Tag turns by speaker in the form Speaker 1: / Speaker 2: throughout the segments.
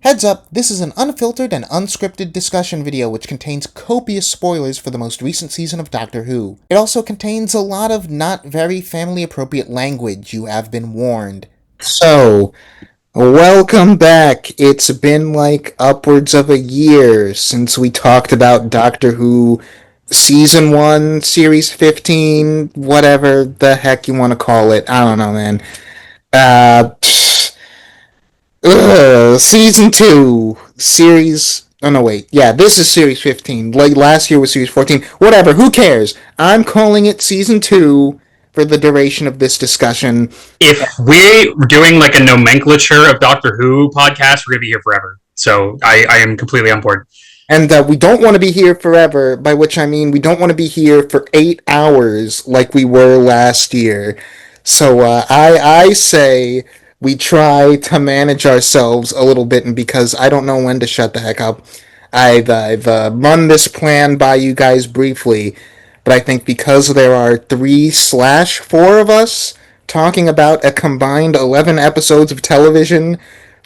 Speaker 1: Heads up, this is an unfiltered and unscripted discussion video which contains copious spoilers for the most recent season of Doctor Who. It also contains a lot of not very family appropriate language, you have been warned. So, welcome back. It's been like upwards of a year since we talked about Doctor Who Season 1, Series 15, whatever the heck you want to call it. I don't know, man. Uh, Season 2, Series... Oh, no, wait. Yeah, this is Series 15. Like, last year was Series 14. Whatever, who cares? I'm calling it Season 2 for the duration of this discussion.
Speaker 2: If we're doing like a nomenclature of Doctor Who podcast, we're going to be here forever. So I am completely on board.
Speaker 1: And we don't want to be here forever, by which I mean we don't want to be here for 8 hours like we were last year. So I say we try to manage ourselves a little bit, and because I don't know when to shut the heck up, I've run this plan by you guys briefly, but I think because there are 3/4 of us talking about a combined 11 episodes of television,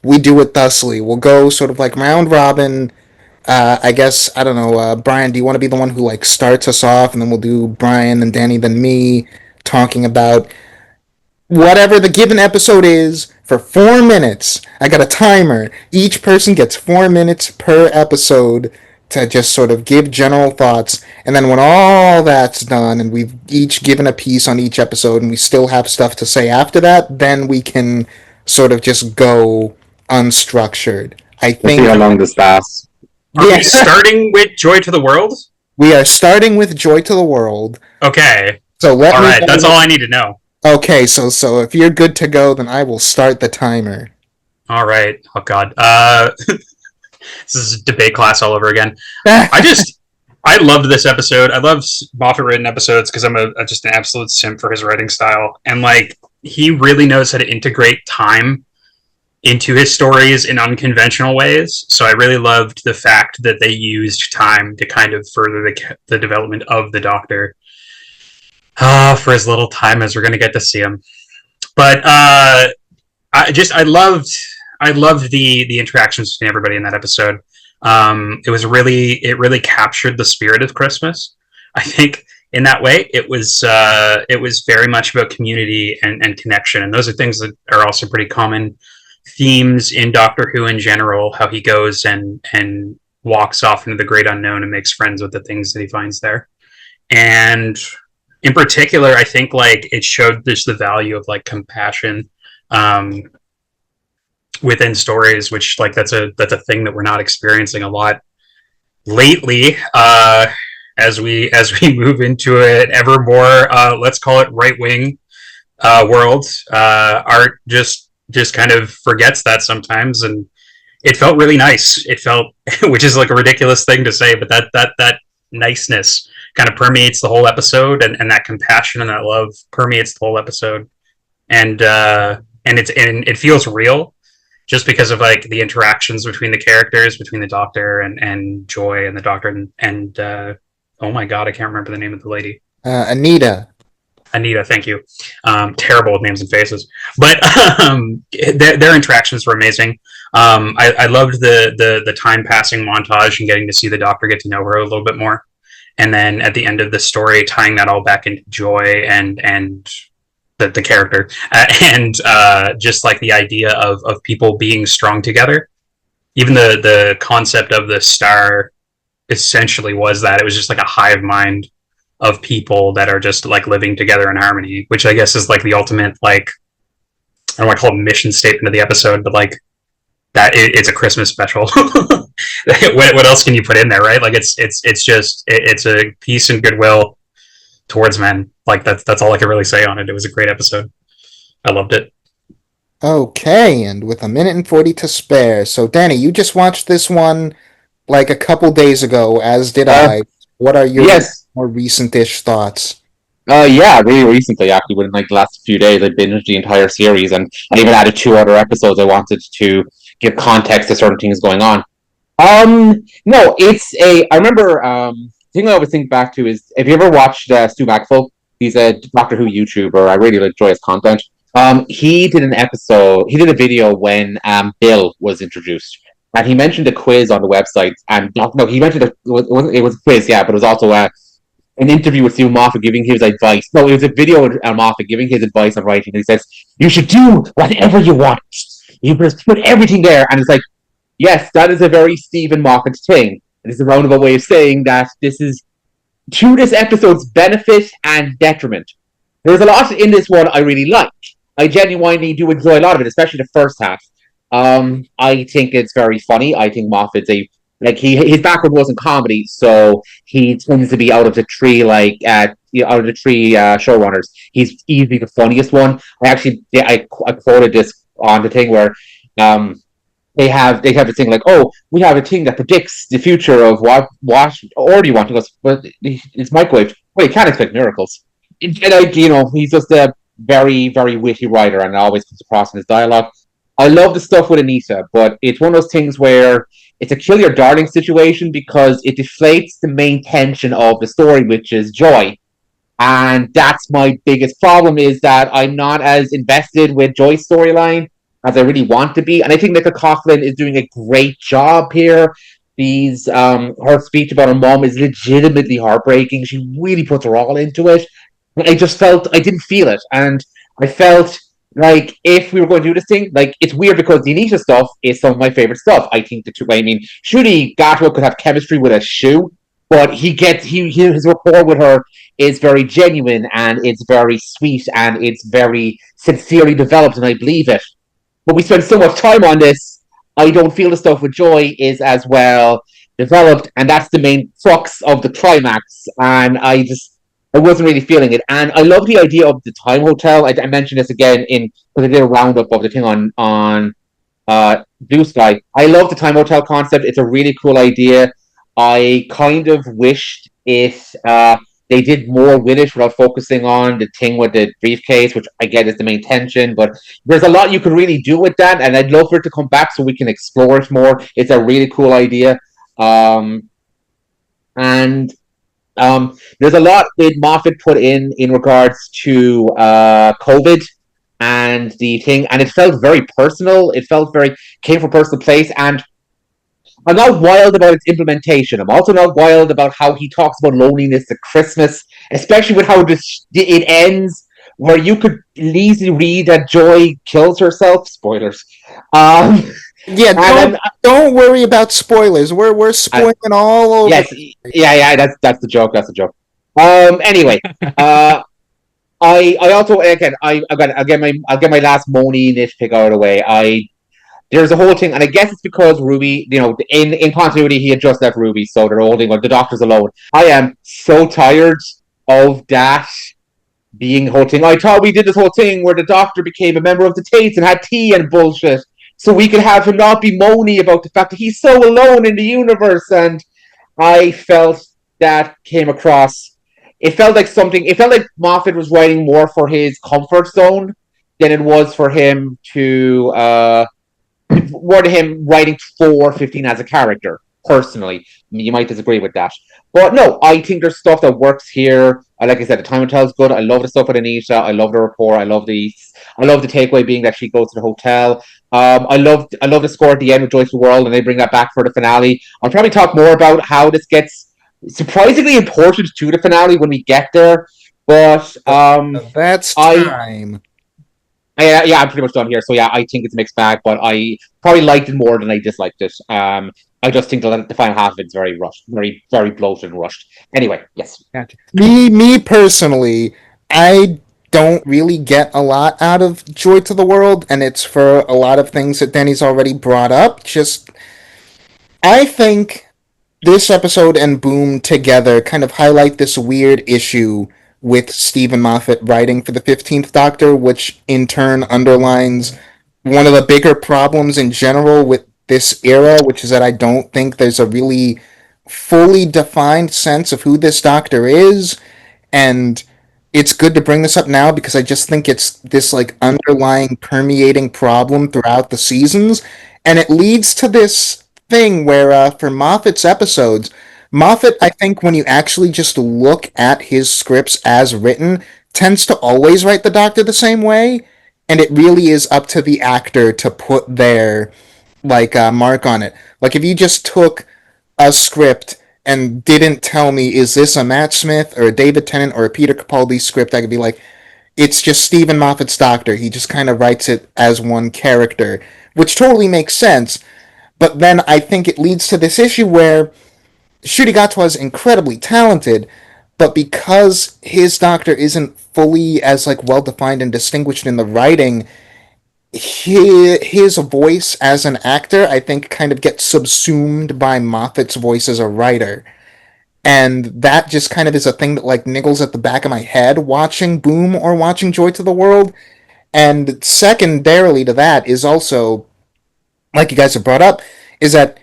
Speaker 1: we do it thusly. We'll go sort of like round robin. I guess, I don't know, Brian, do you want to be the one who, like, starts us off, and then we'll do Brian, then Danny, then me, talking about whatever the given episode is for 4 minutes. I got a timer. Each person gets 4 minutes per episode to just sort of give general thoughts, and then when all that's done, and we've each given a piece on each episode, and we still have stuff to say after that, then we can sort of just go unstructured. I think...
Speaker 3: Let's see how long this lasts.
Speaker 2: Are we starting with Joy to the World?
Speaker 1: We are starting with Joy to the World.
Speaker 2: Okay.
Speaker 1: So let
Speaker 2: all
Speaker 1: me
Speaker 2: right, that's all I need to know.
Speaker 1: Okay, so if you're good to go, then I will start the timer.
Speaker 2: All right. Oh, God. This is debate class all over again. I loved this episode. I love Moffat-written episodes because I'm just an absolute simp for his writing style. And, like, he really knows how to integrate time into his stories in unconventional ways. So I really loved the fact that they used time to kind of further the development of the Doctor for as little time as we're going to get to see him. But I loved the interactions between everybody in that episode. It really captured the spirit of Christmas. I think in that way, it was very much about community and connection. And those are things that are also pretty common themes in Doctor Who in general, how he goes and walks off into the great unknown and makes friends with the things that he finds there. And in particular, I think like it showed just the value of like compassion within stories, which like that's a thing that we're not experiencing a lot lately as we move into an ever more let's call it right-wing world. Art just kind of forgets that sometimes, and it felt really nice. It felt, which is like a ridiculous thing to say, but that niceness kind of permeates the whole episode, and that compassion and that love permeates the whole episode, and it feels real just because of like the interactions between the characters, between the Doctor and Joy, and the Doctor and oh my God, I can't remember the name of the lady.
Speaker 1: Anita,
Speaker 2: thank you. Terrible with names and faces, but their interactions were amazing. I loved the time passing montage and getting to see the Doctor get to know her a little bit more, and then at the end of the story, tying that all back into Joy and the character, and just like the idea of people being strong together. Even the concept of the star essentially was that it was just like a hive mind of people that are just like living together in harmony, which I guess is like the ultimate, like, I don't want to call it mission statement of the episode, but like that it's a Christmas special. What else can you put in there, right? Like it's a peace and goodwill towards men. Like that's all I can really say on it. It was a great episode. I loved it.
Speaker 1: Okay, and with 1:40 to spare. So Danny, you just watched this one like a couple days ago, as did I. What are your more recent-ish thoughts?
Speaker 3: Yeah, really recently, actually, within like the last few days, I binged the entire series, and I even added 2 other episodes. I wanted to give context to certain things going on. No, I remember, the thing I always think back to is, if you ever watched Stu Maxwell, he's a Doctor Who YouTuber, I really enjoy his content. He did a video when Bill was introduced. and he mentioned a quiz on the website, and no, he mentioned it was a quiz, yeah, but it was also an interview with Stephen Moffat giving his advice. No, it was a video of Moffat giving his advice on writing. And he says, "You should do whatever you want. You just put everything there." And it's like, yes, that is a very Stephen Moffat thing. It is a roundabout way of saying that this is to this episode's benefit and detriment. There's a lot in this one I really like. I genuinely do enjoy a lot of it, especially the first half. I think it's very funny. I think Moffat's a like his background wasn't comedy, so he tends to be out of the three out of the three showrunners. He's easily the funniest one. I quoted this on the thing where um they have a thing like, oh, we have a thing that predicts the future of what order you want. He goes, but it's microwave. Well, you can't expect miracles. And he's just a very, very witty writer, and it always comes across in his dialogue. I love the stuff with Anita, but it's one of those things where it's a kill your darling situation because it deflates the main tension of the story, which is joy. And that's my biggest problem is that I'm not as invested with Joy's storyline as I really want to be. And I think Nicola Coughlin is doing a great job here. These her speech about her mom is legitimately heartbreaking. She really puts her all into it. I just felt I didn't feel it, and I felt like if we were going to do this thing, like it's weird because the Anita stuff is some of my favorite stuff. I think the two. I mean, Shruti Gatwa could have chemistry with a shoe, but his rapport with her is very genuine and it's very sweet and it's very sincerely developed, and I believe it. But we spend so much time on this. I don't feel the stuff with Joy is as well developed, and that's the main crux of the climax. And I wasn't really feeling it. And I love the idea of the time hotel. I mentioned this again in because I did a roundup of the thing on Blue Sky. I love the time hotel concept. It's a really cool idea. I kind of wished they did more with it without focusing on the thing with the briefcase, which I get is the main tension. But there's a lot you could really do with that, and I'd love for it to come back so we can explore it more. It's a really cool idea. And there's a lot that Moffat put in regards to COVID and the thing, and it felt very personal. It felt very came from a personal place, and I'm not wild about its implementation. I'm also not wild about how he talks about loneliness at Christmas, especially with how it ends, where you could easily read that Joy kills herself. Spoilers. Um,
Speaker 1: Yeah,
Speaker 3: and
Speaker 1: don't worry about spoilers. We're spoiling all over.
Speaker 3: yes, yeah. That's the joke. That's the joke. Anyway, I also again I'll get my last moany nitpick out of the way. There's a whole thing, and I guess it's because Ruby, in continuity, he had just left Ruby, so they're holding the doctor's alone. I am so tired of that being the whole thing. I thought we did this whole thing where the doctor became a member of the Tates and had tea and bullshit, so we could have him not be moany about the fact that he's so alone in the universe. And I felt that came across. It felt like something. It felt like Moffat was writing more for his comfort zone than it was for him to. More to him writing for 15 as a character, personally. You might disagree with that. But no, I think there's stuff that works here. Like I said, the time and tell is good. I love the stuff with Anita. I love the rapport. I love the takeaway being that she goes to the hotel. I love the score at the end with Joyce the World, and they bring that back for the finale. I'll probably talk more about how this gets surprisingly important to the finale when we get there. But
Speaker 1: That's
Speaker 3: I
Speaker 1: time.
Speaker 3: yeah, I'm pretty much done here. So yeah, I think it's a mixed bag, but I probably liked it more than I disliked it. I just think the final half of it's very rushed, very very bloated and rushed. Anyway, yes.
Speaker 1: Gotcha. Me personally, I don't really get a lot out of Joy to the World, and it's for a lot of things that Danny's already brought up. Just I think this episode and Boom together kind of highlight this weird issue with Stephen Moffat writing for the 15th Doctor, which in turn underlines one of the bigger problems in general with this era, which is that I don't think there's a really fully defined sense of who this Doctor is. And it's good to bring this up now because I just think it's this like underlying permeating problem throughout the seasons, and it leads to this thing where for Moffat's episodes, Moffat, I think when you actually just look at his scripts as written, tends to always write the Doctor the same way, and it really is up to the actor to put their like mark on it. Like if you just took a script and didn't tell me is this a Matt Smith or a David Tennant or a Peter Capaldi script, I could be like, it's just Stephen Moffat's Doctor. He just kind of writes it as one character, which totally makes sense. But then I think it leads to this issue where Ncuti Gatwa is incredibly talented, but because his Doctor isn't fully as like well defined and distinguished in the writing, his voice as an actor, I think, kind of gets subsumed by Moffat's voice as a writer. And that just kind of is a thing that like niggles at the back of my head watching Boom or watching Joy to the World. And secondarily to that is also, like you guys have brought up, is that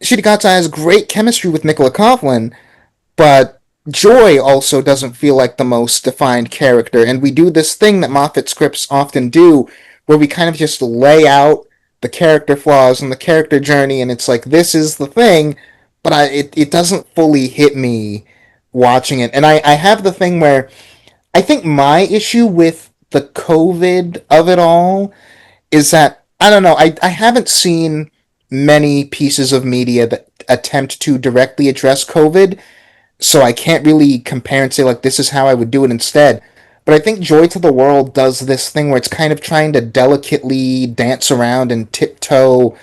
Speaker 1: Shitakata has great chemistry with Nicola Coughlan, but Joy also doesn't feel like the most defined character, and we do this thing that Moffat scripts often do, where we kind of just lay out the character flaws and the character journey, and it's like this is the thing, but it doesn't fully hit me watching it. And I have the thing where I think my issue with the COVID of it all is that I don't know, I haven't seen many pieces of media that attempt to directly address COVID, so I can't really compare and say like this is how I would do it instead. But I think Joy to the World does this thing where it's kind of trying to delicately dance around and tiptoe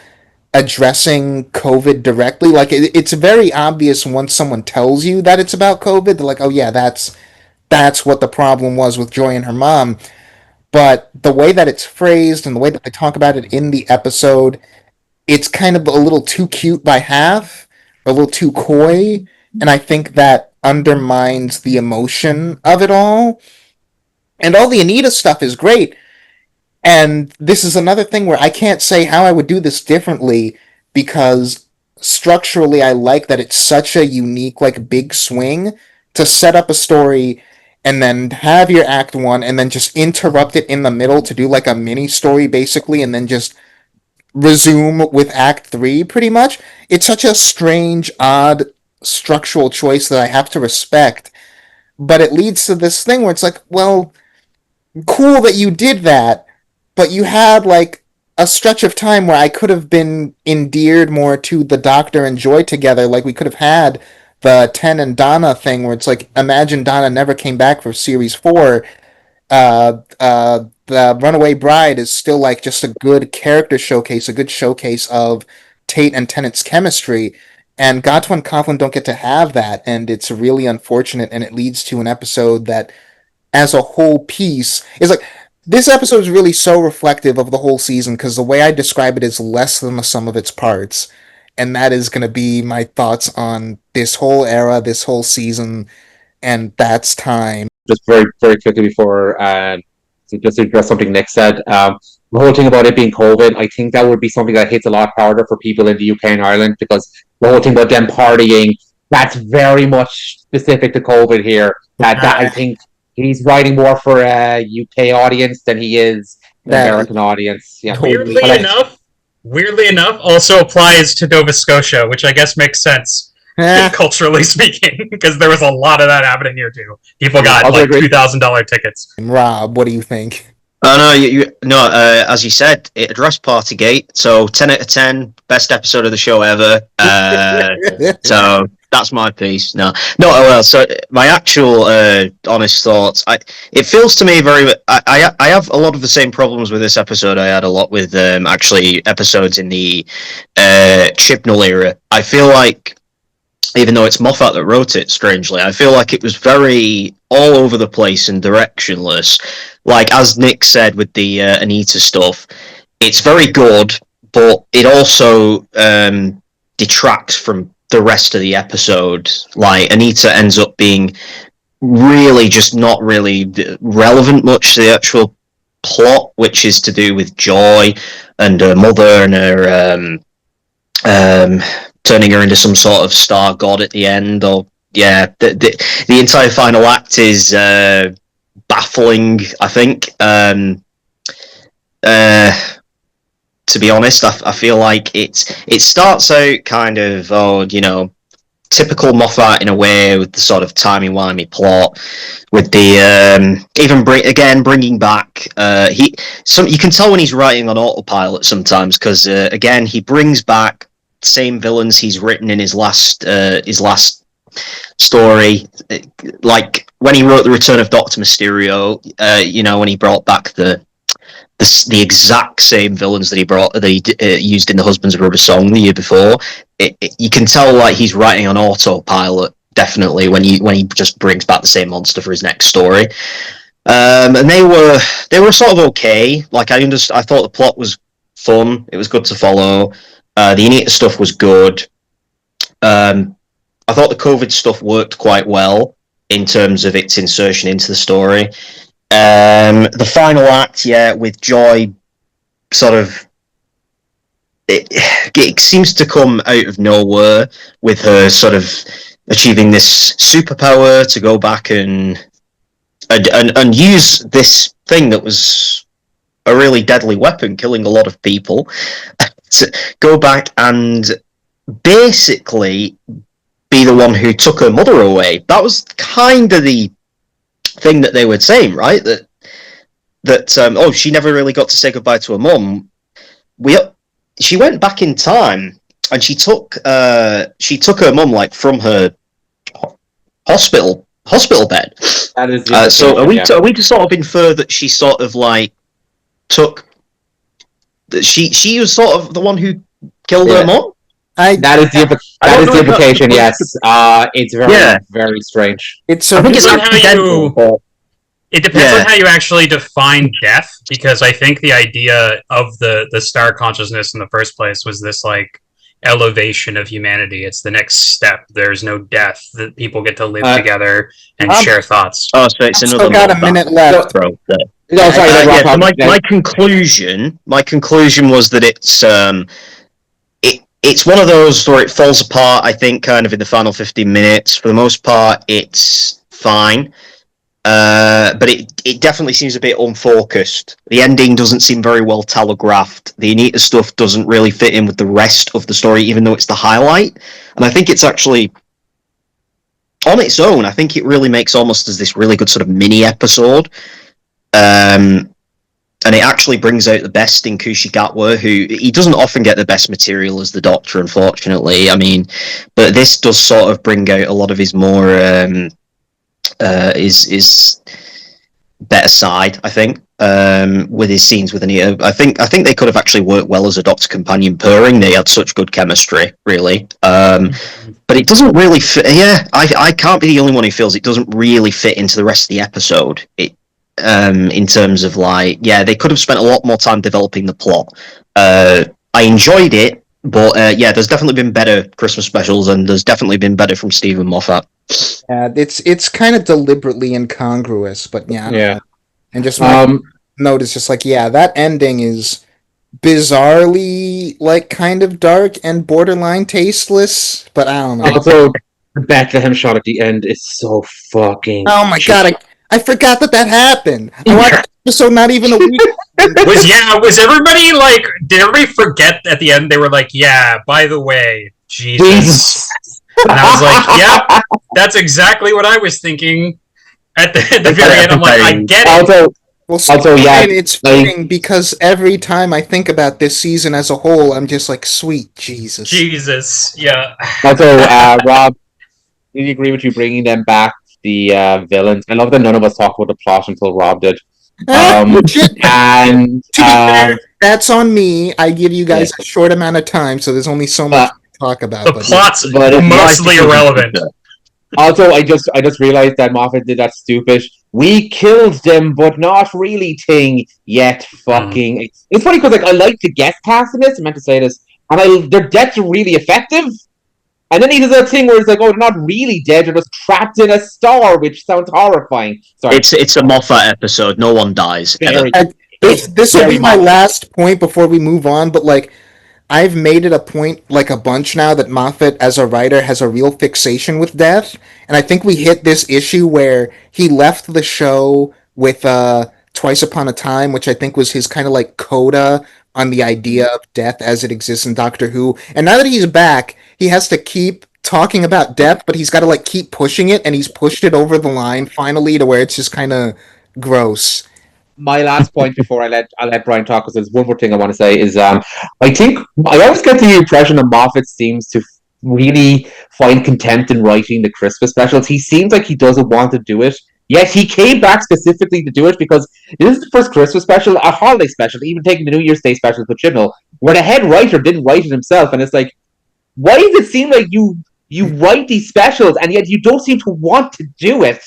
Speaker 1: addressing COVID directly. Like it's very obvious once someone tells you that it's about COVID. They're like, oh yeah, that's what the problem was with Joy and her mom. But the way that it's phrased and the way that they talk about it in the episode, it's kind of a little too cute by half, a little too coy, and I think that undermines the emotion of it all. And all the Anita stuff is great, and this is another thing where I can't say how I would do this differently because structurally I like that it's such a unique, like, big swing to set up a story and then have your act one and then just interrupt it in the middle to do like a mini story basically and then just resume with act three pretty much. It's such a strange, odd structural choice that I have to respect. But it leads to this thing where it's like, well, cool that you did that, but you had like a stretch of time where I could have been endeared more to the Doctor and Joy together. Like we could have had the Ten and Donna thing where it's like, imagine Donna never came back for series four. The Runaway Bride is still like just a good character showcase, a good showcase of Tate and Tennant's chemistry. And Gatwa and Coughlin don't get to have that, and it's really unfortunate, and it leads to an episode that as a whole piece is like this episode is really so reflective of the whole season because the way I describe it is less than the sum of its parts, and that is going to be my thoughts on this whole era, this whole season, and that's time.
Speaker 3: Just very, very quickly before, just to address something Nick said, the whole thing about it being COVID, I think that would be something that hits a lot harder for people in the UK and Ireland because the whole thing about them partying, that's very much specific to COVID here. That I think he's writing more for a UK audience than he is an
Speaker 1: That
Speaker 3: American audience. Yeah.
Speaker 1: totally.
Speaker 2: Weirdly enough, also applies to Nova Scotia, which I guess makes sense culturally speaking, because there was a lot of that happening here too. People got like $2,000 tickets.
Speaker 1: Rob, what do you think?
Speaker 4: No, as you said, it addressed Partygate, so 10 out of 10, best episode of the show ever. So that's my piece. Well, so my actual honest thoughts, it feels to me very. I have a lot of the same problems with this episode. I had a lot with actually episodes in the Chibnall era. I feel like, even though it's Moffat that wrote it, strangely, I feel like it was very all over the place and directionless. Like, as Nick said with the Anita stuff, it's very good, but it also detracts from the rest of the episode. Like, Anita ends up being really just not really relevant much to the actual plot, which is to do with Joy and her mother and her turning her into some sort of star god at the end. Or the entire final act is baffling, I think. To be honest, I feel like it starts out kind of, typical Moffat in a way, with the sort of timey-wimey plot, with the bringing back you can tell when he's writing on autopilot sometimes, because again, he brings back the same villains he's written in his last story, like when he wrote the Return of Doctor Mysterio. When he brought back the exact same villains that he used in the Husbands of Rubber Song the year before. You can tell like he's writing on autopilot, definitely, when he just brings back the same monster for his next story. And they were sort of okay. Like I thought the plot was fun. It was good to follow. The Anita stuff was good. I thought the COVID stuff worked quite well in terms of its insertion into the story. The final act, with Joy, sort of, it seems to come out of nowhere, with her sort of achieving this superpower to go back and use this thing that was a really deadly weapon, killing a lot of people, to go back and basically be the one who took her mother away. That was kind of the thing that they were saying, right? That she never really got to say goodbye to her mum. She went back in time and she took her mum like from her hospital bed.
Speaker 3: That is
Speaker 4: so are we to sort of infer that she sort of like took that she was sort of the one who killed her mum?
Speaker 3: That is the implication. Yes, it's very very strange.
Speaker 2: It depends on how you actually define death, because I think the idea of the star consciousness in the first place was this like elevation of humanity. It's the next step. There's no death. That people get to live together and share thoughts.
Speaker 4: Oh, so it's another.
Speaker 1: Still got a minute left.
Speaker 3: No, sorry.
Speaker 4: My conclusion was that it's one of those where it falls apart, I think, kind of in the final 15 minutes. For the most part, it's fine. But it definitely seems a bit unfocused. The ending doesn't seem very well telegraphed. The Anita stuff doesn't really fit in with the rest of the story, even though it's the highlight. And I think it's actually, on its own, I think it really makes almost as this really good sort of mini episode. And it actually brings out the best in Kushi Gatwa, who he doesn't often get the best material as the Doctor, unfortunately. I mean, but this does sort of bring out a lot of his more his better side, I think, with his scenes with Anita. I think they could have actually worked well as a Doctor companion pairing. They had such good chemistry, really. But it doesn't really fit. Yeah, I can't be the only one who feels it doesn't really fit into the rest of the episode. In terms of they could have spent a lot more time developing the plot. I enjoyed it, but there's definitely been better Christmas specials, and there's definitely been better from Stephen Moffat.
Speaker 1: Yeah, it's kind of deliberately incongruous, but yeah. And just note is just that ending is bizarrely kind of dark and borderline tasteless, but I don't know.
Speaker 3: Also, the Bethlehem shot at the end is so fucking.
Speaker 1: Oh my god! I forgot that happened. I watched the episode not even a week.
Speaker 2: Was everybody did everybody forget at the end? They were like, yeah, by the way, Jesus. And I was like, yep, that's exactly what I was thinking at the very end. I'm like, I get it.
Speaker 1: It's fitting because every time I think about this season as a whole, I'm just like, sweet Jesus.
Speaker 2: Jesus, yeah.
Speaker 3: Also, Rob, do you agree with you bringing them back? The villains. I love that none of us talked about the plot until Rob did. And
Speaker 1: to be fair, that's on me. I give you guys a short amount of time, so there's only so much to talk about.
Speaker 2: The plot's mostly irrelevant.
Speaker 3: Also, I just realized that Moffat did that stupid "we killed them, but not really" thing. Yet, fucking, it's funny because I like the guest cast in this. I meant to say this, and their deaths are really effective. And then he does that thing where it's like, oh, they're not really dead, they're just trapped in a star, which sounds horrifying. Sorry.
Speaker 4: It's a Moffat episode. No one dies.
Speaker 1: This will be my last point before we move on, but I've made it a point a bunch now that Moffat, as a writer, has a real fixation with death. And I think we hit this issue where he left the show with Twice Upon a Time, which I think was his kind of coda on the idea of death as it exists in Doctor Who. And now that he's back, he has to keep talking about depth, but he's got to like keep pushing it, and he's pushed it over the line finally to where it's just kind of gross.
Speaker 3: My last point before I let Brian talk, because there's one more thing I want to say is I think I always get the impression that Moffat seems to really find contempt in writing the Christmas specials. He seems like he doesn't want to do it. Yet he came back specifically to do it because this is the first Christmas special, a holiday special, even taking the New Year's Day special with Chibnall, where the head writer didn't write it himself, and it's like, why does it seem like you write these specials and yet you don't seem to want to do it?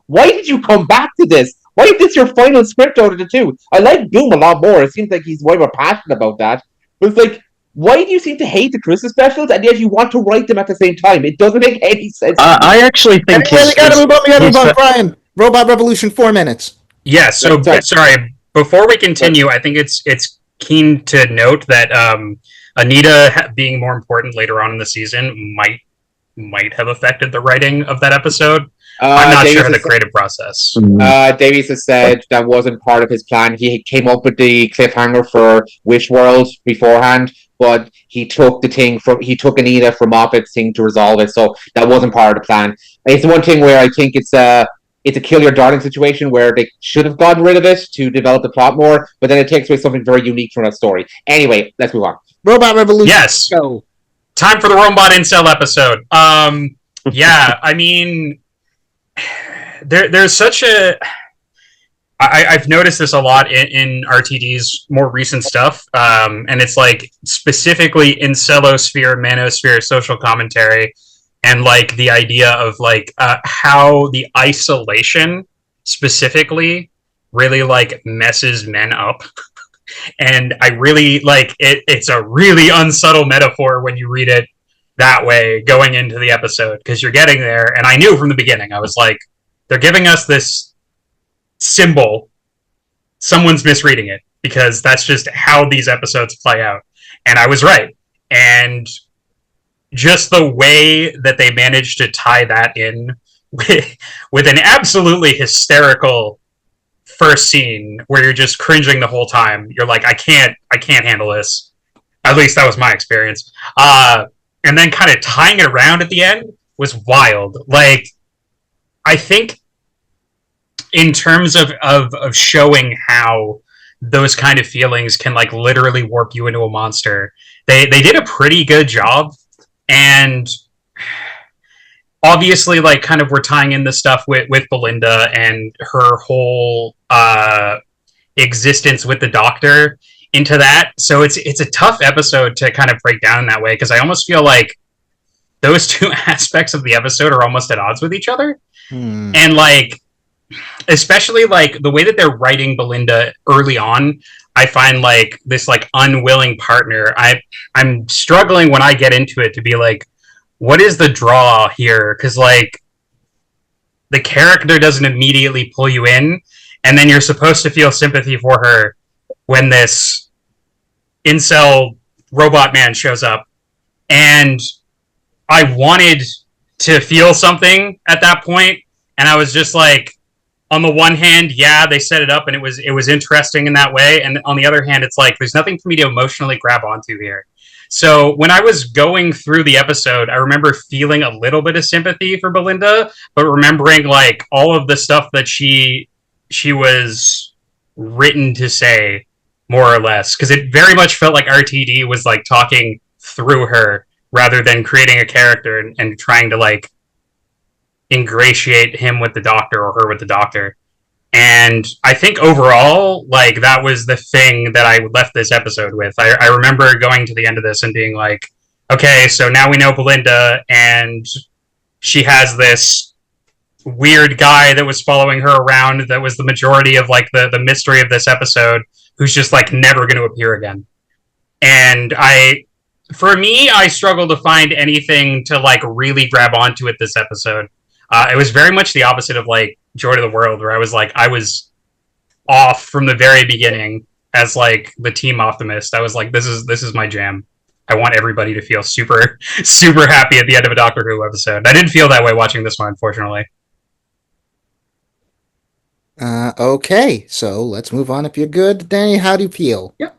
Speaker 3: Why did you come back to this? Why is this your final script out of the two? I like Boom a lot more. It seems like he's way more passionate about that. But it's like, why do you seem to hate the Christmas specials and yet you want to write them at the same time? It doesn't make any sense.
Speaker 4: I actually think
Speaker 1: We gotta move on, Brian. Robot Revolution, 4 minutes.
Speaker 2: Yeah, so sorry. Before we continue, I think it's keen to note that Anita being more important later on in the season might have affected the writing of that episode. I'm not sure of the creative process.
Speaker 3: Davies has said that wasn't part of his plan. He came up with the cliffhanger for Wish World beforehand, but he took Anita from Moffat's thing to resolve it, so that wasn't part of the plan. It's the one thing where I think it's a kill your darling situation where they should have gotten rid of it to develop the plot more, but then it takes away something very unique from that story. Anyway, let's move on.
Speaker 1: Robot Revolution.
Speaker 2: Yes.
Speaker 1: Go.
Speaker 2: Time for the Robot Incel episode. Yeah, I mean, there's such a... I've noticed this a lot in RTD's more recent stuff, and it's like specifically Incelosphere, Manosphere, social commentary, and like the idea of like how the isolation specifically really like messes men up. And I really like it. It's a really unsubtle metaphor when you read it that way going into the episode, because you're getting there. And I knew from the beginning, I was like, they're giving us this symbol. Someone's misreading it, because that's just how these episodes play out. And I was right. And just the way that they managed to tie that in with an absolutely hysterical first scene where you're just cringing the whole time. You're like, I can't handle this. At least that was my experience. And then kind of tying it around at the end was wild. Like, I think in terms of showing how those kind of feelings can like literally warp you into a monster, they did a pretty good job. And obviously, like, kind of we're tying in the stuff with Belinda and her whole existence with the Doctor into that. So it's a tough episode to kind of break down in that way, because I almost feel like those two aspects of the episode are almost at odds with each other. And like, especially like the way that they're writing Belinda early on, I find like this like unwilling partner. I'm struggling when I get into it to be like, what is the draw here? Because like the character doesn't immediately pull you in, and then you're supposed to feel sympathy for her when this incel robot man shows up. And I wanted to feel something at that point, and I was just like, on the one hand, yeah, they set it up and it was interesting in that way, and on the other hand, it's like there's nothing for me to emotionally grab onto here. So when I was going through the episode, I remember feeling a little bit of sympathy for Belinda, but remembering like all of the stuff that she was written to say, more or less, because it very much felt like RTD was like talking through her rather than creating a character and trying to like ingratiate him with the Doctor or her with the Doctor. And I think overall, like, that was the thing that I left this episode with. I remember going to the end of this and being like, okay, so now we know Belinda, and she has this weird guy that was following her around that was the majority of like the mystery of this episode, who's just like never going to appear again. And for me, I struggled to find anything to like really grab onto it this episode. It was very much the opposite of like Joy to the World, where I was off from the very beginning as like the team optimist. I was like, this is my jam. I want everybody to feel super, super happy at the end of a Doctor Who episode. I didn't feel that way watching this one, unfortunately.
Speaker 1: Okay, so let's move on if you're good. Dani, how do you feel?
Speaker 2: Yeah.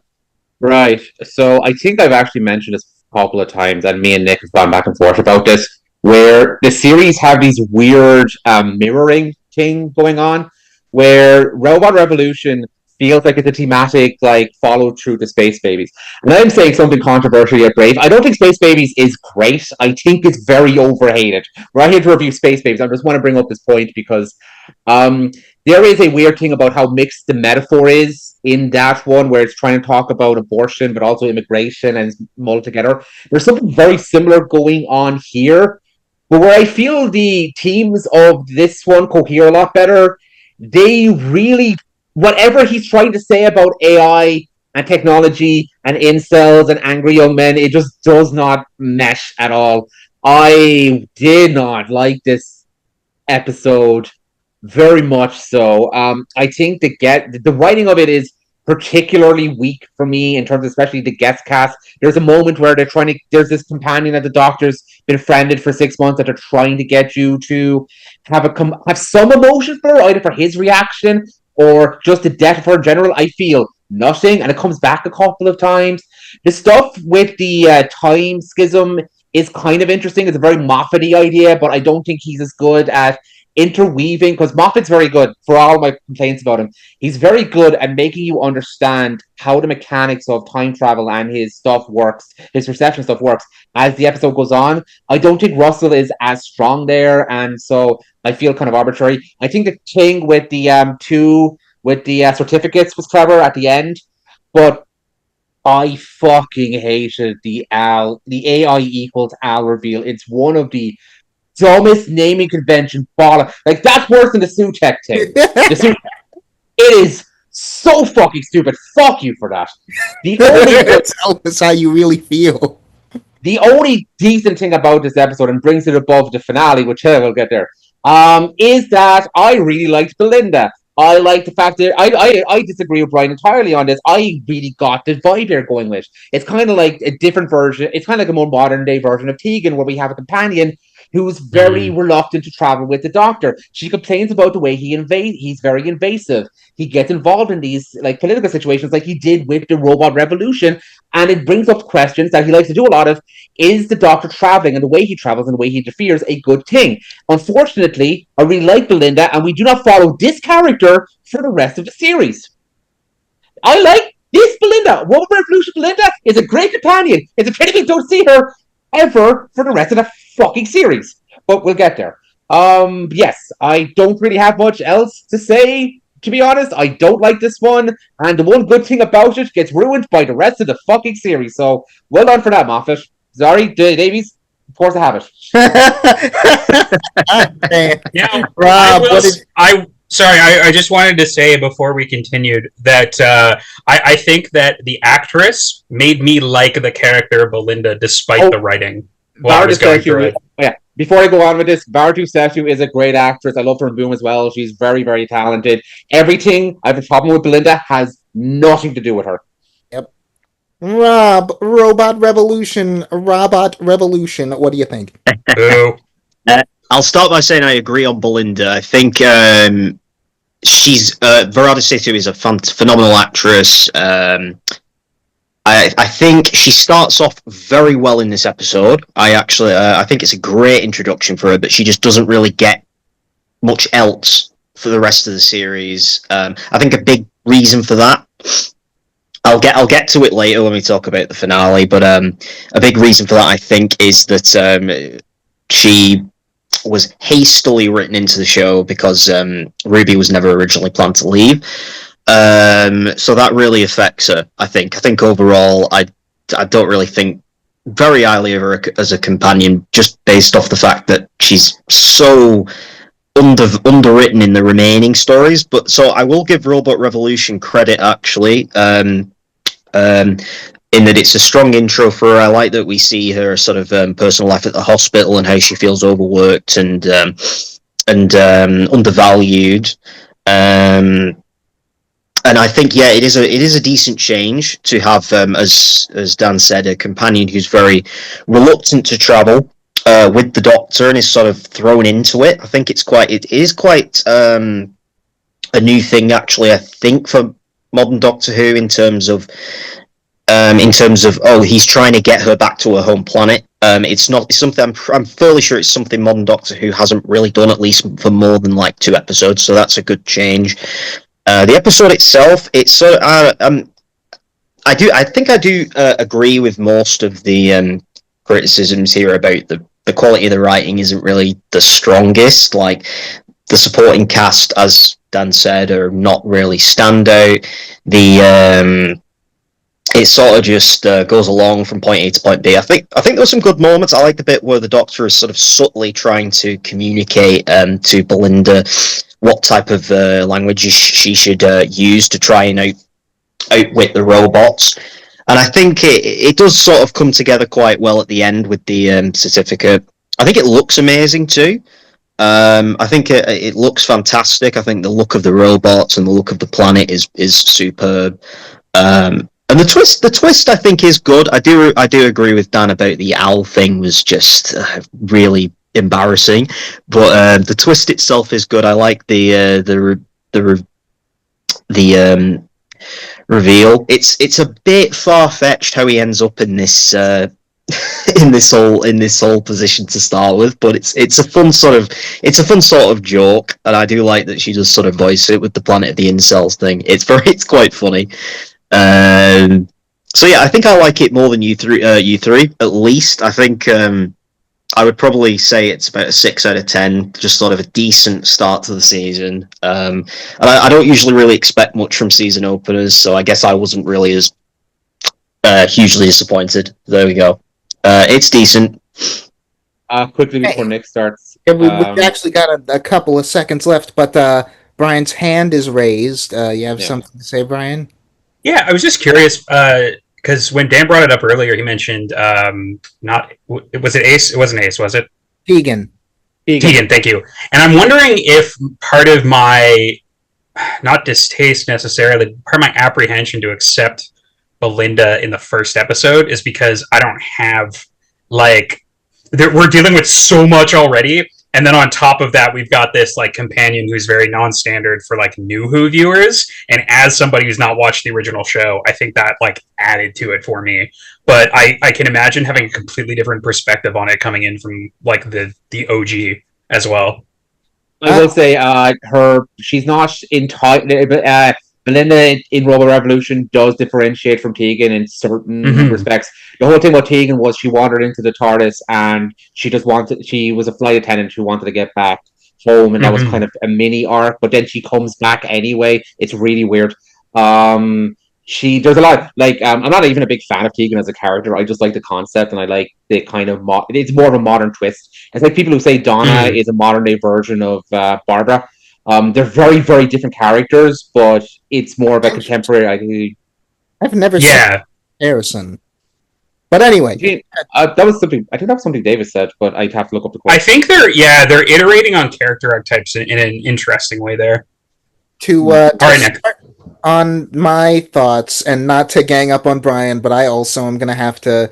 Speaker 3: Right. So I think I've actually mentioned this a couple of times, and me and Nick have gone back and forth about this. where the series have these weird mirroring thing going on, where Robot Revolution feels like it's a thematic like follow through to Space Babies. And I'm saying something controversial yet brave. I don't think Space Babies is great. I think it's very overhated. We're not here to review Space Babies. I just want to bring up this point because um, there is a weird thing about how mixed the metaphor is in that one, where it's trying to talk about abortion but also immigration and it's mulled together. There's something very similar going on here, but where I feel the themes of this one cohere a lot better, they really, whatever he's trying to say about AI and technology and incels and angry young men, it just does not mesh at all. I did not like this episode very much so. I think the writing of it is particularly weak for me in terms of especially the guest cast. There's a moment where there's this companion that the doctor's been friended for 6 months that they're trying to get you to have some emotion for, either for his reaction or just the death of her in general. I feel nothing, and it comes back a couple of times. The stuff with the time schism is kind of interesting. It's a very Moffat-y idea, but I don't think he's as good at interweaving, because Moffat's very good, for all my complaints about him, he's very good at making you understand how the mechanics of time travel and his stuff works, his perception stuff works as the episode goes on. I don't think Russell is as strong there, and so I feel kind of arbitrary. I think the thing with the certificates was clever at the end, but I fucking hated the AI equals Al reveal. It's one of the dumbest naming convention bollocks. Like, that's worse than the Sutek thing. It is so fucking stupid. Fuck you for that. The only
Speaker 1: Tell us how you really feel.
Speaker 3: the only decent thing about this episode, and brings it above the finale, which we'll get there, is that I really liked Belinda. I like the fact that I disagree with Brian entirely on this. I really got the vibe they're going with. It's kind of like a different version. It's kind of like a more modern day version of Tegan, where we have a companion who's very reluctant to travel with the doctor. She complains about the way he's very invasive. He gets involved in these like political situations like he did with the robot revolution, and it brings up questions that he likes to do a lot of. Is the doctor traveling, and the way he travels and the way he interferes, a good thing? Unfortunately, I really like Belinda, and we do not follow this character for the rest of the series. I like this Belinda. Robot Revolution Belinda is a great companion. It's a pity we don't see her ever for the rest of the fucking series. But we'll get there. Yes, I don't really have much else to say, to be honest. I don't like this one, and the one good thing about it gets ruined by the rest of the fucking series. So, well done for that, Moffat. Sorry, Davies, force a habit.
Speaker 2: Yeah,
Speaker 1: Rob,
Speaker 2: I just wanted to say before we continued that I think that the actress made me like the character Belinda despite the writing while I was going through it.
Speaker 3: Yeah. Before I go on with this, Bartu Setu is a great actress. I love her in Boom as well. She's very, very talented. Everything I have a problem with Belinda has nothing to do with her.
Speaker 1: Yep. Rob, Robot Revolution. What do you think?
Speaker 2: Boo.
Speaker 4: I'll start by saying I agree on Belinda. I think she's Verada Situ is a phenomenal actress. I think she starts off very well in this episode. I think it's a great introduction for her, but she just doesn't really get much else for the rest of the series. I think a big reason for that, I'll get to it later when we talk about the finale, but a big reason for that, I think, is that she was hastily written into the show because Ruby was never originally planned to leave. So that really affects her, I think. I think overall, I don't really think very highly of her as a companion, just based off the fact that she's so underwritten in the remaining stories. But so I will give Robot Revolution credit, actually, in that it's a strong intro for her. I like that we see her sort of personal life at the hospital and how she feels overworked and undervalued. And I think, yeah, it is a decent change to have, as Dan said, a companion who's very reluctant to travel with the Doctor and is sort of thrown into it. I think it is quite a new thing, actually. I think for modern Doctor Who, in terms of he's trying to get her back to her home planet, It's not it's something I'm fairly sure it's something modern Doctor Who hasn't really done, at least for more than like 2 episodes. So that's a good change. The episode itself, it's sort of, I think I do agree with most of the criticisms here about the quality of the writing isn't really the strongest. Like the supporting cast, as Dan said, are not really standout. The it sort of just goes along from point A to point B. I think there were some good moments. I like the bit where the Doctor is sort of subtly trying to communicate to Belinda what type of language she should use to try and outwit the robots. And I think it does sort of come together quite well at the end with the certificate. I think it looks amazing too. I think it looks fantastic. I think the look of the robots and the look of the planet is superb. And the twist, I think, is good. I do agree with Dan about the owl thing was just really embarrassing, but the twist itself is good. I like the reveal. It's a bit far fetched how he ends up in this in this whole position to start with, but it's a fun sort of joke, and I do like that she does sort of voice it with the Planet of the Incels thing. It's quite funny. So yeah, I think I like it more than you three. At least I think I would probably say it's about a 6 out of 10. Just sort of a decent start to the season. And I don't usually really expect much from season openers, so I guess I wasn't really as hugely disappointed. There we go. It's decent.
Speaker 3: Quickly before Nick starts.
Speaker 1: Yeah, we actually got a couple of seconds left, but Brian's hand is raised. You have something to say, Brian?
Speaker 2: Yeah, I was just curious because when Dan brought it up earlier, he mentioned not was it Ace? It wasn't Ace, was it?
Speaker 1: Tegan.
Speaker 2: Tegan, thank you. And I'm wondering if part of my not distaste necessarily, part of my apprehension to accept Belinda in the first episode is because I don't have like we're dealing with so much already, and then on top of that we've got this like companion who's very non-standard for like new Who viewers, and as somebody who's not watched the original show, I think that like added to it for me. But I can imagine having a completely different perspective on it coming in from like the OG as well.
Speaker 3: I will say, she's not entirely. Belinda in Robo Revolution does differentiate from Tegan in certain respects. The whole thing about Tegan was she wandered into the TARDIS and she was a flight attendant who wanted to get back home, and that was kind of a mini arc, but then she comes back anyway. It's really weird. There's a lot, like, I'm not even a big fan of Tegan as a character. I just like the concept, and I like the kind of, it's more of a modern twist. It's like people who say Donna is a modern day version of Barbara. They're very, very different characters, but it's more of a contemporary.
Speaker 1: I've never seen Harrison. But anyway,
Speaker 3: that was something. I think that was something David said, but I'd have to look up the quote.
Speaker 2: I think they're iterating on character archetypes in an interesting way there.
Speaker 1: All right, Nick. On my thoughts, and not to gang up on Brian, but I also am going to have to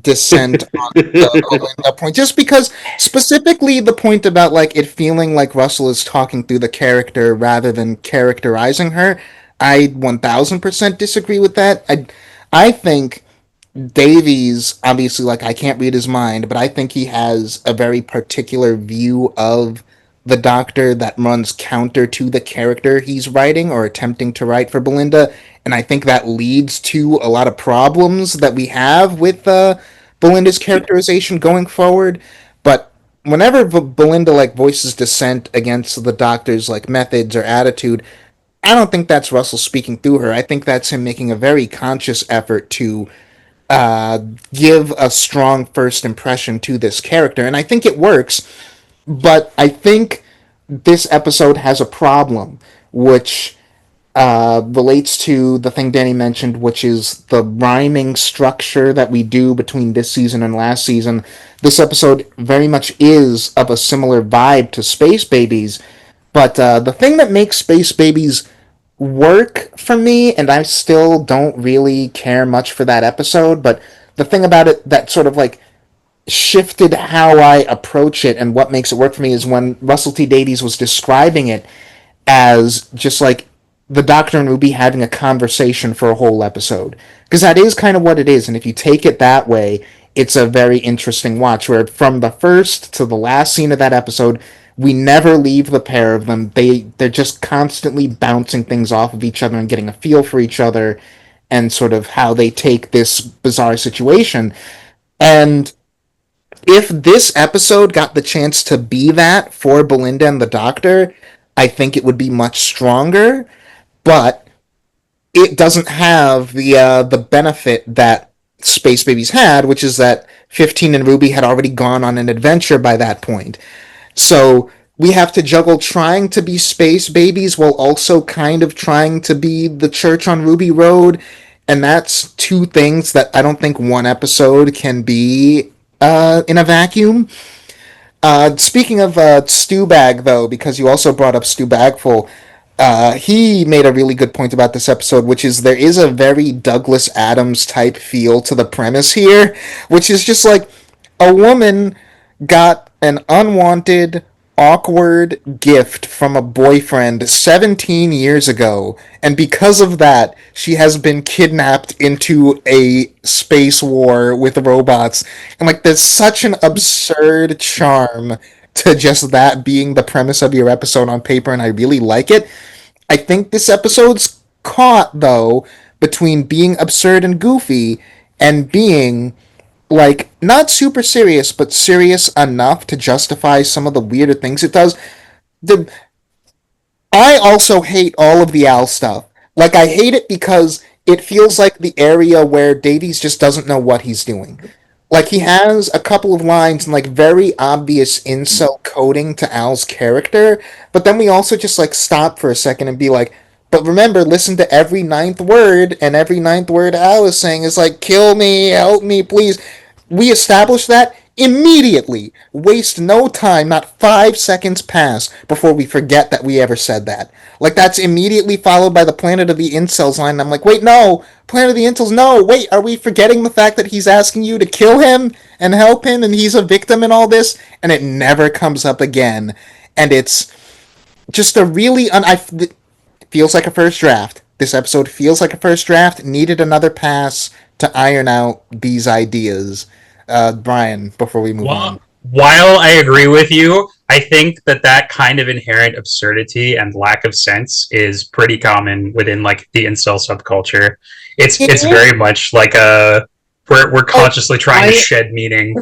Speaker 1: dissent on the point, just because specifically the point about like it feeling like Russell is talking through the character rather than characterizing her. I 1000% disagree with that. I think Davies, obviously, like, I can't read his mind, but I think he has a very particular view of the Doctor that runs counter to the character he's writing or attempting to write for Belinda, and I think that leads to a lot of problems that we have with Belinda's characterization going forward. But whenever Belinda, like, voices dissent against the Doctor's, like, methods or attitude, I don't think that's Russell speaking through her. I think that's him making a very conscious effort to give a strong first impression to this character, and I think it works. But I think this episode has a problem, which relates to the thing Dani mentioned, which is the rhyming structure that we do between this season and last season. This episode very much is of a similar vibe to Space Babies, but the thing that makes Space Babies work for me, and I still don't really care much for that episode, but the thing about it that sort of like shifted how I approach it and what makes it work for me is when Russell T Davies was describing it as just like the Doctor and Ruby having a conversation for a whole episode, because that is kind of what it is, and if you take it that way, it's a very interesting watch where from the first to the last scene of that episode, we never leave the pair of them. They're just constantly bouncing things off of each other and getting a feel for each other and sort of how they take this bizarre situation. And if this episode got the chance to be that for Belinda and the Doctor, I think it would be much stronger. But it doesn't have the benefit that Space Babies had, which is that 15 and Ruby had already gone on an adventure by that point. So we have to juggle trying to be Space Babies while also kind of trying to be the Church on Ruby Road. And that's two things that I don't think one episode can be in a vacuum. Speaking of Stu Bag, though, because you also brought up Stu Bagful, he made a really good point about this episode, which is there is a very Douglas Adams type feel to the premise here, which is just like a woman got an unwanted, awkward gift from a boyfriend 17 years ago, and because of that, she has been kidnapped into a space war with robots. And like, there's such an absurd charm to just that being the premise of your episode on paper, and I really like it. I think this episode's caught, though, between being absurd and goofy and being like not super serious but serious enough to justify some of the weirder things it does. The I also hate all of the Al stuff. Like, I hate it because it feels like the area where Davies just doesn't know what he's doing. Like, he has a couple of lines and like very obvious incel coding to Al's character, but then we also just like stop for a second and be like, but remember, listen to every ninth word, and every ninth word Al is saying is like, kill me, help me, please. We establish that immediately. Waste no time, not 5 seconds pass before we forget that we ever said that. Like, that's immediately followed by the Planet of the Incels line. And I'm like, wait, no, Planet of the Incels, no, wait, are we forgetting the fact that he's asking you to kill him and help him and he's a victim in all this? And it never comes up again. And it's just a really it feels like a first draft. This episode feels like a first draft. Needed another pass to iron out these ideas. Brian, before we move on.
Speaker 2: While I agree with you, I think that kind of inherent absurdity and lack of sense is pretty common within like the incel subculture. It's very much like a we're consciously trying to shed meaning.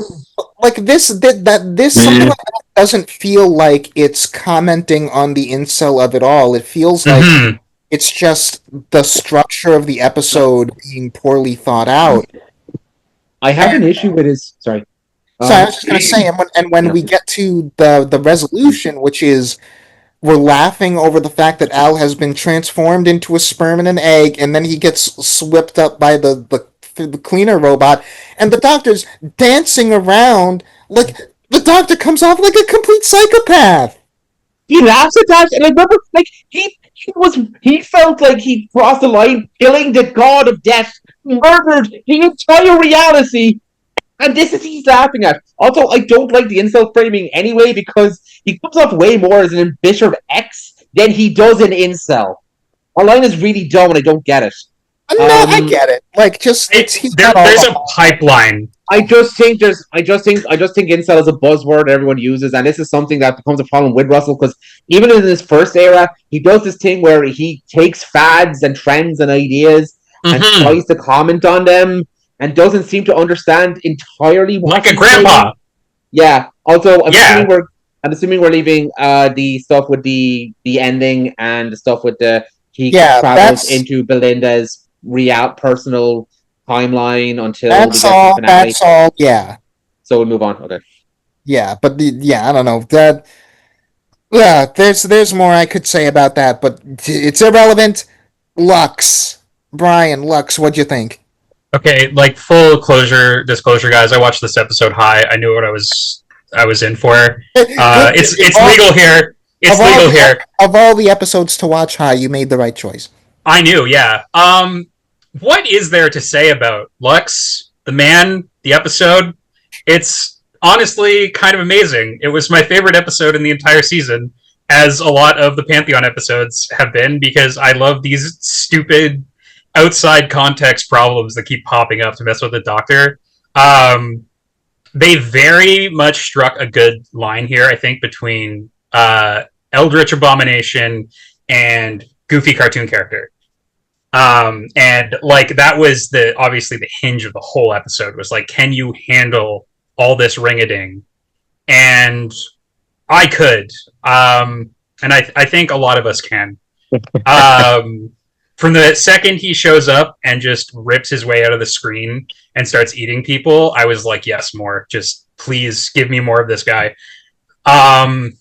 Speaker 1: Like this something like that doesn't feel like it's commenting on the incel of it all. It feels like it's just the structure of the episode being poorly thought out.
Speaker 3: I have an issue with his. Sorry.
Speaker 1: So I was just going to say, and when we get to the resolution, which is we're laughing over the fact that Al has been transformed into a sperm and an egg, and then he gets swept up by the cleaner robot, and the Doctor's dancing around like the Doctor comes off like a complete psychopath.
Speaker 3: He laughs at that, and I remember, like he felt like he crossed the line, killing the god of death, murdered the entire reality. And this is he's laughing at. Also, I don't like the incel framing anyway because he comes off way more as an embittered ex than he does an incel. Our line is really dumb and I don't get it.
Speaker 1: No, I get it. Like, just
Speaker 2: there's a pipeline.
Speaker 3: I just think incel is a buzzword everyone uses, and this is something that becomes a problem with Russell because even in his first era, he does this thing where he takes fads and trends and ideas and tries to comment on them. And doesn't seem to understand entirely what
Speaker 2: like a grandpa.
Speaker 3: Doing. Yeah. Also, I'm assuming we're leaving the stuff with the ending and the stuff with he travels into Belinda's real personal timeline until
Speaker 1: that's all. That's all. Yeah.
Speaker 3: So we'll move on. Okay.
Speaker 1: Yeah, but I don't know that. Yeah, there's more I could say about that, but it's irrelevant. Brian, Lux, what'd you think?
Speaker 2: Okay, like full disclosure, guys. I watched this episode high. I knew what I was in for. It's legal here. It's legal here.
Speaker 1: Of all the episodes to watch high, you made the right choice.
Speaker 2: I knew, yeah. What is there to say about Lux, the man, the episode? It's honestly kind of amazing. It was my favorite episode in the entire season, as a lot of the Pantheon episodes have been, because I love these stupid outside context problems that keep popping up to mess with the Doctor. Um, they very much struck a good line here, I think, between Eldritch Abomination and goofy cartoon character. And like that was the obviously the hinge of the whole episode was like, can you handle all this ring a ding? And I could. And I think a lot of us can. Um, from the second he shows up and just rips his way out of the screen and starts eating people, I was like, yes, more. Just please give me more of this guy. Um,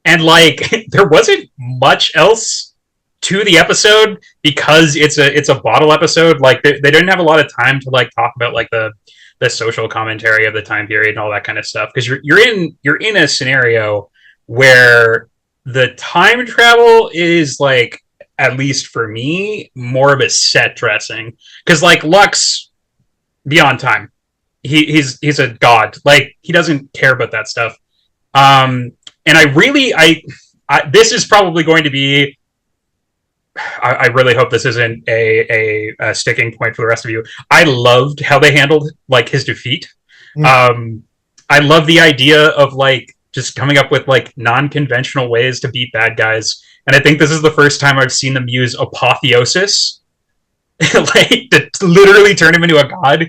Speaker 2: and like, there wasn't much else to the episode because it's a bottle episode. Like, they didn't have a lot of time to like talk about like the social commentary of the time period and all that kind of stuff because you're in a scenario where the time travel is like, at least for me, more of a set dressing because like Lux beyond time, he's a god, like he doesn't care about that stuff. And I this is probably going to be, I really hope this isn't a sticking point for the rest of you. I loved how they handled like his defeat.
Speaker 1: Mm.
Speaker 2: I love the idea of like just coming up with like non-conventional ways to beat bad guys, and I think this is the first time I've seen them use apotheosis, like to literally turn him into a god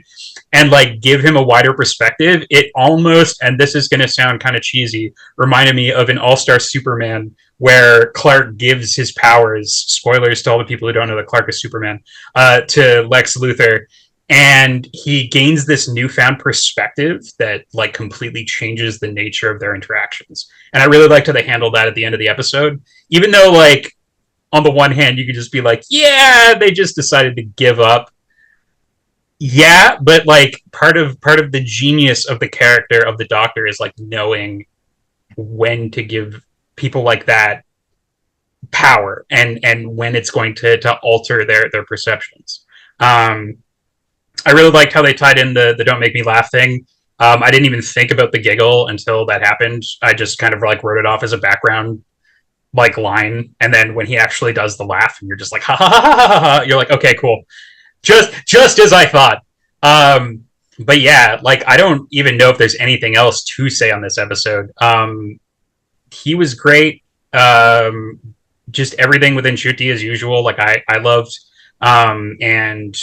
Speaker 2: and like give him a wider perspective. It almost, and this is going to sound kind of cheesy, reminded me of an All-Star Superman where Clark gives his powers, spoilers to all the people who don't know that Clark is Superman, to Lex Luthor, and he gains this newfound perspective that like completely changes the nature of their interactions. And I really liked how they handled that at the end of the episode, even though like on the one hand you could just be like, yeah, they just decided to give up. Yeah, but like part of the genius of the character of the Doctor is like knowing when to give people like that power and when it's going to alter their perceptions. I really liked how they tied in the "Don't Make Me Laugh" thing. I didn't even think about the giggle until that happened. I just kind of like wrote it off as a background like line, and then when he actually does the laugh, and you're just like ha ha ha ha ha, ha, you're like, okay, cool, just as I thought. But yeah, like I don't even know if there's anything else to say on this episode. He was great. Just everything within Shuti as usual. Like I loved. And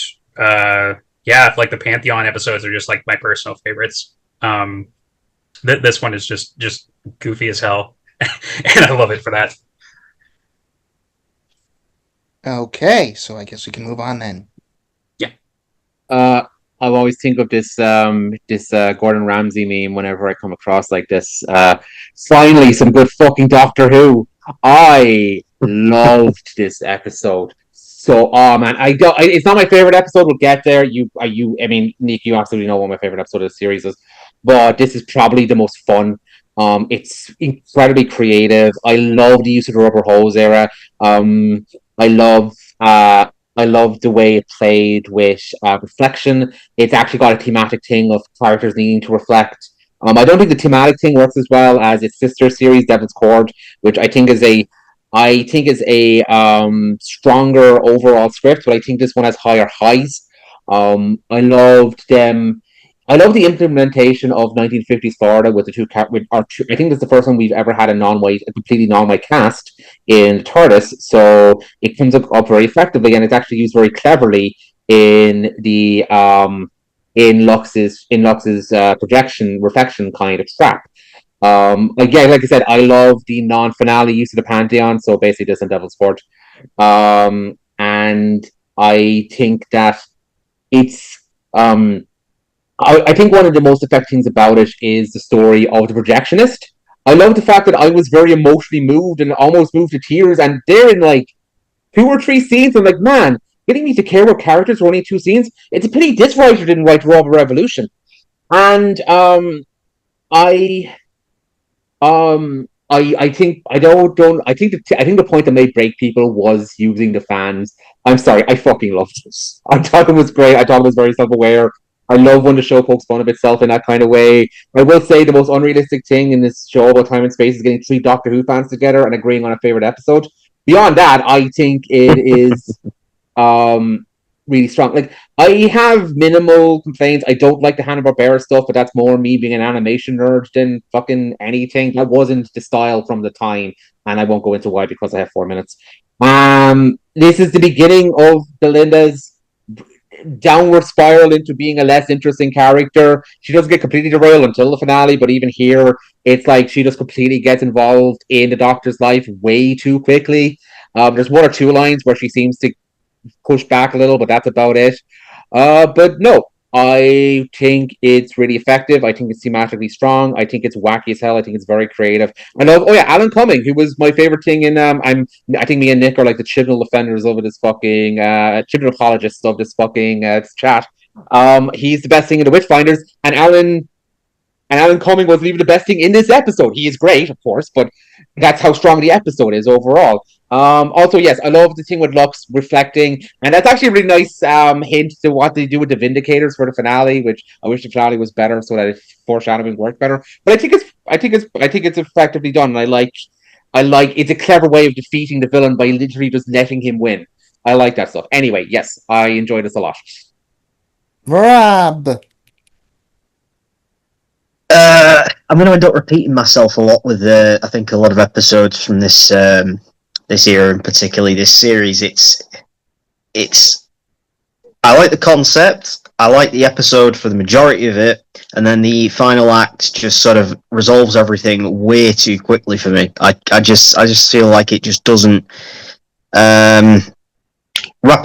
Speaker 2: yeah, like the Pantheon episodes are just like my personal favorites. This one is just goofy as hell, and I love it for that.
Speaker 1: Okay, so I guess we can move on then.
Speaker 2: Yeah.
Speaker 3: I always think of this Gordon Ramsay meme whenever I come across like this. Finally, some good fucking Doctor Who. I loved this episode. So, oh man, it's not my favorite episode. We'll get there. I mean, Nick, you absolutely know what my favorite episode of the series is, but this is probably the most fun. It's incredibly creative. I love the use of the rubber hose era. I love I love the way it played with reflection. It's actually got a thematic thing of characters needing to reflect. I don't think the thematic thing works as well as its sister series, Devil's Court, which I think is a stronger overall script, but I think this one has higher highs. I loved them. I love the implementation of 1950s Florida with the I think that's the first one we've ever had a completely non-white cast in the TARDIS. So it comes up very effectively, and it's actually used very cleverly in the in Lux's projection reflection kind of trap. Again, like I said, I love the non-finale use of the Pantheon, so basically just in Devil's Court. And I think that it's I think one of the most effective things about it is the story of the projectionist. I love the fact that I was very emotionally moved and almost moved to tears, and they're in like 2 or 3 scenes. I'm like, man, getting me to care about characters for only 2 scenes. It's a pity this writer didn't write Raw Revolution. And I I think I think the point that made break people was using the fans. I'm sorry, I fucking loved this. I thought it was great. I thought it was very self-aware. I love when the show pokes fun of itself in that kind of way. I will say the most unrealistic thing in this show about time and space is getting 3 Doctor Who fans together and agreeing on a favorite episode. Beyond that, I think it is um really strong. Like, I have minimal complaints. I don't like the Hanna-Barbera stuff, but that's more me being an animation nerd than fucking anything. That wasn't the style from the time, and I won't go into why because I have 4 minutes. This is the beginning of Belinda's downward spiral into being a less interesting character. She doesn't get completely derailed until the finale, but even here, it's like she just completely gets involved in the Doctor's life way too quickly. There's one or two lines where she seems to push back a little, but that's about it. But no, I think it's really effective. I think it's thematically strong. I think it's wacky as hell. I think it's very creative. I love. Oh yeah, Alan Cumming, who was my favorite thing in. I think me and Nick are like the chibnall offenders of this fucking chibnall apologists of this fucking chat. He's the best thing in the Witchfinders, and Alan Cumming was even the best thing in this episode. He is great, of course, but that's how strong the episode is overall. Also, yes, I love the thing with Lux reflecting, and that's actually a really nice hint to what they do with the Vindicators for the finale. Which I wish the finale was better so that foreshadowing worked better. But I think it's effectively done. And I like it's a clever way of defeating the villain by literally just letting him win. I like that stuff. Anyway, yes, I enjoyed this a lot.
Speaker 1: Rob.
Speaker 4: I'm going to end up repeating myself a lot with I think a lot of episodes from this this era, and particularly this series. It's I like the concept. I like the episode for the majority of it, and then the final act just sort of resolves everything way too quickly for me. I just feel like it just doesn't wrap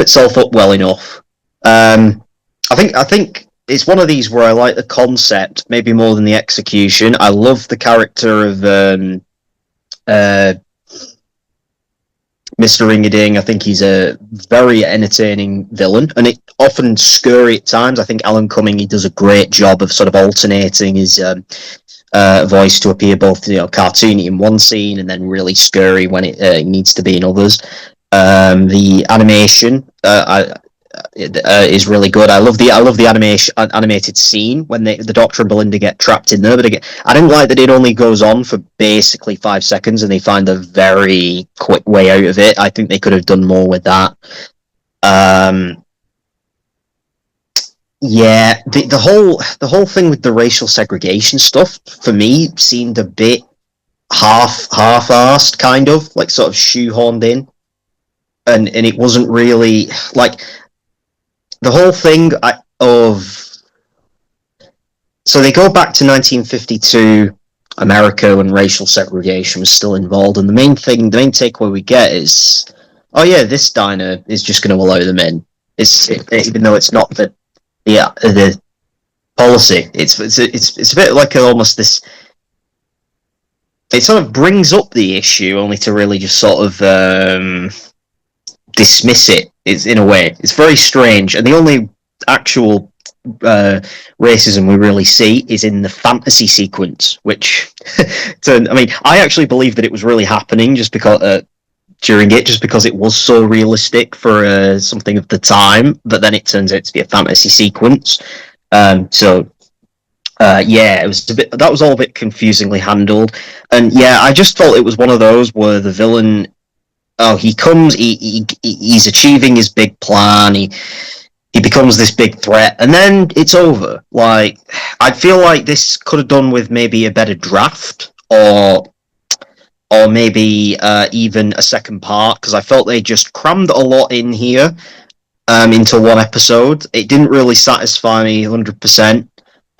Speaker 4: itself up well enough. I think it's one of these where I like the concept maybe more than the execution. I love the character of Mr. Ring-a-Ding. I think he's a very entertaining villain, and it often scurry at times. I think Alan Cumming, he does a great job of sort of alternating his voice to appear both cartoony in one scene and then really scurry when it needs to be in others. The animation is really good. I love the animated scene when the Doctor and Belinda get trapped in there. But again, I don't like that it only goes on for basically 5 seconds and they find a very quick way out of it. I think they could have done more with that. Yeah, the whole thing with the racial segregation stuff for me seemed a bit half-assed, kind of like sort of shoehorned in, and it wasn't really like the whole thing of. So they go back to 1952 America when racial segregation was still involved, and the main takeaway we get is, oh yeah, this diner is just going to allow them in. Even though it's not the policy. It's a bit like almost this. It sort of brings up the issue only to really just sort of dismiss it. It's in a way. It's very strange, and the only actual racism we really see is in the fantasy sequence, which I mean, I actually believe that it was really happening just because during it, just because it was so realistic for something of the time, but then it turns out to be a fantasy sequence. Yeah, it was a bit. That was all a bit confusingly handled, and yeah, I just felt it was one of those where the villain. Oh, he comes. He's achieving his big plan. He becomes this big threat, and then it's over. Like, I feel like this could have done with maybe a better draft, or maybe even a second part, because I felt they just crammed a lot in here into one episode. It didn't really satisfy me 100%.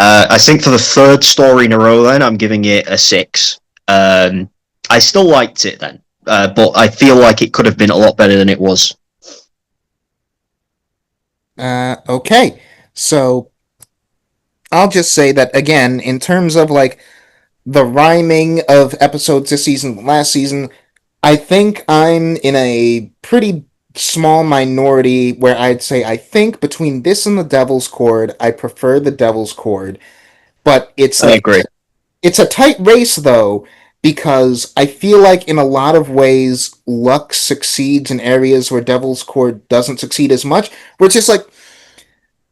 Speaker 4: I think for the third story in a row, then I'm giving it a 6. I still liked it then, but I feel like it could have been a lot better than it was.
Speaker 1: Okay, so I'll just say that again, in terms of like the rhyming of episodes this season, last season, I think I'm in a pretty small minority where I'd say I think between this and the Devil's Cord, I prefer the Devil's Cord. But
Speaker 4: I agree.
Speaker 1: it's a tight race though, because I feel like in a lot of ways Lux succeeds in areas where Devil's Cord doesn't succeed as much. Where it's just like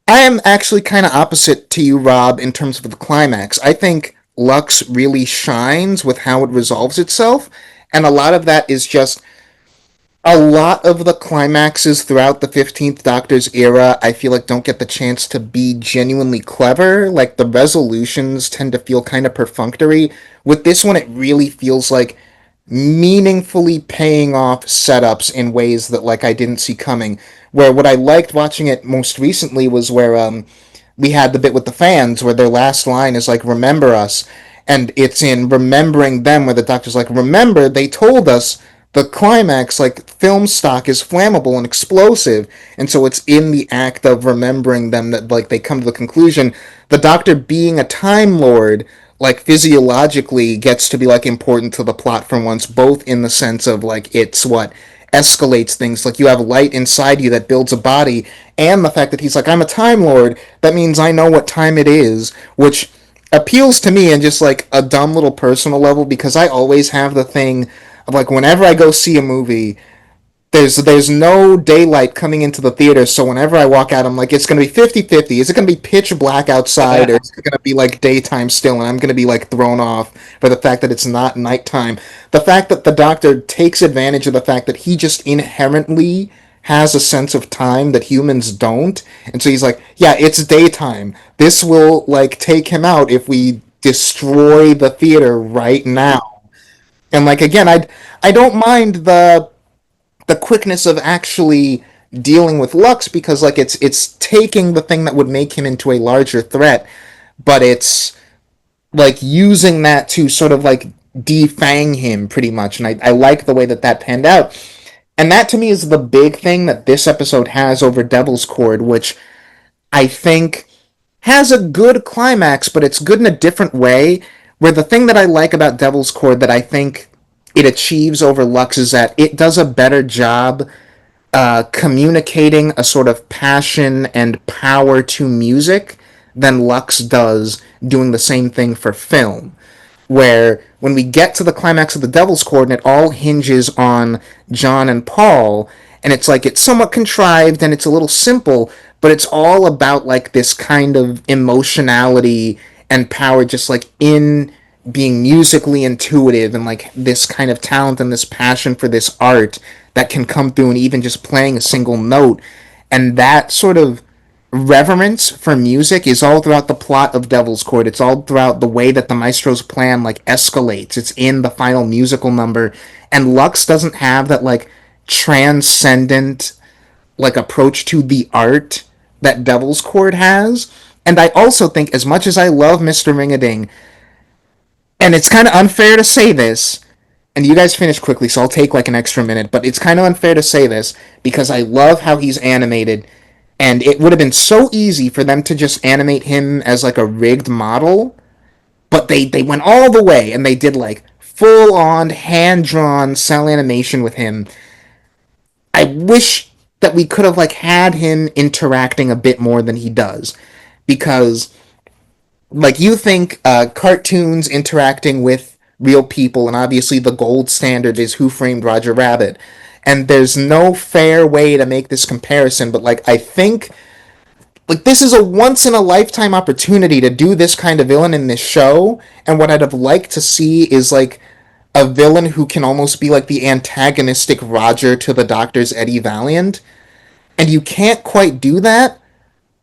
Speaker 1: I am actually kind of opposite to you, Rob, in terms of the climax. I think Lux really shines with how it resolves itself, and a lot of that is just a lot of the climaxes throughout the 15th Doctor's era, I feel like don't get the chance to be genuinely clever. Like the resolutions tend to feel kind of perfunctory. With this one, it really feels like meaningfully paying off setups in ways that like I didn't see coming. Where what I liked watching it most recently was where we had the bit with the fans where their last line is like remember us, and it's in remembering them where the doctor's like remember they told us the climax like film stock is flammable and explosive, and so it's in the act of remembering them that like they come to the conclusion the doctor being a time lord like physiologically gets to be like important to the plot for once, both in the sense of like it's what escalates things, like you have light inside you that builds a body, and the fact that he's like I'm a time lord, that means I know what time it is, which appeals to me in just like a dumb little personal level because I always have the thing of like whenever I go see a movie there's no daylight coming into the theater, so whenever I walk out I'm like it's going to be 50-50. Is it going to be pitch black outside or is it going to be like daytime still, and I'm going to be like thrown off for the fact that it's not nighttime. The fact that the doctor takes advantage of the fact that he just inherently has a sense of time that humans don't, and so he's like yeah it's daytime, this will like take him out if we destroy the theater right now. And like again I don't mind the quickness of actually dealing with Lux because like it's taking the thing that would make him into a larger threat, but it's like using that to sort of like defang him pretty much, and I like the way that that panned out. And that to me is the big thing that this episode has over Devil's Cord, which I think has a good climax, but it's good in a different way. Where the thing that I like about Devil's Cord that I think it achieves over Lux is that it does a better job communicating a sort of passion and power to music than Lux does doing the same thing for film. Where when we get to the climax of the Devil's Cord, and it all hinges on John and Paul, and it's like it's somewhat contrived and it's a little simple, but it's all about like this kind of emotionality and power just like in being musically intuitive and like this kind of talent and this passion for this art that can come through and even just playing a single note. And that sort of reverence for music is all throughout the plot of Devil's Court. It's all throughout the way that the maestro's plan like escalates. It's in the final musical number, and Lux doesn't have that like transcendent like approach to the art that Devil's Court has. And I also think, as much as I love Mr. Ringading, and it's kind of unfair to say this, and you guys finish quickly, so I'll take like an extra minute, but it's kind of unfair to say this because I love how he's animated, and it would have been so easy for them to just animate him as like a rigged model, but they went all the way and they did like full on hand drawn cell animation with him. I wish that we could have like had him interacting a bit more than he does, because like you think cartoons interacting with real people, and obviously the gold standard is Who Framed Roger Rabbit, and there's no fair way to make this comparison, but like I think like this is a once in a lifetime opportunity to do this kind of villain in this show, and what I'd have liked to see is like a villain who can almost be like the antagonistic Roger to the Doctor's Eddie Valiant, and you can't quite do that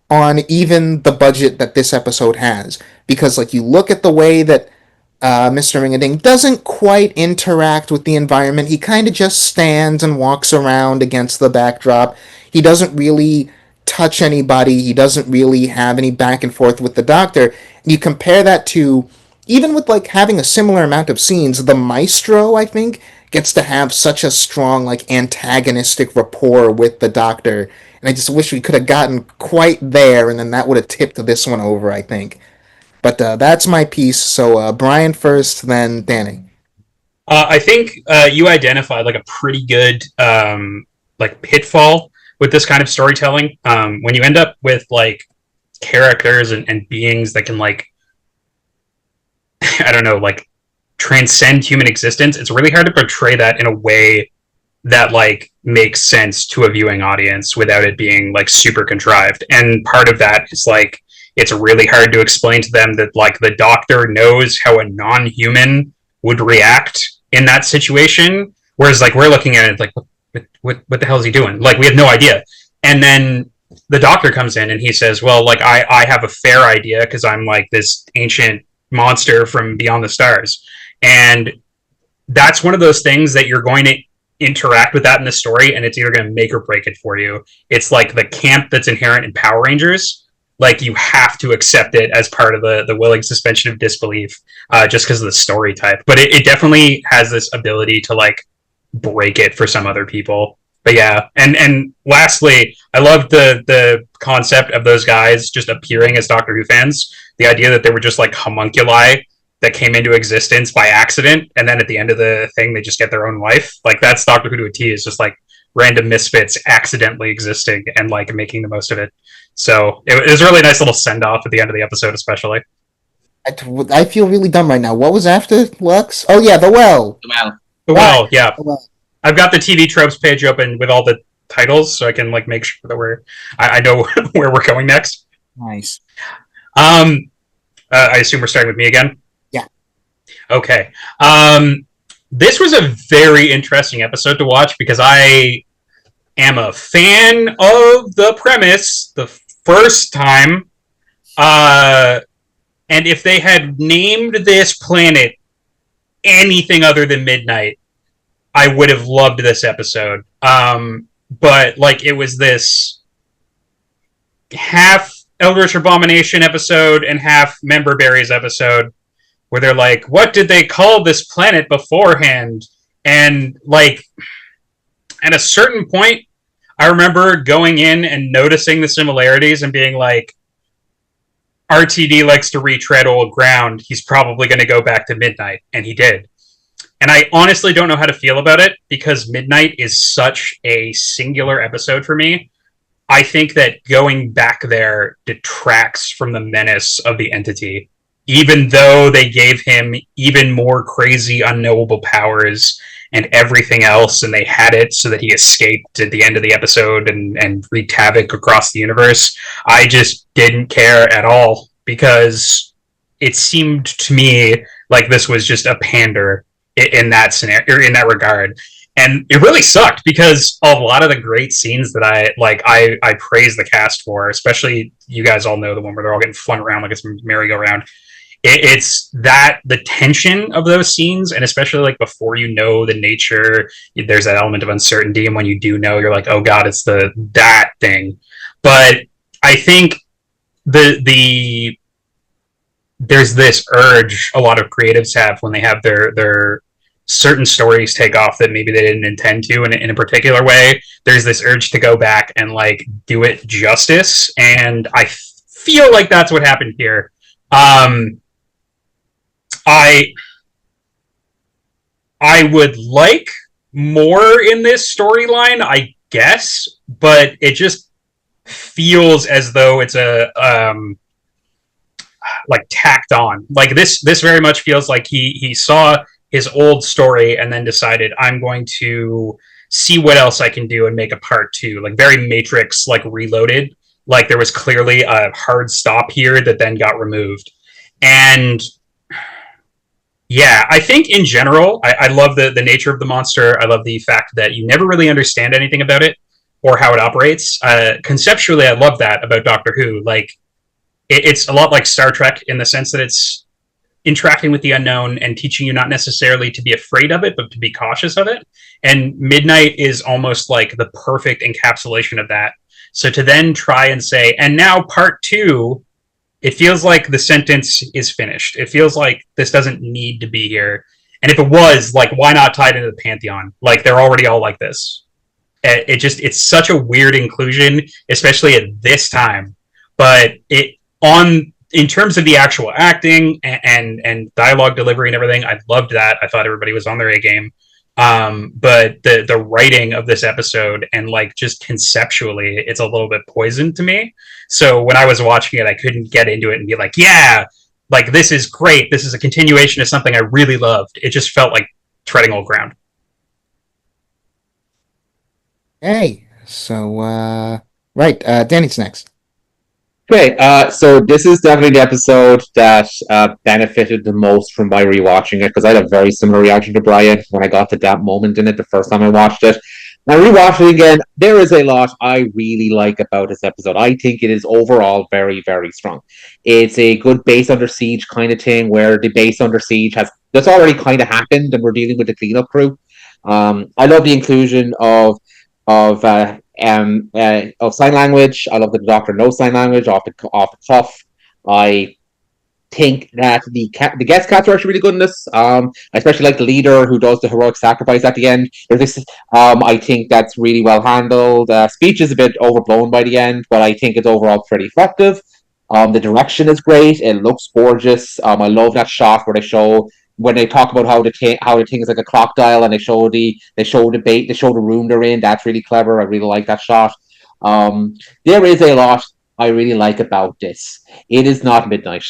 Speaker 1: on even the budget that this episode has, because like you look at the way that Mr. Ringading doesn't quite interact with the environment. He kind of just stands and walks around against the backdrop. He doesn't really touch anybody. He doesn't really have any back and forth with the Doctor. And you compare that to, even with like having a similar amount of scenes, the Maestro, I think, gets to have such a strong like antagonistic rapport with the Doctor. And I just wish we could have gotten quite there, and then that would have tipped this one over, I think. But that's my piece. So Brian first, then Danny.
Speaker 2: I think you identified like a pretty good like pitfall with this kind of storytelling. When you end up with like characters and beings that can like I don't know like transcend human existence, it's really hard to portray that in a way that like makes sense to a viewing audience without it being like super contrived. And part of that is like it's really hard to explain to them that like the Doctor knows how a non-human would react in that situation, whereas like we're looking at it like what the hell is he doing? Like, we have no idea. And then the doctor comes in and he says, well, like, I have a fair idea because I'm like this ancient monster from beyond the stars. And that's one of those things that you're going to interact with that in the story, and it's either going to make or break it for you. It's like the camp that's inherent in Power Rangers. Like, you have to accept it as part of the willing suspension of disbelief, just because of the story type. But it definitely has this ability to like break it for some other people. But yeah, and lastly, I love the concept of those guys just appearing as Doctor Who fans. The idea that they were just like homunculi that came into existence by accident, and then at the end of the thing, they just get their own life. Like, that's Doctor Who to a T. Is just like random misfits accidentally existing and like making the most of it. So it was a really nice little send off at the end of the episode, especially.
Speaker 1: I feel really dumb right now. What was after Lux? Oh yeah, the well.
Speaker 3: Well,
Speaker 2: Well, yeah,
Speaker 1: The well.
Speaker 2: I've got the TV tropes page open with all the titles, so I can like make sure that I know where we're going next.
Speaker 1: Nice.
Speaker 2: I assume we're starting with me again.
Speaker 1: Yeah.
Speaker 2: Okay. This was a very interesting episode to watch because I am a fan of the premise the first time. And if they had named this planet anything other than Midnight, I would have loved this episode. But like, it was this half Eldritch Abomination episode and half Member Berries episode where they're like, what did they call this planet beforehand? And like, at a certain point, I remember going in and noticing the similarities and being like, RTD likes to retread old ground. He's probably going to go back to Midnight. And he did. And I honestly don't know how to feel about it because Midnight is such a singular episode for me. I think that going back there detracts from the menace of the entity, even though they gave him even more crazy, unknowable powers and everything else, and they had it so that he escaped at the end of the episode and wreaked havoc across the universe. I just didn't care at all because it seemed to me like this was just a pander in that scenario, or in that regard. And it really sucked because a lot of the great scenes that I praise the cast for, especially you guys all know the one where they're all getting flung around like it's merry-go-round. It's that the tension of those scenes, and especially like before you know the nature, there's that element of uncertainty, and when you do know, you're like, oh god, it's that thing. But I think the there's this urge a lot of creatives have when they have their certain stories take off that maybe they didn't intend to in a particular way. There's this urge to go back and like do it justice, and I feel like that's what happened here. I would like more in this storyline, I guess, but it just feels as though it's a like tacked on. Like, this very much feels like he saw his old story and then decided, I'm going to see what else I can do and make a part two. Like, very Matrix, like Reloaded. Like, there was clearly a hard stop here that then got removed. And yeah, I think in general, I love the nature of the monster. I love the fact that you never really understand anything about it or how it operates. Conceptually, I love that about Doctor Who. Like, it's a lot like Star Trek in the sense that it's interacting with the unknown and teaching you not necessarily to be afraid of it, but to be cautious of it. And Midnight is almost like the perfect encapsulation of that. So to then try and say, and now part two, it feels like the sentence is finished. It feels like this doesn't need to be here. And if it was, like, why not tie it into the Pantheon? Like, they're already all like this. It's such a weird inclusion, especially at this time. But in terms of the actual acting and dialogue delivery and everything, I loved that. I thought everybody was on their A game. But the writing of this episode and like just conceptually, it's a little bit poisoned to me. So when I was watching it, I couldn't get into it and be like, yeah, like this is great. This is a continuation of something I really loved. It just felt like treading old ground.
Speaker 1: Hey, so right, Danny's next.
Speaker 3: Okay, so this is definitely the episode that benefited the most from my rewatching it because I had a very similar reaction to Brian when I got to that moment in it the first time I watched it. Now, rewatching it again, there is a lot I really like about this episode. I think it is overall very, very strong. It's a good base under siege kind of thing where the base under siege has that's already kind of happened and we're dealing with the cleanup crew. I love the inclusion of sign language. I love that the Doctor knows sign language off the cuff. I think that the guest cats are actually really good in this. I especially like the leader who does the heroic sacrifice at the end. I think that's really well handled. Speech is a bit overblown by the end, but I think it's overall pretty effective. The direction is great. It looks gorgeous. I love that shot where they show when they talk about how the thing is like a clock dial, and they show the room they're in. That's really clever. I really like that shot. There is a lot I really like about this. It is not midnight.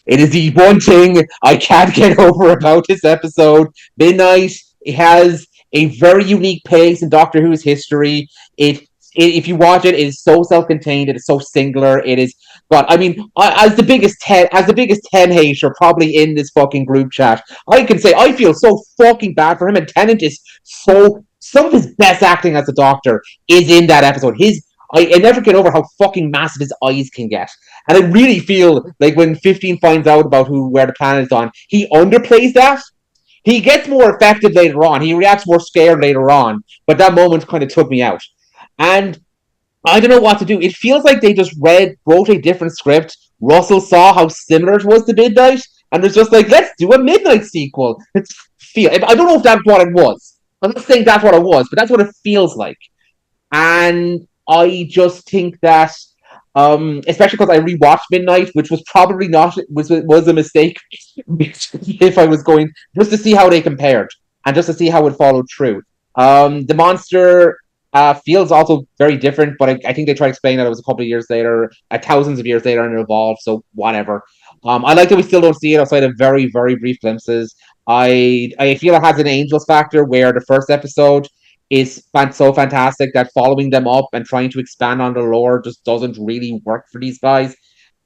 Speaker 3: It is the one thing I can't get over about this episode. Midnight has a very unique pace in Doctor Who's history. If you watch it, it is so self-contained. It is so singular. It is. But I mean, as the biggest ten hater probably in this fucking group chat, I can say I feel so fucking bad for him. And Tennant is so some of his best acting as a Doctor is in that episode. I never get over how fucking massive his eyes can get. And I really feel like when 15 finds out about where the planet is on, he underplays that. He gets more effective later on. He reacts more scared later on. But that moment kind of took me out. And I don't know what to do. It feels like they just wrote a different script. Russell saw how similar it was to Midnight, and was just like, let's do a Midnight sequel. I don't know if that's what it was. I'm not saying that's what it was, but that's what it feels like. And I just think that, especially because I rewatched Midnight, which was probably not was a mistake. If I was going just to see how they compared and just to see how it followed through. The monster feels also very different, but I think they try to explain that it was a couple of years later, thousands of years later, and it evolved. So whatever. I like that we still don't see it outside of very, very brief glimpses. I feel it has an Angels factor where the first episode is so fantastic that following them up and trying to expand on the lore just doesn't really work for these guys.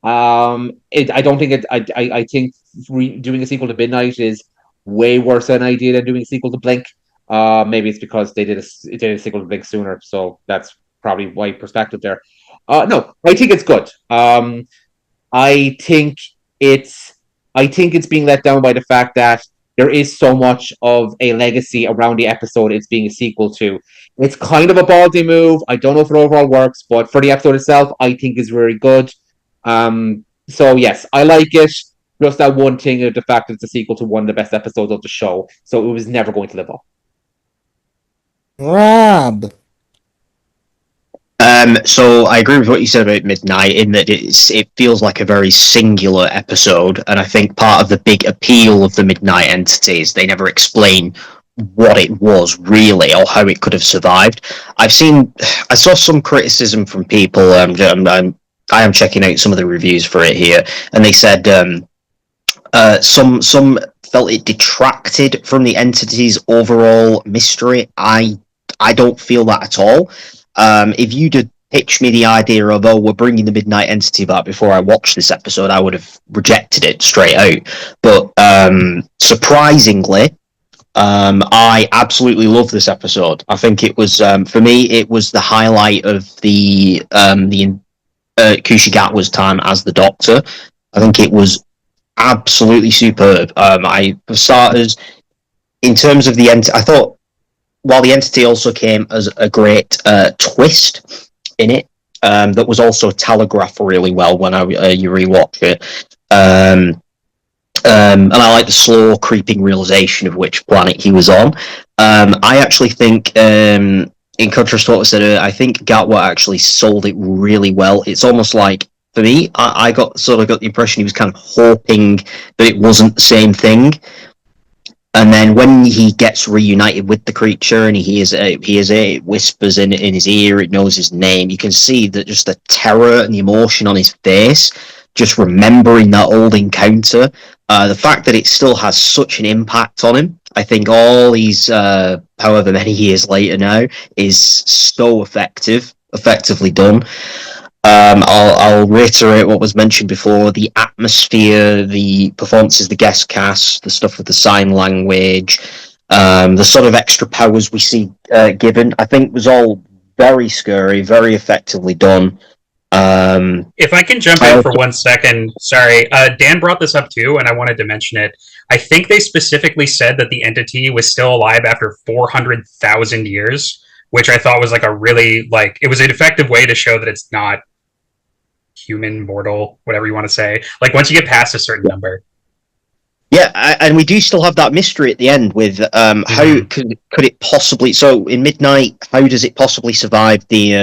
Speaker 3: I don't think it. I think doing a sequel to Midnight is way worse an idea than doing a sequel to Blink. Maybe it's because they did a sequel to Blink sooner, so that's probably why perspective there. No, I think it's good. I think it's I think it's being let down by the fact that there is so much of a legacy around the episode it's being a sequel to. It's kind of a ballsy move. I don't know if it overall works, but for the episode itself, I think is very good. So yes, I like it. Just that one thing of the fact that it's a sequel to one of the best episodes of the show, so it was never going to live up.
Speaker 1: Rob.
Speaker 4: So I agree with what you said about Midnight in that it feels like a very singular episode, and I think part of the big appeal of the Midnight entity is they never explain what it was really or how it could have survived. I saw some criticism from people. I am checking out some of the reviews for it here, and they said some felt it detracted from the entity's overall mystery. I don't feel that at all. If you'd have pitched me the idea of, oh, we're bringing the Midnight Entity back before I watched this episode, I would have rejected it straight out. But surprisingly, I absolutely love this episode. I think it was, for me, it was the highlight of the Kushigatwa's time as the Doctor. I think it was absolutely superb. For starters, in terms of the end, I thought, while the entity also came as a great twist in it, that was also telegraphed really well when you rewatch it. And I like the slow creeping realization of which planet he was on. I actually think, in contrast to what I said earlier, I think Gatwa actually sold it really well. It's almost like, for me, I got the impression he was kind of hoping that it wasn't the same thing. And then when he gets reunited with the creature and he hears it whispers in his ear, it knows his name, you can see that just the terror and the emotion on his face, just remembering that old encounter, the fact that it still has such an impact on him, I think all these, however many years later now, is so effectively done. I'll reiterate what was mentioned before: the atmosphere, the performances, the guest cast, the stuff with the sign language, the sort of extra powers we see given. I think was all very scary, very effectively done.
Speaker 2: If I can jump in for 1 second, sorry. Dan brought this up too, and I wanted to mention it. I think they specifically said that the entity was still alive after 400,000 years, which I thought was like a really, like, it was an effective way to show that it's not human, mortal, whatever you want to say. Like, once you get past a certain number.
Speaker 4: Yeah, and we do still have that mystery at the end with how could it possibly? So in Midnight, how does it possibly survive the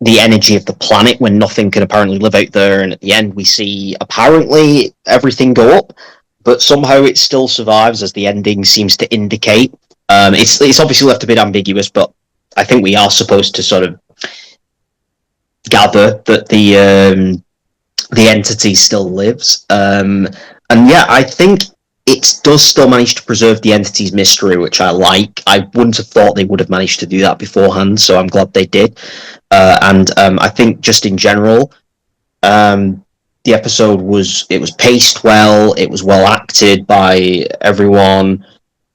Speaker 4: energy of the planet when nothing can apparently live out there? And at the end, we see apparently everything go up, but somehow it still survives, as the ending seems to indicate. It's obviously left a bit ambiguous, but I think we are supposed to sort of gather that the entity still lives. And yeah, I think it does still manage to preserve the entity's mystery, which I like. I wouldn't have thought they would have managed to do that beforehand, so I'm glad they did. And I think just in general, the episode was paced well, it was well acted by everyone,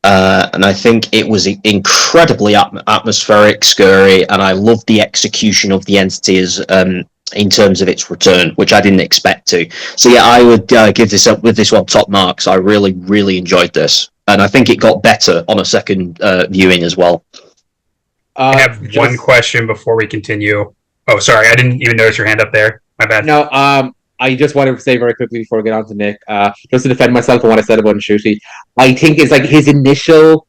Speaker 4: and I think it was incredibly atmospheric, scary, and I loved the execution of the entity as in terms of its return, which I didn't expect to. So yeah, I would give this up with this one top marks. I really, really enjoyed this, and I think it got better on a second viewing as well.
Speaker 2: I have one question before we continue. Oh, sorry, I didn't even notice your hand up there. My bad.
Speaker 3: No, I just wanted to say very quickly before we get on to Nick, just to defend myself on what I said about Ncuti. I think it's like his initial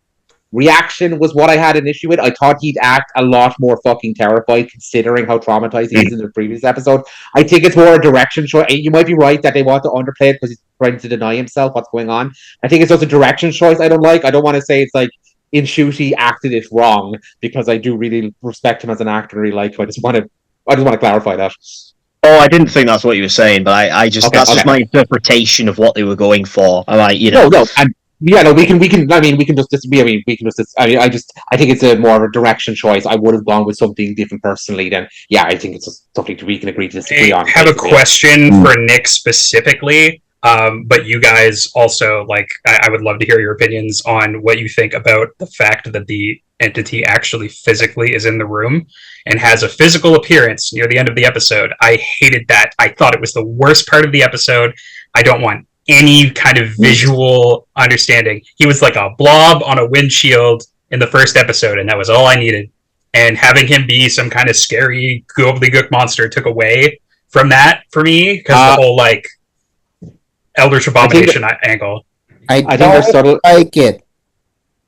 Speaker 3: reaction was what I had an issue with. I thought he'd act a lot more fucking terrified considering how traumatized he is in the previous episode. I think it's more a direction choice. You might be right that they want to underplay it because he's trying to deny himself what's going on. I think it's just a direction choice I don't like. I don't want to say it's like Ncuti acted it wrong, because I do really respect him as an actor and really like him. I just want to clarify that.
Speaker 4: Oh, I didn't think that's what you were saying, but I just just my interpretation of what they were going for. I like, you know.
Speaker 3: No, and yeah, no, we can. I mean, we can just disagree. I mean, we can just. I think it's a more of a direction choice. I would have gone with something different personally. Then, yeah, I think it's just something we can agree to disagree on.
Speaker 2: I have a question for Nick specifically, but you guys also, like, I would love to hear your opinions on what you think about the fact that the entity actually physically is in the room and has a physical appearance near the end of the episode. I hated that. I thought it was the worst part of the episode. I don't want any kind of visual understanding. He was like a blob on a windshield in the first episode, and that was all I needed. And having him be some kind of scary gobbledygook monster took away from that for me, because the whole, like, Eldritch Abomination angle.
Speaker 1: I think there's subtle. Like it.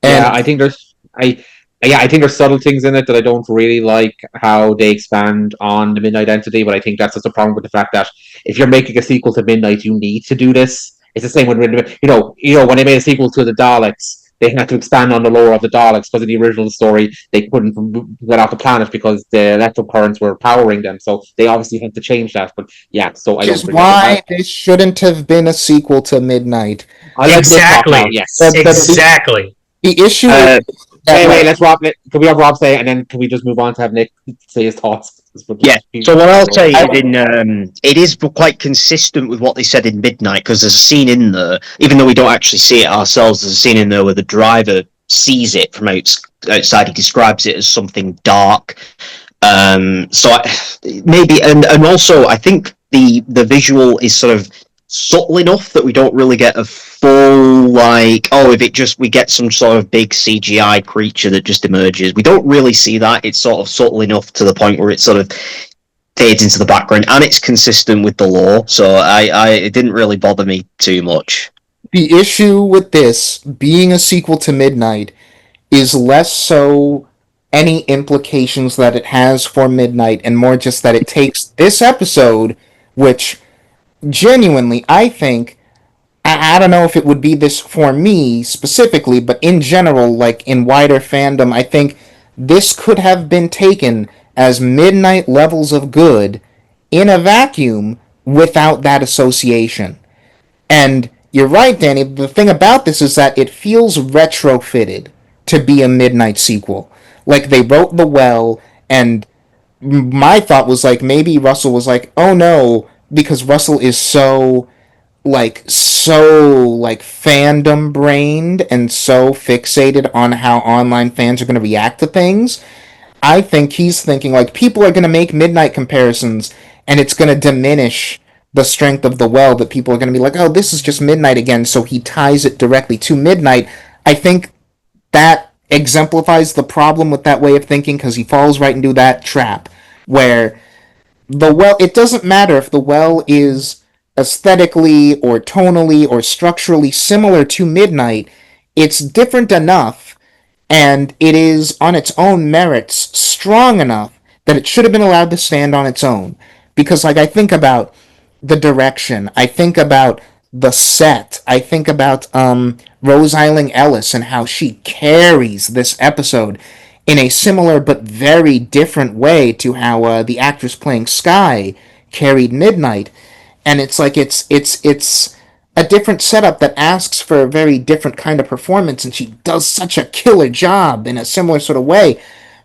Speaker 3: And I think there's subtle things in it that I don't really like how they expand on the Midnight entity, but I think that's just a problem with the fact that if you're making a sequel to Midnight, you need to do this. It's the same when when they made a sequel to the Daleks, they had to expand on the lore of the Daleks because in the original story they couldn't get off the planet because the electrical currents were powering them. So they obviously had to change that. But yeah, so I don't.
Speaker 1: Why this shouldn't have been a sequel to Midnight.
Speaker 2: Exactly. Yes. Exactly.
Speaker 1: The issue.
Speaker 3: Wait, let's Rob. Can we have Rob say it, and then can we just move on to have Nick say his thoughts?
Speaker 4: Yeah. So what I'll say is it is quite consistent with what they said in Midnight, because there's a scene in there, even though we don't actually see it ourselves, there's a scene in there where the driver sees it from outside. He describes it as something dark. Maybe, and also I think the visual is sort of subtle enough that we don't really get a full, like, we get some sort of big CGI creature that just emerges. We don't really see that. It's sort of subtle enough to the point where it sort of fades into the background, and it's consistent with the lore, so it didn't really bother me too much.
Speaker 1: The issue with this being a sequel to Midnight is less so any implications that it has for Midnight, and more just that it takes this episode, which genuinely, I think, I don't know if it would be this for me specifically, but in general, like in wider fandom, I think this could have been taken as Midnight levels of good in a vacuum without that association. And you're right, Danny, the thing about this is that it feels retrofitted to be a Midnight sequel. Like they wrote The Well, and my thought was like maybe Russell was like, oh no, because Russell is so fandom brained and so fixated on how online fans are going to react to things. I think he's thinking like people are going to make midnight comparisons and it's going to diminish the strength of the well, that people are going to be like, oh, this is just midnight again, so he ties it directly to midnight. I think that exemplifies the problem with that way of thinking, because he falls right into that trap where the well, it doesn't matter if the well is aesthetically or tonally or structurally similar to midnight, it's different enough and it is on its own merits strong enough that it should have been allowed to stand on its own. Because like I think about the direction, I think about the set, I think about Rose Eiling Ellis and how she carries this episode in a similar but very different way to how the actress playing Sky carried Midnight. And it's like it's a different setup that asks for a very different kind of performance, and she does such a killer job in a similar sort of way.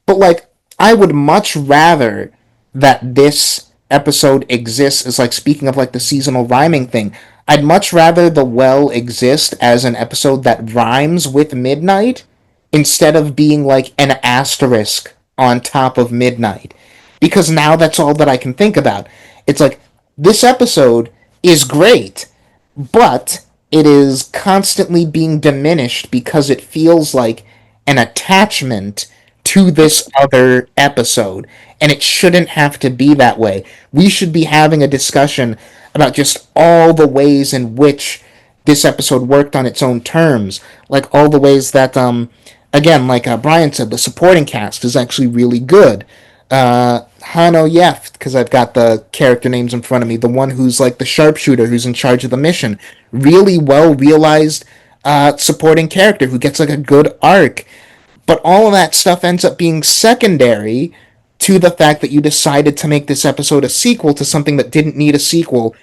Speaker 1: But like, I would much rather that this episode exists as, like, speaking of like the seasonal rhyming thing, I'd much rather the well exist as an episode that rhymes with Midnight instead of being like an asterisk on top of Midnight. Because now that's all that I can think about. It's like, this episode is great, but it is constantly being diminished because it feels like an attachment to this other episode. And it shouldn't have to be that way. We should be having a discussion about just all the ways in which this episode worked on its own terms. Like all the ways that, again, like Brian said, the supporting cast is actually really good. Hano Yeft, because I've got the character names in front of me, the one who's like the sharpshooter who's in charge of the mission. Really well realized supporting character who gets like a good arc. But all of that stuff ends up being secondary to the fact that you decided to make this episode a sequel to something that didn't need a sequel.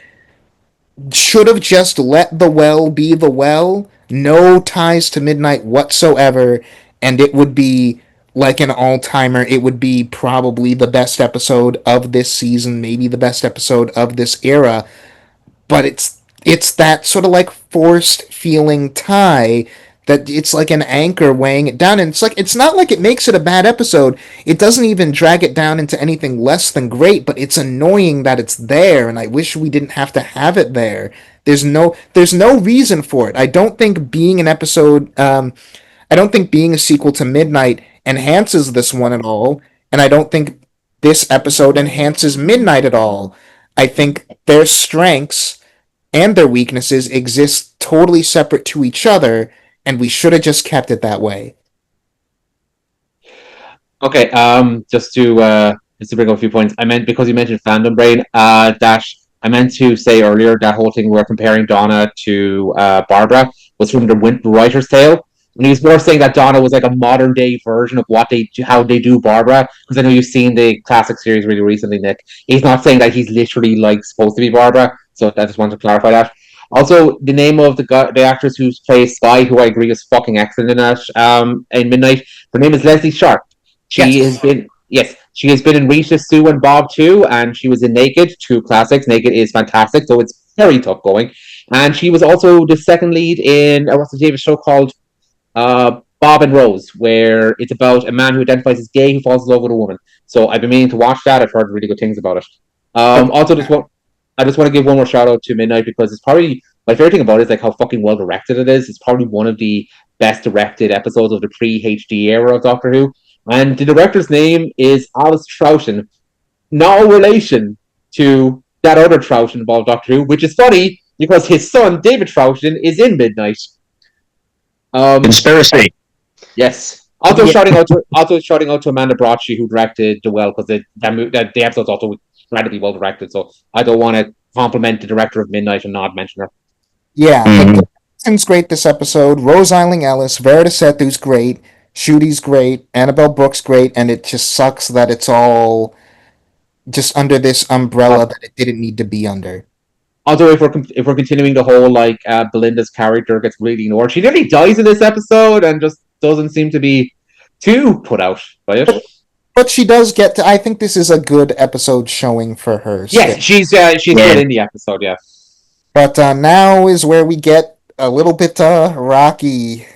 Speaker 1: Should have just let the well be the well, no ties to Midnight whatsoever, and it would be like an all timer. It would be probably the best episode of this season, maybe the best episode of this era. But it's that sort of like forced feeling tie that it's like an anchor weighing it down, and it's like, it's not like it makes it a bad episode. It doesn't even drag it down into anything less than great, but it's annoying that it's there, and I wish we didn't have to have it there. There's no reason for it. I don't think being an episode I don't think being a sequel to Midnight enhances this one at all, and I don't think this episode enhances Midnight at all. I think their strengths and their weaknesses exist totally separate to each other, and we should have just kept it that way.
Speaker 3: Okay, just to bring up a few points, I meant, because you mentioned fandom brain, that I meant to say earlier, that whole thing we're comparing Donna to Barbara was from the Writer's Tale. And he was more saying that Donna was like a modern day version of how they do Barbara. Because I know you've seen the classic series really recently, Nick. He's not saying that he's literally like supposed to be Barbara. So I just want to clarify that. Also, the name of the actress who plays Spy, who I agree is fucking excellent in that, in Midnight, her name is Leslie Sharp. She
Speaker 1: Yes.
Speaker 3: has been, yes, she has been in Rita, Sue, and Bob too, and she was in Naked, two classics. Naked is fantastic, so it's very tough going. And she was also the second lead in what's the David show called, Bob and Rose, where it's about a man who identifies as gay who falls in love with a woman. So I've been meaning to watch that. I've heard really good things about it. Also, I just want to give one more shout out to Midnight, because it's probably my favorite thing about it is like how fucking well directed it is. It's probably one of the best directed episodes of the pre HD era of Doctor Who. And the director's name is Alice Troughton, no relation to that other Troughton involved Doctor Who, which is funny because his son David Troughton is in Midnight.
Speaker 4: Conspiracy.
Speaker 3: Yes. Also, shouting out to Amanda Brocci, who directed The Well, because the episode's also incredibly well directed. So I don't want to compliment the director of Midnight and not mention her.
Speaker 1: Yeah, like
Speaker 4: Mm.
Speaker 1: the acting's great this episode. Rose Eiling Ellis, Verita Sethu's great, Shooty's great, Annabelle Brooks great, and it just sucks that it's all just under this umbrella that it didn't need to be under.
Speaker 3: Also, if we're continuing the whole like Belinda's character gets really ignored, she nearly dies in this episode and just doesn't seem to be too put out by it.
Speaker 1: But she does get to. I think this is a good episode showing for her.
Speaker 3: Yes, she's
Speaker 4: Yeah.
Speaker 3: good in the episode. Yeah.
Speaker 1: But now is where we get a little bit rocky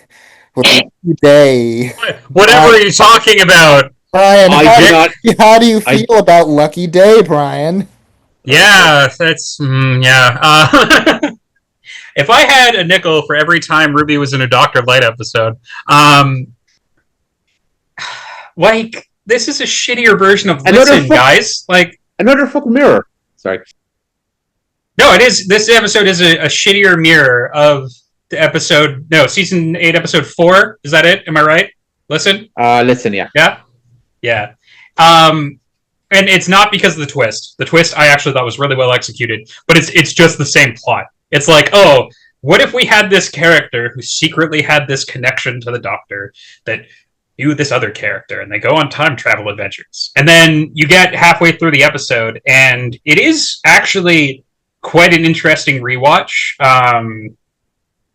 Speaker 1: with Lucky Day.
Speaker 2: Whatever are you talking about?
Speaker 1: Brian,
Speaker 3: I
Speaker 1: how,
Speaker 3: do not.
Speaker 1: how do you
Speaker 3: I-
Speaker 1: feel about Lucky Day, Brian?
Speaker 2: Yeah, that's yeah. If I had a nickel for every time Ruby was in a Doctor Light episode, like this is a shittier version of Listen, guys. Like
Speaker 3: Another fucking mirror. Sorry.
Speaker 2: no, it is. This episode is a shittier mirror of the episode. No, season 8, episode 4. Is that it? Am I right? Listen.
Speaker 3: Listen, yeah.
Speaker 2: Yeah. And it's not because of the twist. The twist I actually thought was really well executed, but it's just the same plot. It's like, oh, what if we had this character who secretly had this connection to the Doctor that knew this other character, and they go on time travel adventures. And then you get halfway through the episode, and it is actually quite an interesting rewatch,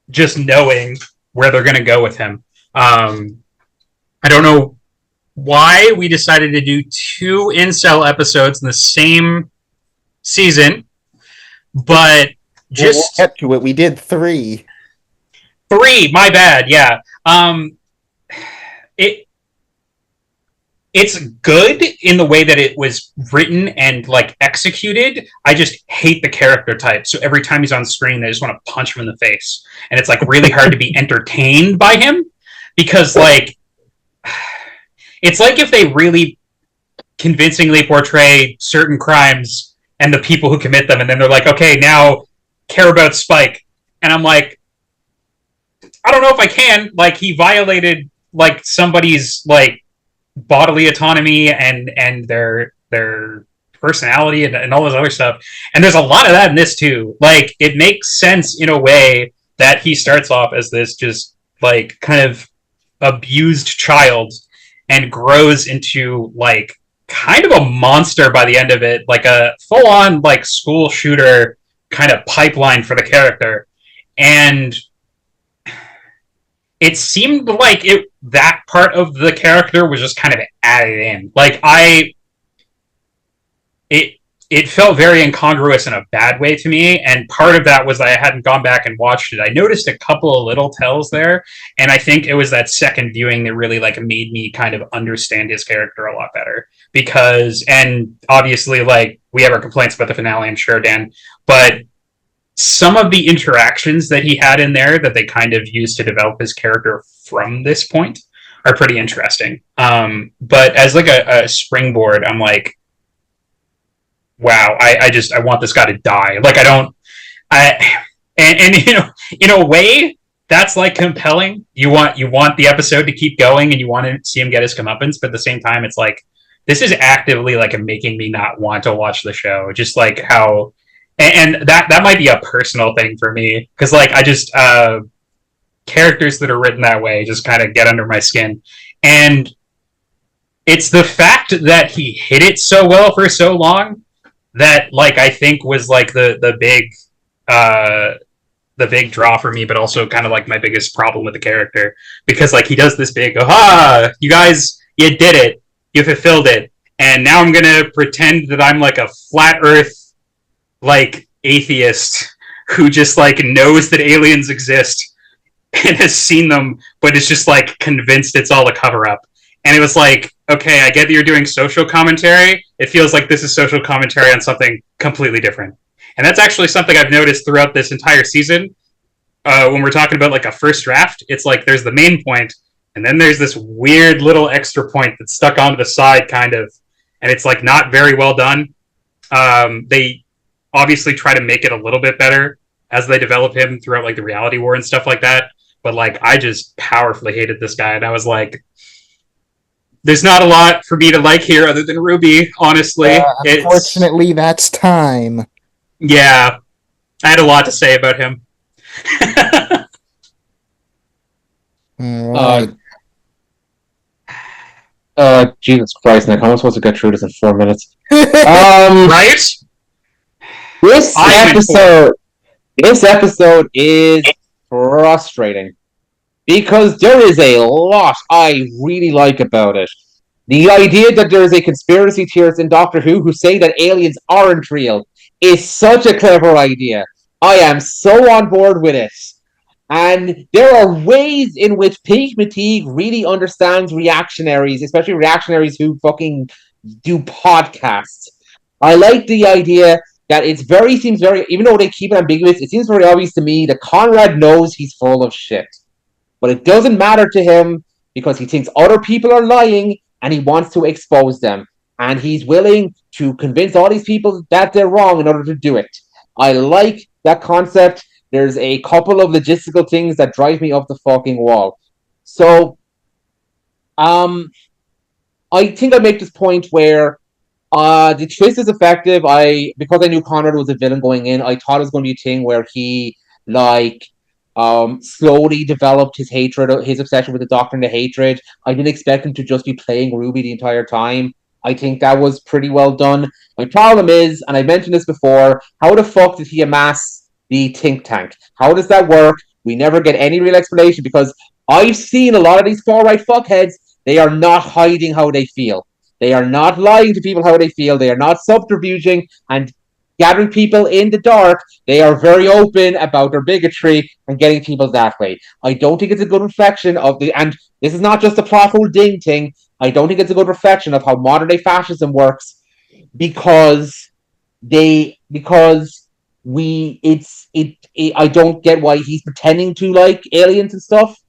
Speaker 2: just knowing where they're going to go with him. I don't know why we decided to do 2 incel episodes in the same season, but just
Speaker 1: we'll get to it. We did 3.
Speaker 2: 3. My bad. Yeah. It's good in the way that it was written and like executed. I just hate the character type. So every time he's on screen, I just want to punch him in the face, and it's like really hard to be entertained by him because like. It's like if they really convincingly portray certain crimes and the people who commit them, and then they're like, okay, now care about Spike. And I'm like, I don't know if I can. Like, he violated like somebody's like bodily autonomy and their personality and all this other stuff. And there's a lot of that in this too. Like, it makes sense in a way that he starts off as this just like kind of abused child and grows into like kind of a monster by the end of it, like a full-on like school shooter kind of pipeline for the character. And it seemed like that part of the character was just kind of added in. Like it felt very incongruous in a bad way to me, and part of that was that I hadn't gone back and watched it. I noticed a couple of little tells there, and I think it was that second viewing that really like made me kind of understand his character a lot better. Because, and obviously, like, we have our complaints about the finale, I'm sure, Dan, but some of the interactions that he had in there that they kind of used to develop his character from this point are pretty interesting. But as like a springboard, I'm like, wow, I want this guy to die. Like, and you know, in a way, that's like compelling. You want the episode to keep going, and you want to see him get his comeuppance, but at the same time, it's like this is actively like making me not want to watch the show. Just like how, and that might be a personal thing for me, because like I just characters that are written that way just kind of get under my skin, and it's the fact that he hit it so well for so long that like I think was like the big draw for me, but also kind of like my biggest problem with the character, because like he does this big, aha, you guys, you did it, you fulfilled it, and now I'm gonna pretend that I'm like a flat earth like atheist who just like knows that aliens exist and has seen them, but is just like convinced it's all a cover up. And it was like, okay, I get that you're doing social commentary. It feels like this is social commentary on something completely different. And that's actually something I've noticed throughout this entire season. When we're talking about like a first draft, it's like there's the main point, and then there's this weird little extra point that's stuck onto the side, kind of, and it's like not very well done. They obviously try to make it a little bit better as they develop him throughout like the reality war and stuff like that. But like I just powerfully hated this guy, and I was like, there's not a lot for me to like here other than Ruby, honestly.
Speaker 1: Unfortunately, that's time.
Speaker 2: Yeah, I had a lot to say about him.
Speaker 1: Right.
Speaker 3: Jesus Christ, Nick, how am I supposed to get through this in 4 minutes?
Speaker 2: Right?
Speaker 3: This episode is frustrating because there is a lot I really like about it. The idea that there is a conspiracy theorist in Doctor Who say that aliens aren't real is such a clever idea. I am so on board with it. And there are ways in which Pete McTeague really understands reactionaries, especially reactionaries who fucking do podcasts. I like the idea that seems very, even though they keep it ambiguous, it seems very obvious to me that Conrad knows he's full of shit. But it doesn't matter to him because he thinks other people are lying and he wants to expose them. And he's willing to convince all these people that they're wrong in order to do it. I like that concept. There's a couple of logistical things that drive me up the fucking wall. So, I think I make this point where the twist is effective. Because I knew Conrad was a villain going in, I thought it was going to be a thing where he like slowly developed his hatred, his obsession with the Doctor and the hatred. I didn't expect him to just be playing Ruby the entire time. I think that was pretty well done. My problem is, and I mentioned this before, how the fuck did he amass the think tank? How does that work? We never get any real explanation because I've seen a lot of these far right fuckheads. They are not hiding how they feel. They are not lying to people how they feel. They are not subterfuging and gathering people in the dark. They are very open about their bigotry and getting people that way. I don't think it's a good reflection of and this is not just a plot hole ding thing. I don't think it's a good reflection of how modern day fascism works because I don't get why he's pretending to like aliens and stuff,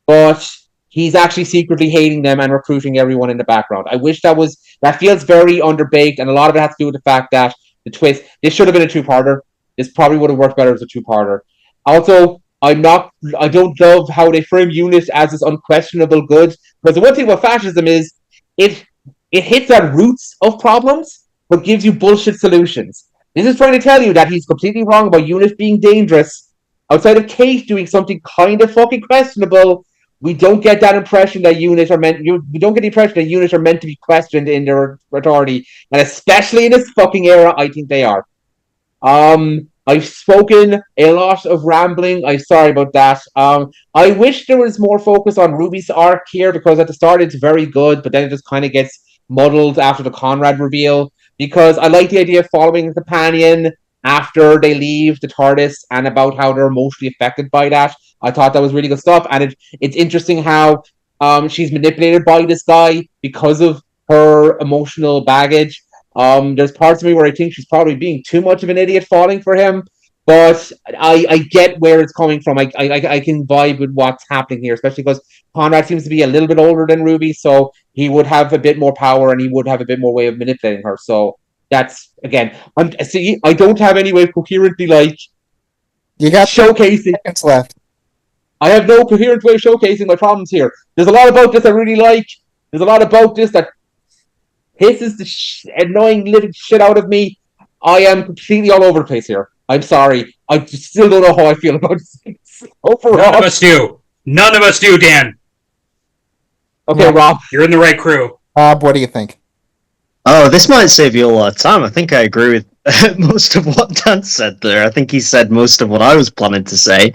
Speaker 3: but he's actually secretly hating them and recruiting everyone in the background. I wish that feels very underbaked, and a lot of it has to do with the fact that the twist. This should have been a two-parter. This probably would have worked better as a two-parter. Also, I don't love how they frame Eunice as this unquestionable good. Because the one thing about fascism is it hits at roots of problems, but gives you bullshit solutions. This is trying to tell you that he's completely wrong about Eunice being dangerous. Outside of Kate doing something kind of fucking questionable, we don't get that impression that units are meant. We don't get the impression that units are meant to be questioned in their authority, and especially in this fucking era, I think they are. I've spoken a lot of rambling. I'm sorry about that. I wish there was more focus on Ruby's arc here because at the start it's very good, but then it just kind of gets muddled after the Conrad reveal. Because I like the idea of following the companion after they leave the TARDIS and about how they're emotionally affected by that. I thought that was really good stuff, and it's interesting how she's manipulated by this guy because of her emotional baggage. There's parts of me where I think she's probably being too much of an idiot falling for him, but I get where it's coming from. I can vibe with what's happening here, especially because Conrad seems to be a little bit older than Ruby, so he would have a bit more power and he would have a bit more way of manipulating her. So that's again, I don't have any way of coherently
Speaker 1: you got
Speaker 3: showcasing.
Speaker 1: Seconds left.
Speaker 3: I have no coherent way of showcasing my problems here. There's a lot about this I really like. There's a lot about this that pisses the annoying living shit out of me. I am completely all over the place here. I'm sorry. I still don't know how I feel about this overall.
Speaker 2: None of us do. None of us do, Dan.
Speaker 3: Okay, Rob.
Speaker 2: You're in the right crew.
Speaker 1: Rob, what do you think?
Speaker 4: Oh, this might save you a lot of time. I think I agree with most of what Dan said there. I think he said most of what I was planning to say.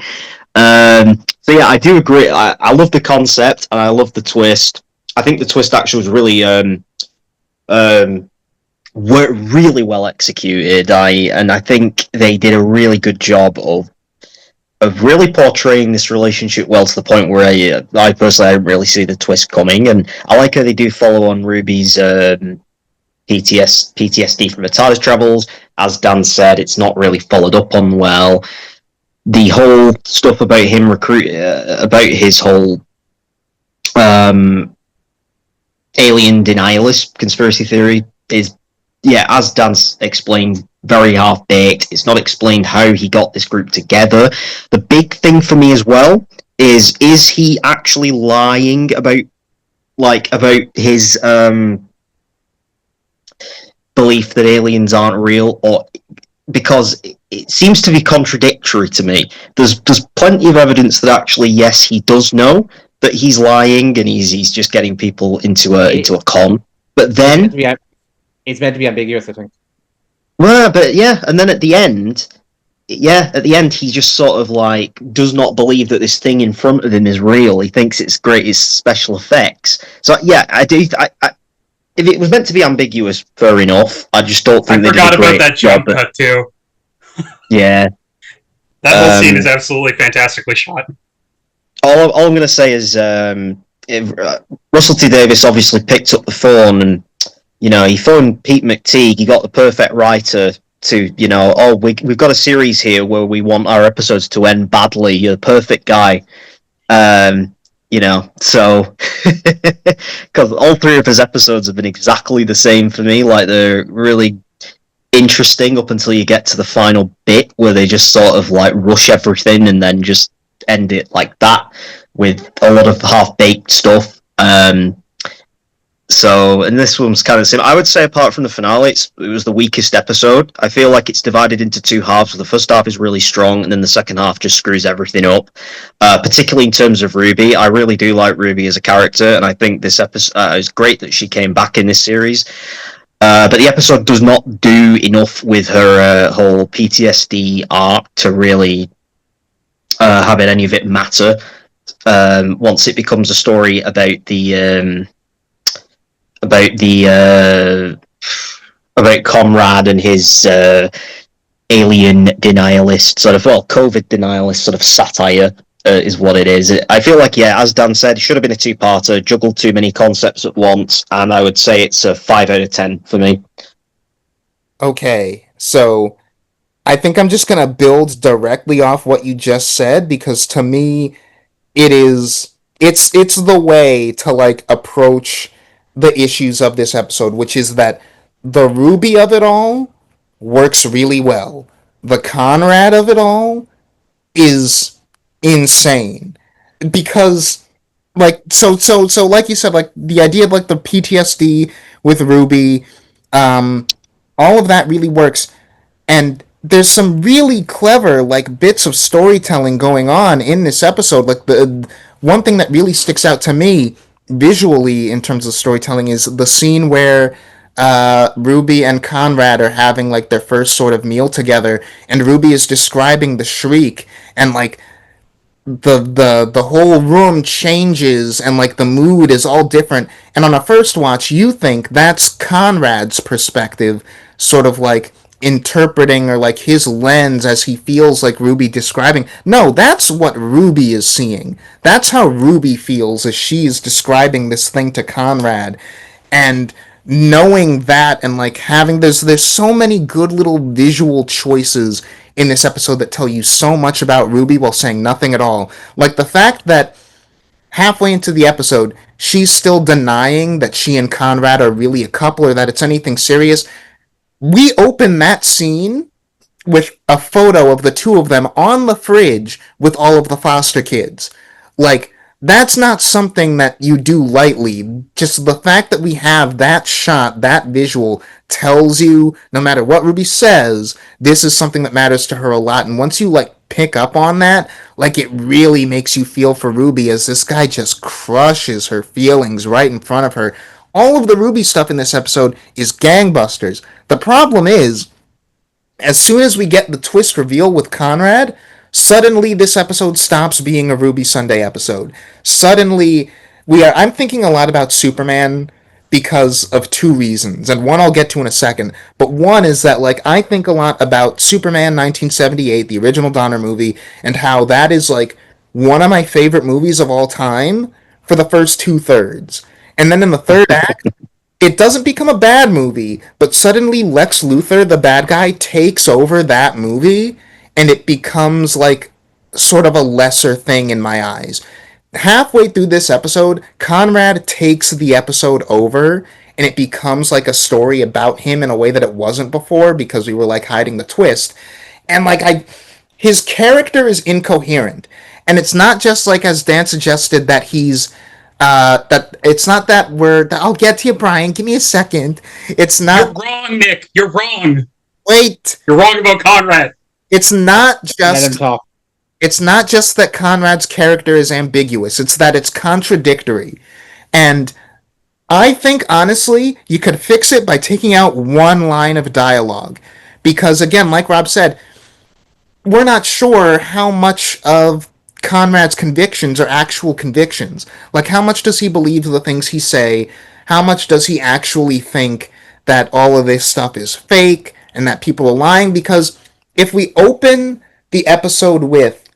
Speaker 4: So yeah, I do agree. I love the concept and I love the twist. I think the twist actually was really were really well executed. I think they did a really good job of really portraying this relationship well to the point where I personally I didn't really see the twist coming, and I like how they do follow on Ruby's PTSD from the TARDIS travels. As Dan said, it's not really followed up on well. The whole stuff about him about his whole alien denialist conspiracy theory is, yeah, as Dan's explained, very half-baked. It's not explained how he got this group together. The big thing for me as well is he actually lying about his belief that aliens aren't real, or because it seems to be contradictory to me. There's plenty of evidence that actually, yes, he does know that he's lying and he's just getting people into a con. But then
Speaker 3: it's meant to be ambiguous, I think.
Speaker 4: Well, but yeah, and then at the end, he just sort of does not believe that this thing in front of him is real. He thinks it's great, it's special effects. So yeah, I do. if it was meant to be ambiguous, fair enough. I just don't
Speaker 2: I
Speaker 4: think they did
Speaker 2: forgot
Speaker 4: a
Speaker 2: about
Speaker 4: great
Speaker 2: that
Speaker 4: job.
Speaker 2: jump cut too.
Speaker 4: Yeah.
Speaker 2: That whole scene is absolutely fantastically shot.
Speaker 4: All I'm going to say is Russell T Davies obviously picked up the phone and he phoned Pete McTeague. He got the perfect writer to we've got a series here where we want our episodes to end badly. You're the perfect guy. So because all three of his episodes have been exactly the same for me. Like they're really interesting up until you get to the final bit where they just sort of like rush everything and then just end it like that with a lot of half-baked stuff. And this one's kind of similar. I would say apart from the finale, it was the weakest episode. I feel like it's divided into two halves. The first half is really strong, and then the second half just screws everything up. Particularly in terms of Ruby, I really do like Ruby as a character, and I think this episode is great that she came back in this series. But the episode does not do enough with her whole PTSD arc to really have any of it matter. Once it becomes a story about about Conrad and his alien denialist sort of COVID denialist sort of satire is what it is. I feel like, as Dan said, it should have been a two-parter, juggled too many concepts at once, and I would say it's a 5 out of 10 for me.
Speaker 1: Okay, so I think I'm just gonna build directly off what you just said because to me it's the way to like approach the issues of this episode, which is that the Ruby of it all works really well. The Conrad of it all is insane because so like you said, like the idea of like the PTSD with Ruby, all of that really works, and there's some really clever like bits of storytelling going on in this episode. Like the one thing that really sticks out to me visually in terms of storytelling is the scene where Ruby and Conrad are having like their first sort of meal together, and Ruby is describing the shriek, and like the whole room changes and like the mood is all different, and on a first watch you think that's Conrad's perspective, sort of like interpreting or like his lens as he feels like Ruby describing. No, that's what Ruby is seeing. That's how Ruby feels as she's describing this thing to Conrad. And knowing that and like having there's so many good little visual choices in this episode that tell you so much about Ruby while saying nothing at all. Like the fact that halfway into the episode, she's still denying that she and Conrad are really a couple or that it's anything serious. We open that scene with a photo of the two of them on the fridge with all of the foster kids. Like, that's not something that you do lightly. Just the fact that we have that shot, that visual, tells you, no matter what Ruby says, this is something that matters to her a lot. And once you, like, pick up on that, like, it really makes you feel for Ruby as this guy just crushes her feelings right in front of her. All of the Ruby stuff in this episode is gangbusters. The problem is, as soon as we get the twist reveal with Conrad, suddenly this episode stops being a Ruby Sunday episode. Suddenly, I'm thinking a lot about Superman because of two reasons, and one I'll get to in a second. But one is that, like, I think a lot about Superman 1978, the original Donner movie, and how that is, like, one of my favorite movies of all time for the first two-thirds. And then in the third act, it doesn't become a bad movie, but suddenly Lex Luthor, the bad guy, takes over that movie, and it becomes like sort of a lesser thing in my eyes. Halfway through this episode, Conrad takes the episode over, and it becomes like a story about him in a way that it wasn't before because we were like hiding the twist. And like his character is incoherent. And it's not just like as Dan suggested that he's that it's not that we're. I'll get to you, Brian. Give me a second. It's not.
Speaker 2: You're wrong, Nick. You're wrong.
Speaker 1: Wait.
Speaker 2: You're wrong about Conrad.
Speaker 1: It's not
Speaker 3: Let him
Speaker 1: just.
Speaker 3: talk.
Speaker 1: It's not just that Conrad's character is ambiguous. It's that it's contradictory, and I think honestly you could fix it by taking out one line of dialogue, because again, like Rob said, we're not sure how much of Conrad's convictions are actual convictions. Like, how much does he believe the things he say? How much does he actually think that all of this stuff is fake and that people are lying? Because if we open the episode with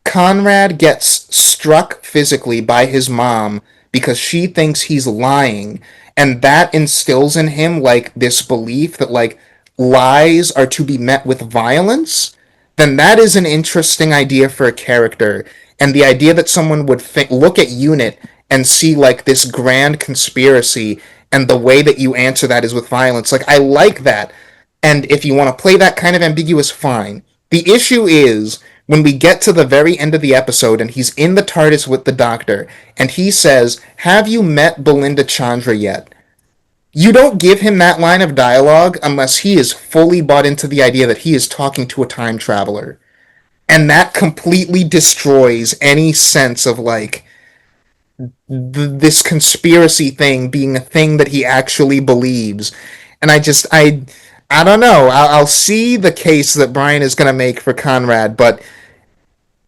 Speaker 1: Conrad gets struck physically by his mom because she thinks he's lying, and that instills in him like this belief that like lies are to be met with violence, then that is an interesting idea for a character. And the idea that someone would look at Unit and see like this grand conspiracy, and the way that you answer that is with violence, like I like that. And if you want to play that kind of ambiguous, fine. The issue is when we get to the very end of the episode and he's in the TARDIS with the Doctor, and he says, "Have you met Belinda Chandra yet?" You don't give him that line of dialogue unless he is fully bought into the idea that he is talking to a time traveler. And that completely destroys any sense of like this conspiracy thing being a thing that he actually believes. And I don't know. I'll see the case that Brian is going to make for Conrad, but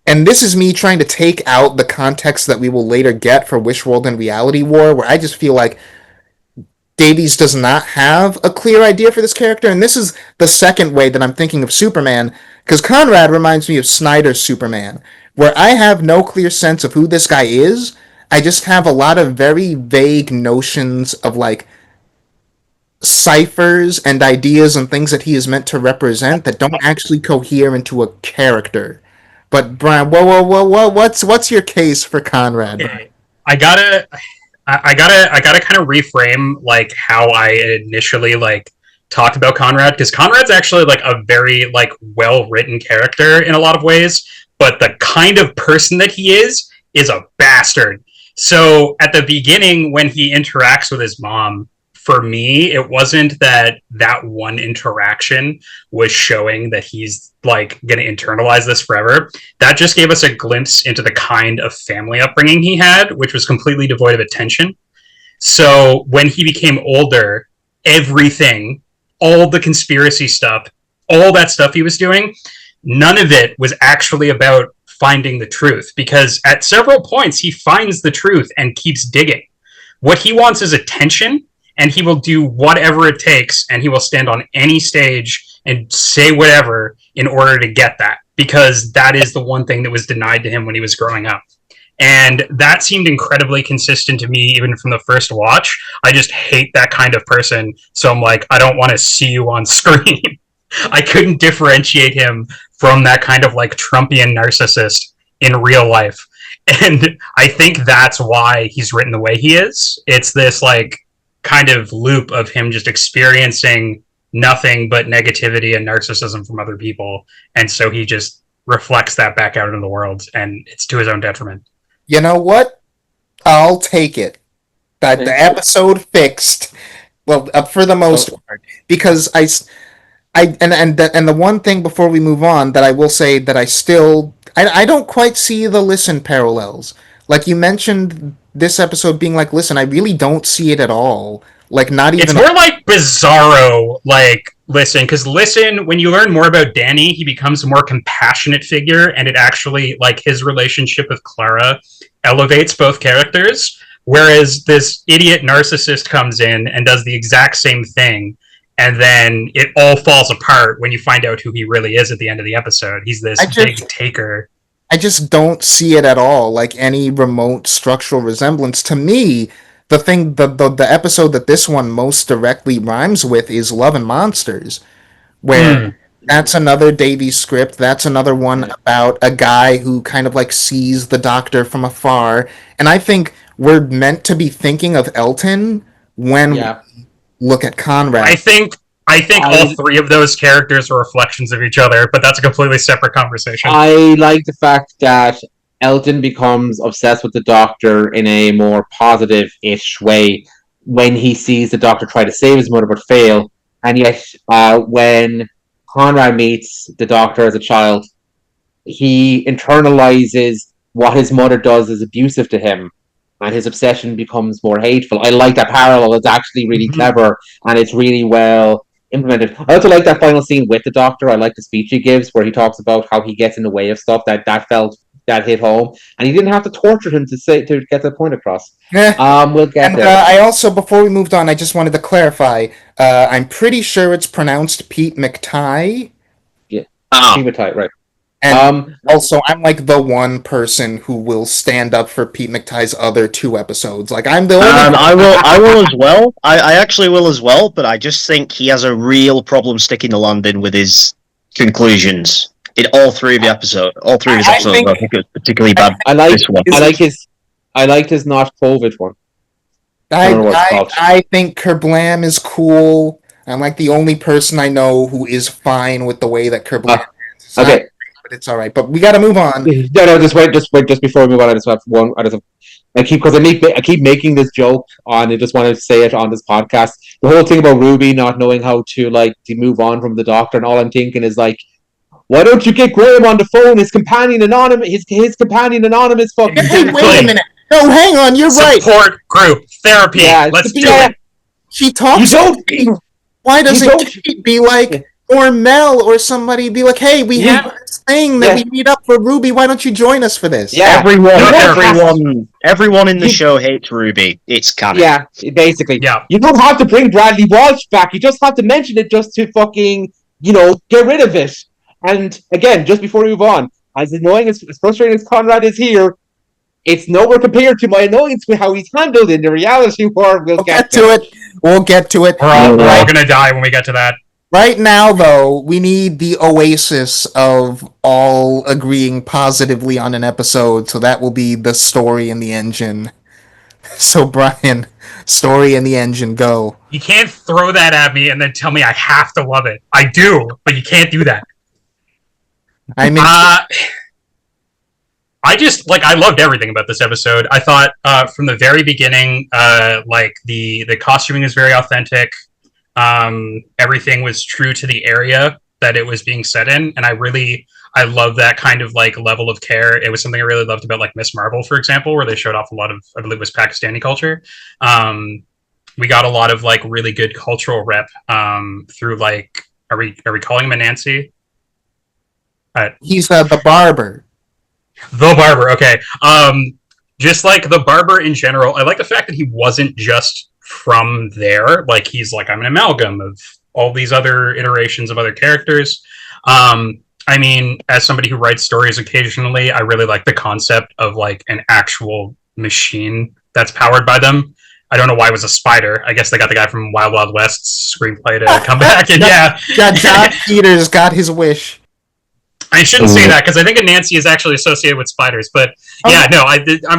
Speaker 1: and this is me trying to take out the context that we will later get for Wishworld and Reality War, where I just feel like Davies does not have a clear idea for this character, and this is the second way that I'm thinking of Superman, because Conrad reminds me of Snyder's Superman, where I have no clear sense of who this guy is. I just have a lot of very vague notions of like ciphers and ideas and things that he is meant to represent that don't actually cohere into a character. But Brian, whoa, what's your case for Conrad?
Speaker 2: Okay. I gotta kind of reframe like how I initially like talked about Conrad, because Conrad's actually like a very like well written character in a lot of ways, but the kind of person that he is a bastard. So at the beginning when he interacts with his mom, for me it wasn't that one interaction was showing that he's like going to internalize this forever. That just gave us a glimpse into the kind of family upbringing he had, which was completely devoid of attention. So when he became older, everything, all the conspiracy stuff, all that stuff he was doing, none of it was actually about finding the truth, because at several points he finds the truth and keeps digging. What he wants is attention, and he will do whatever it takes, and he will stand on any stage and say whatever in order to get that, because that is the one thing that was denied to him when he was growing up. And that seemed incredibly consistent to me even from the first watch. I just hate that kind of person, so I'm like, I don't want to see you on screen. I couldn't differentiate him from that kind of like Trumpian narcissist in real life. And I think that's why he's written the way he is. It's this like kind of loop of him just experiencing nothing but negativity and narcissism from other people, and so he just reflects that back out into the world, and it's to his own detriment.
Speaker 1: You know what? I'll take it. That the episode fixed. Well, for the most part, because and the one thing before we move on that I will say that I don't quite see the Listen parallels. Like you mentioned this episode being like Listen, I really don't see it at all. Like not even.
Speaker 2: It's more like Bizarro, like Listen, because Listen, when you learn more about Dani, he becomes a more compassionate figure, and it actually like his relationship with Clara elevates both characters. Whereas this idiot narcissist comes in and does the exact same thing, and then it all falls apart when you find out who he really is at the end of the episode. He's this big taker.
Speaker 1: I just don't see it at all, like any remote structural resemblance. To me, the episode that this one most directly rhymes with is Love and Monsters, where that's another Davies script. That's another one about a guy who kind of like sees the Doctor from afar. And I think we're meant to be thinking of Elton when we look at Conrad.
Speaker 2: I think all three of those characters are reflections of each other, but that's a completely separate conversation.
Speaker 3: I like the fact that Elton becomes obsessed with the Doctor in a more positive-ish way when he sees the Doctor try to save his mother but fail, and yet when Conrad meets the Doctor as a child, he internalizes what his mother does is abusive to him, and his obsession becomes more hateful. I like that parallel. It's actually really clever, and it's really well implemented. I also like that final scene with the Doctor. I like the speech he gives where he talks about how he gets in the way of stuff. That felt that hit home, and you didn't have to torture him to get the point across.
Speaker 1: Yeah.
Speaker 3: We'll get
Speaker 1: And
Speaker 3: there.
Speaker 1: I also, before we moved on, I just wanted to clarify. I'm pretty sure it's pronounced Pete McTighe.
Speaker 3: Yeah,
Speaker 4: Oh,
Speaker 3: Hematite, right?
Speaker 1: And also, I'm like the one person who will stand up for Pete McTighe's other 2 episodes. Like, I'm the only.
Speaker 4: I will as well. I actually will as well, but I just think he has a real problem sticking the landing with his conclusions in all 3 of the episode. All 3 of his
Speaker 1: I
Speaker 4: episodes.
Speaker 1: think-
Speaker 4: I think it was particularly bad.
Speaker 3: I like
Speaker 4: This one.
Speaker 3: I liked his not COVID one. I don't know what it's called.
Speaker 1: I think Kerblam is cool. I'm like the only person I know who is fine with the way that Kerblam is. It's not
Speaker 3: Okay.
Speaker 1: great, but it's all right. But we got to move on.
Speaker 3: No, just wait, just before we move on. I just have one. I keep making this joke on. I just wanted to say it on this podcast. The whole thing about Ruby not knowing how to move on from the Doctor, and all I'm thinking is like, why don't you get Graham on the phone? His companion anonymous. His companion anonymous. Fucking.
Speaker 1: Hey, wait a minute. No, hang on. You're right.
Speaker 2: Support group therapy. Let's do it.
Speaker 1: She talks.
Speaker 3: You don't.
Speaker 1: Why doesn't
Speaker 3: don't-
Speaker 1: Kate be like, or Mel or somebody be like, hey, we have this thing that we need up for Ruby. Why don't you join us for this?
Speaker 3: Yeah.
Speaker 4: Everyone in the show hates Ruby. It's canon.
Speaker 3: Yeah, basically.
Speaker 2: Yeah.
Speaker 3: You don't have to bring Bradley Walsh back. You just have to mention it just to fucking, get rid of it. And again, just before we move on, as annoying as frustrating as Conrad is here, it's nowhere compared to my annoyance with how he's handled in the reality world. We'll get
Speaker 1: to it. We'll get to it.
Speaker 2: We're all gonna die when we get to that.
Speaker 1: Right now, though, we need the oasis of all agreeing positively on an episode, so that will be the story in the engine. So, Brian, story in the engine, go.
Speaker 2: You can't throw that at me and then tell me I have to love it. I do, but you can't do that.
Speaker 1: I mean,
Speaker 2: I loved everything about this episode. I thought from the very beginning, the costuming is very authentic. Everything was true to the area that it was being set in, and I love that kind of level of care. It was something I really loved about Miss Marvel, for example, where they showed off a lot of, I believe it was Pakistani culture. We got a lot of really good cultural rep through are we calling him a Nancy?
Speaker 1: he's the barber.
Speaker 2: The barber, okay. Just the barber in general, I like the fact that he wasn't just from there. He's I'm an amalgam of all these other iterations of other characters. I mean, as somebody who writes stories occasionally, I really like the concept of an actual machine that's powered by them. I don't know why it was a spider. I guess they got the guy from Wild Wild West's screenplay to come back, and yeah.
Speaker 1: John Peters got his wish.
Speaker 2: I shouldn't say that because I think a Nancy is actually associated with spiders, but yeah, no,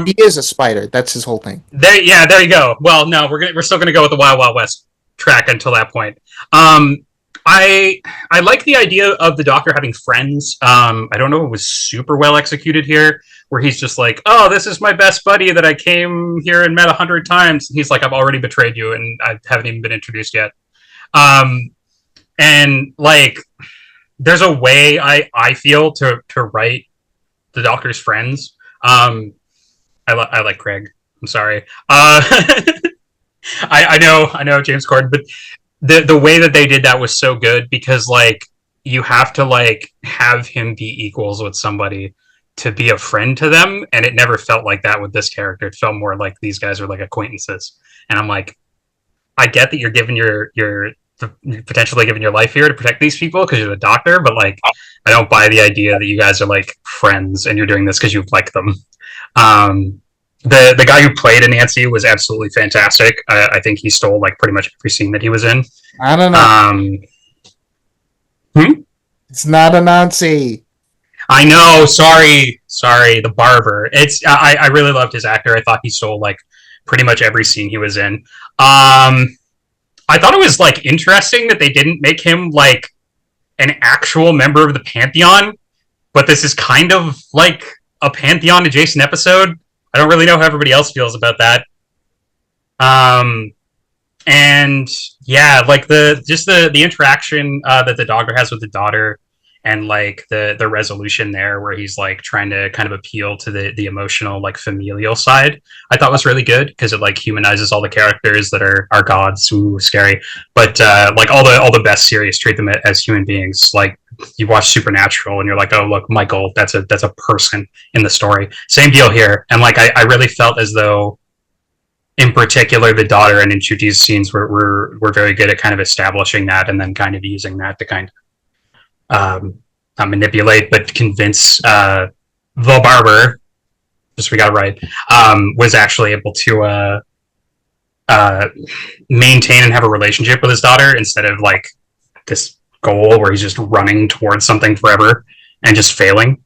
Speaker 1: he is a spider. That's his whole thing.
Speaker 2: There you go. Well, no, we're still gonna go with the Wild Wild West track until that point. I like the idea of the Doctor having friends. I don't know if it was super well executed here, where he's just oh, this is my best buddy that I came here and met 100 times. And he's I've already betrayed you, and I haven't even been introduced yet. And there's a way I feel to write the Doctor's friends. I like Craig. I'm sorry. I know James Corden, but the way that they did that was so good because you have to have him be equals with somebody to be a friend to them, and it never felt like that with this character. It felt more like these guys are acquaintances, and I'm I get that you're giving your potentially giving your life here to protect these people because you're the Doctor, but I don't buy the idea that you guys are friends and you're doing this because you like them. The guy who played a Nancy was absolutely fantastic. I think he stole pretty much every scene that he was in.
Speaker 1: I don't know. It's not a Nancy.
Speaker 2: I know. Sorry. The barber. I really loved his actor. I thought he stole pretty much every scene he was in. I thought it was interesting that they didn't make him an actual member of the Pantheon, but this is kind of a Pantheon adjacent episode. I don't really know how everybody else feels about that. And yeah, the interaction that the Doctor has with the daughter and like the resolution there where he's like trying to kind of appeal to the emotional like familial side, I thought was really good because it like humanizes all the characters that are gods. Ooh, scary. But like all the best series treat them as human beings. Like you watch Supernatural and you're like, oh look, Michael, that's a person in the story. Same deal here. And like I really felt as though in particular the daughter and Nchuti's scenes were very good at kind of establishing that and then kind of using that to kind of not manipulate but convince the barber, just we got it right, was actually able to maintain and have a relationship with his daughter instead of like this goal where he's just running towards something forever and just failing.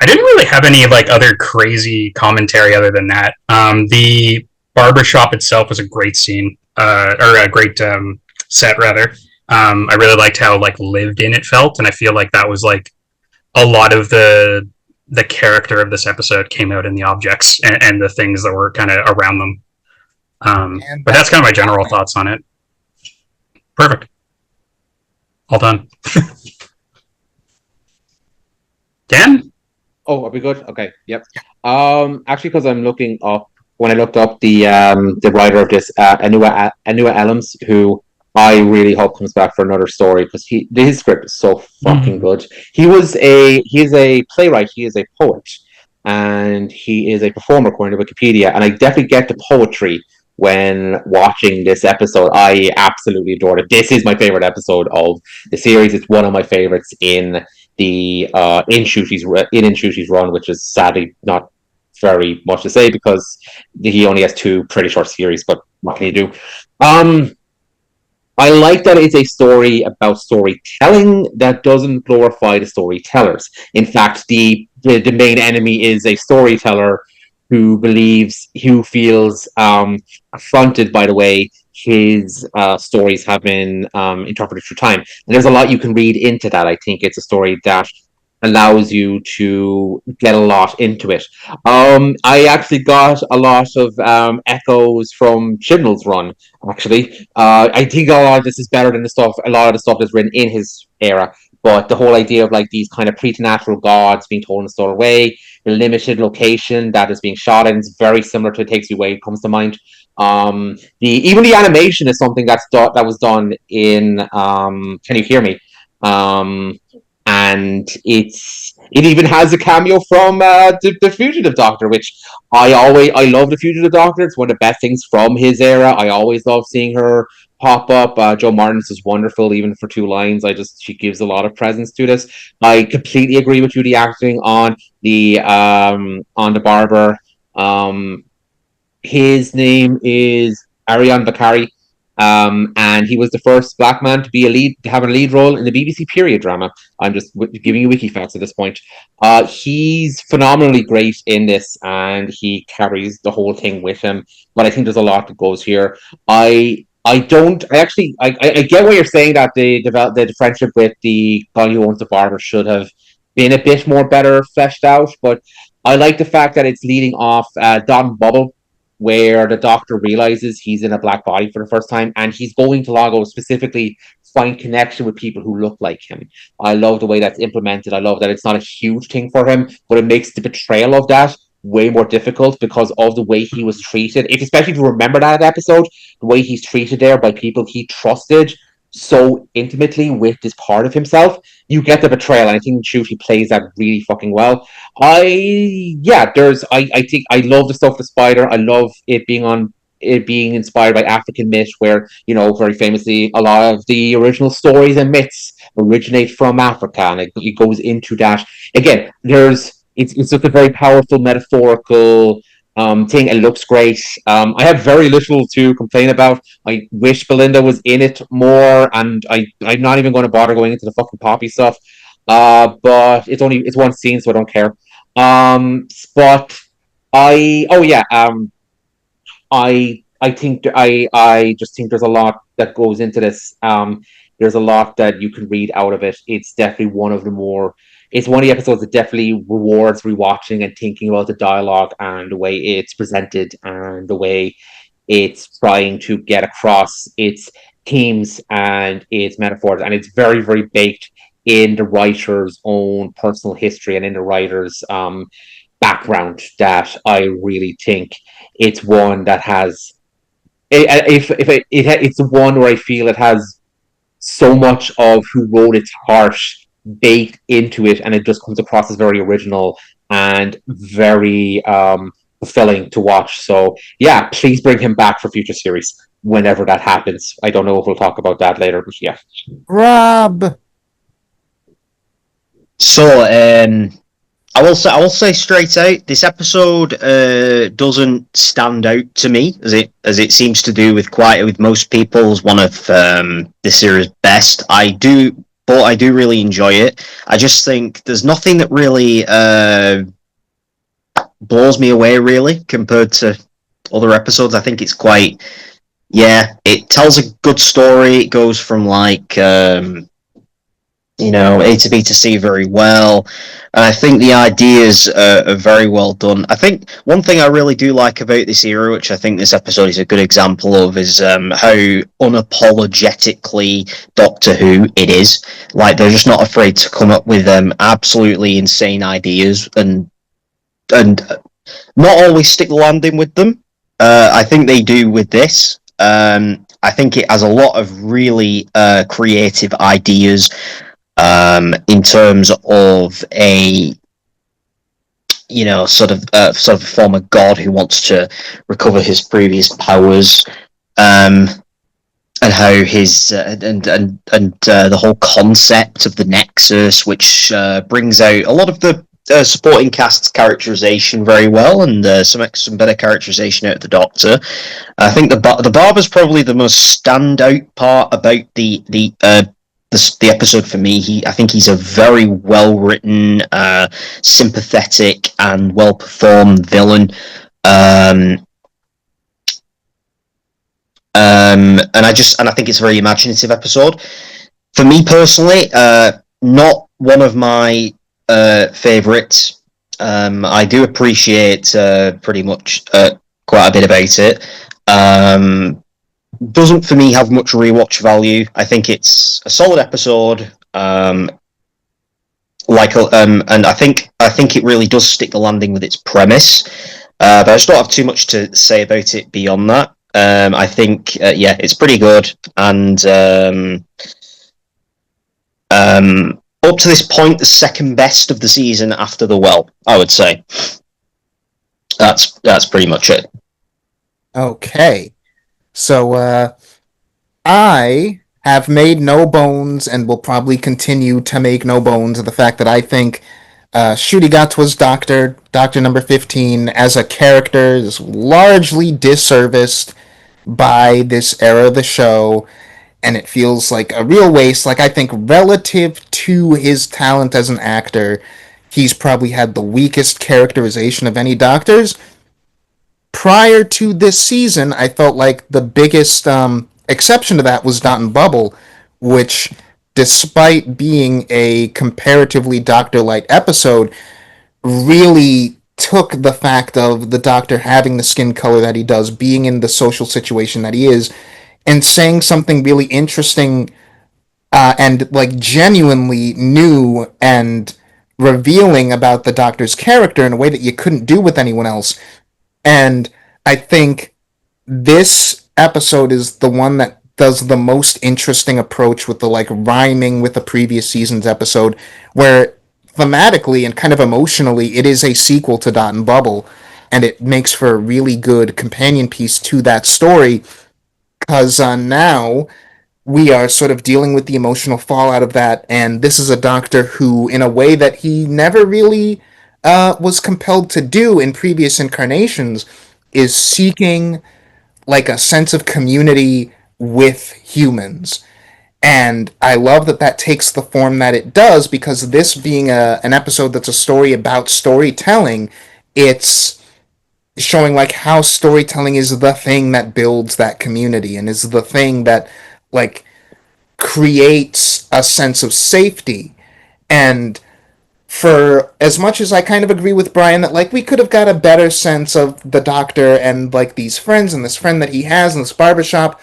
Speaker 2: I didn't really have any like other crazy commentary other than that. The barbershop itself was a great scene, or a great set rather. I really liked how like lived in it felt, and I feel like that was like a lot of the character of this episode came out in the objects and the things that were kind of around them. But that's kind of my general thoughts on it. Perfect. All done. Dan?
Speaker 3: Oh, are we good? Okay, yep. Actually, because I'm looking up when I looked up the writer of this, Anua Elms, who I really hope comes back for another story because his script is so fucking good. He is a playwright, he is a poet, and he is a performer according to Wikipedia. And I definitely get the poetry when watching this episode. I absolutely adored it. This is my favorite episode of the series. It's one of my favorites in the in Nchuti's run, which is sadly not very much to say because he only has two pretty short series. But what can you do? I like that it's a story about storytelling that doesn't glorify the storytellers. In fact, the main enemy is a storyteller who feels affronted by the way his stories have been interpreted through time. And there's a lot you can read into that. I think it's a story that allows you to get a lot into it. I actually got a lot of echoes from Chibnall's run, actually. I think a lot of this is better than a lot of the stuff that's written in his era. But the whole idea of like these kind of preternatural gods being told in a sort of way, the limited location that is being shot in is very similar to It Takes You Away, it comes to mind. Even the animation is something that was done in Can You Hear Me? And it even has a cameo from the Fugitive Doctor, which I love the Fugitive Doctor. It's one of the best things from his era. I always love seeing her pop up. Jo Martin's is wonderful, even for two lines. She gives a lot of presence to this. I completely agree with you. The acting on the barber. His name is Ariane Bakari. And he was the first black man to have a lead role in the BBC period drama. I'm just giving you wiki facts at this point. He's phenomenally great in this, and he carries the whole thing with him. But I think there's a lot that goes here. I get what you're saying that the friendship with the guy who owns the barber should have been a bit more better fleshed out. But I like the fact that it's leading off Don Bubble, where the doctor realizes he's in a black body for the first time and he's going to Lago specifically find connection with people who look like him. I love the way that's implemented. I love that it's not a huge thing for him, but it makes the betrayal of that way more difficult because of the way he was treated. Especially if you remember that episode, the way he's treated there by people he trusted so intimately with this part of himself, you get the betrayal. And I think Ncuti plays that really fucking well. I think I love the stuff with Spider. I love it being inspired by African myth, where, you know, very famously a lot of the original stories and myths originate from Africa, and it goes into that. Again, it's just a very powerful metaphorical thing. It looks great. I have very little to complain about. I wish Belinda was in it more, and I'm not even going to bother going into the fucking Poppy stuff. But it's one scene, so I don't care. But I think I just think there's a lot that goes into this. There's a lot that you can read out of it. It's definitely it's one of the episodes that definitely rewards rewatching and thinking about the dialogue and the way it's presented and the way it's trying to get across its themes and its metaphors, and it's very, very baked in the writer's own personal history and in the writer's background. That I really think it's one that has. It's the one where I feel it has so much of who wrote its heart baked into it, and it just comes across as very original and very fulfilling to watch. So yeah, please bring him back for future series whenever that happens. I don't know if we'll talk about that later, but yeah.
Speaker 1: Rob.
Speaker 4: So, I will say straight out, this episode doesn't stand out to me as it seems to do with most people as one of the series' best. I do really enjoy it. I just think there's nothing that really blows me away really compared to other episodes. I think it's quite, yeah, it tells a good story. It goes from like A to B to C very well. And I think the ideas are very well done. I think one thing I really do like about this era, which I think this episode is a good example of, is how unapologetically Doctor Who it is. Like, they're just not afraid to come up with absolutely insane ideas and not always stick the landing with them. I think they do with this. I think it has a lot of really creative ideas. In terms of a sort of former god who wants to recover his previous powers, and how his and the whole concept of the Nexus, which brings out a lot of the supporting cast's characterization very well, and some better characterization out of the Doctor. I think the Barber's probably the most standout part about the episode for me. I think he's a very well written, sympathetic, and well performed villain. And I think it's a very imaginative episode. For me personally, not one of my favorites. I do appreciate pretty much quite a bit about it. Doesn't for me have much rewatch value. I think it's a solid episode. And I think it really does stick the landing with its premise. But I just don't have too much to say about it beyond that. I think it's pretty good, and up to this point, the second best of the season after The Well, I would say. That's pretty much it.
Speaker 1: Okay. So, I have made no bones and will probably continue to make no bones of the fact that I think Shudigatwa's Doctor number 15, as a character, is largely disserviced by this era of the show, and it feels like a real waste. Like, I think relative to his talent as an actor, he's probably had the weakest characterization of any Doctors. Prior to this season, I felt like the biggest exception to that was Dot and Bubble, which, despite being a comparatively Doctor-light episode, really took the fact of the Doctor having the skin color that he does, being in the social situation that he is, and saying something really interesting and like genuinely new and revealing about the Doctor's character in a way that you couldn't do with anyone else. And I think this episode is the one that does the most interesting approach with the like rhyming with the previous season's episode, where thematically and kind of emotionally it is a sequel to Dot and Bubble, and it makes for a really good companion piece to that story, because now we are sort of dealing with the emotional fallout of that, and this is a Doctor who, in a way that he never really was compelled to do in previous incarnations, is seeking like a sense of community with humans. And I love that that takes the form that it does, because this being an episode that's a story about storytelling, it's showing like how storytelling is the thing that builds that community and is the thing that like creates a sense of safety. And for as much as I kind of agree with Brian that like we could have got a better sense of the Doctor and like these friends and this friend that he has in this barbershop,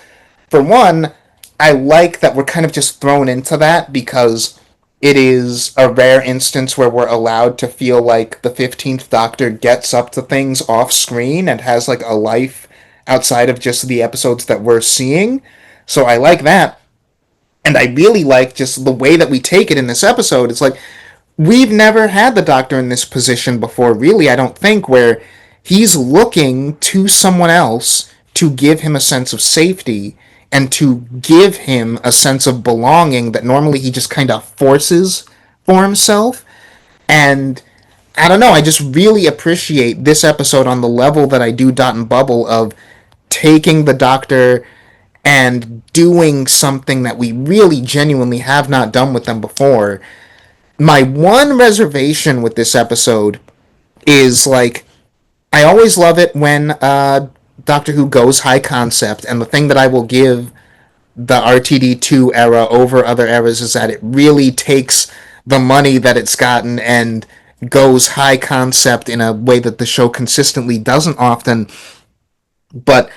Speaker 1: for one, I like that we're kind of just thrown into that because it is a rare instance where we're allowed to feel like the 15th Doctor gets up to things off screen and has like a life outside of just the episodes that we're seeing. So I like that. And I really like just the way that we take it in this episode. It's like we've never had the Doctor in this position before, really, I don't think, where he's looking to someone else to give him a sense of safety and to give him a sense of belonging that normally he just kind of forces for himself. And I don't know, I just really appreciate this episode on the level that I do Dot and Bubble of taking the Doctor and doing something that we really genuinely have not done with them before. My one reservation with this episode is like I always love it when Doctor Who goes high concept, and the thing that I will give the RTD2 era over other eras is that it really takes the money that it's gotten and goes high concept in a way that the show consistently doesn't often. But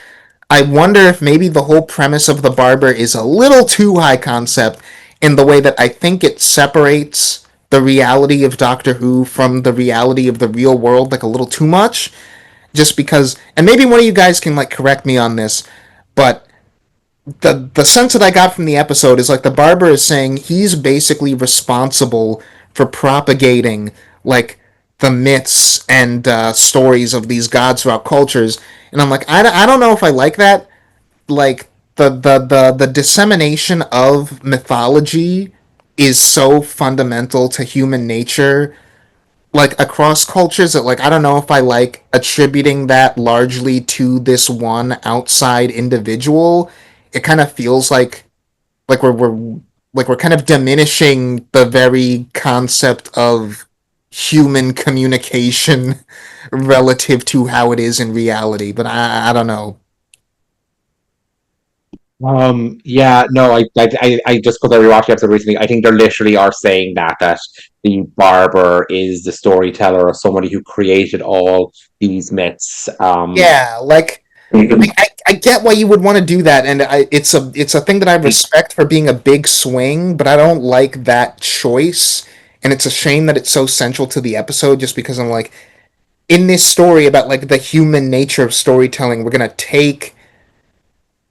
Speaker 1: I wonder if maybe the whole premise of the barber is a little too high concept in the way that I think it separates the reality of Doctor Who from the reality of the real world like a little too much. Just because, and maybe one of you guys can like correct me on this, but the sense that I got from the episode is like the barber is saying he's basically responsible for propagating like the myths and stories of these gods throughout cultures, and I'm like I don't know if I like that. Like the dissemination of mythology is so fundamental to human nature like across cultures that like I don't know if I like attributing that largely to this one outside individual. It kind of feels like we're kind of diminishing the very concept of human communication relative to how it is in reality. But I don't know.
Speaker 3: Yeah, no, I just because I rewatched the episode recently, I think they literally are saying that the barber is the storyteller or somebody who created all these myths.
Speaker 1: Yeah, like I get why you would want to do that, and it's a thing that I respect for being a big swing, but I don't like that choice, and it's a shame that it's so central to the episode. Just because I'm like, in this story about like the human nature of storytelling, we're gonna take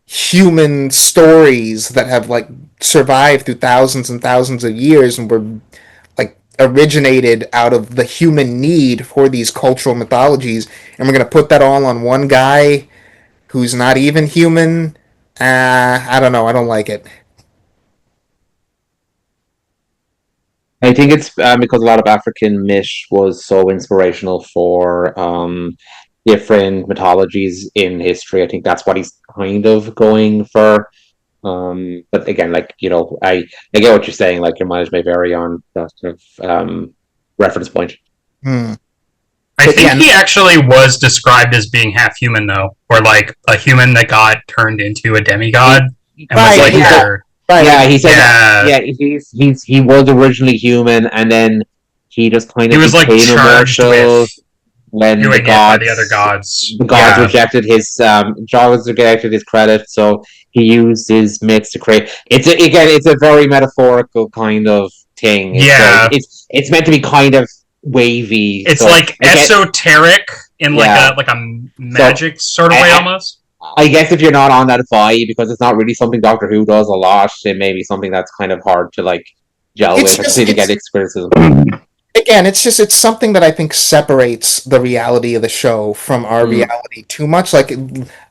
Speaker 1: human stories that have like survived through thousands and thousands of years, and were like originated out of the human need for these cultural mythologies, and we're gonna put that all on one guy who's not even human. I don't know. I don't like it.
Speaker 3: I think it's because a lot of African myth was so inspirational for different mythologies in history. I think that's what he's kind of going for. But again, like I get what you're saying. Like your mileage may vary on that sort of reference point.
Speaker 1: Hmm.
Speaker 2: I
Speaker 1: But
Speaker 2: think
Speaker 1: yeah,
Speaker 2: he actually was described as being half human, though, or like a human that got turned into a demigod and was
Speaker 1: right,
Speaker 2: like
Speaker 1: yeah,
Speaker 2: their
Speaker 3: Yeah,
Speaker 1: right.
Speaker 3: he said that.
Speaker 2: yeah.
Speaker 3: Yeah, he was originally human, and then he just kind
Speaker 2: He
Speaker 3: of
Speaker 2: was like
Speaker 3: became
Speaker 2: charged
Speaker 3: immortal
Speaker 2: with
Speaker 3: when
Speaker 2: doing it by the other gods.
Speaker 3: the gods
Speaker 2: Yeah.
Speaker 3: rejected his credit, so he used his myths to create. It's a very metaphorical kind of thing.
Speaker 2: Yeah.
Speaker 3: It's meant to be kind of wavy.
Speaker 2: It's
Speaker 3: So
Speaker 2: like esoteric in
Speaker 3: yeah.
Speaker 2: like a magic sort of way
Speaker 3: I,
Speaker 2: almost.
Speaker 3: I guess if you're not on that vibe, because it's not really something Doctor Who does a lot, it may be something that's kind of hard to like gel
Speaker 1: It's
Speaker 3: with. I
Speaker 1: just
Speaker 3: completely get
Speaker 1: it's
Speaker 3: its criticism.
Speaker 1: again, it's something that I think separates the reality of the show from our
Speaker 3: Mm.
Speaker 1: reality too much. Like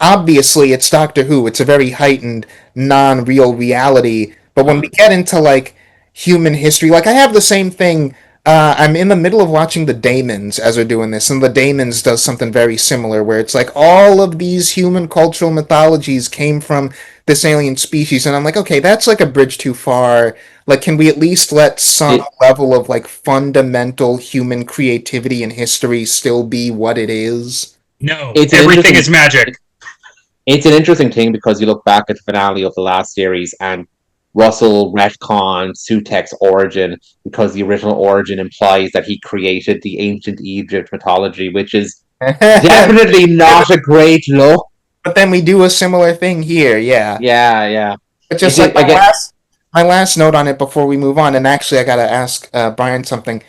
Speaker 1: obviously it's Doctor Who, it's a very heightened non-real reality, but when we get into like human history, like I have the same thing. I'm in the middle of watching the Daemons as we're doing this, and the Daemons does something very similar where it's like all of these human cultural mythologies came from this alien species, and I'm like, okay, that's like a bridge too far. Like, can we at least let some
Speaker 3: It,
Speaker 1: level of like fundamental human creativity and history still be what it is?
Speaker 2: No,
Speaker 3: it's an
Speaker 2: everything
Speaker 3: interesting
Speaker 2: is magic.
Speaker 3: it's an interesting thing because you look back at the finale of the last series and Russell retconned Sutek's origin because the original origin implies that he created the ancient Egypt mythology, which is
Speaker 1: But
Speaker 3: definitely not a great look.
Speaker 1: then we do a similar thing here, yeah.
Speaker 3: Yeah, yeah.
Speaker 1: But just
Speaker 3: Is
Speaker 1: like
Speaker 3: it again?
Speaker 1: my last note on it before we move on, and actually I gotta ask Brian something.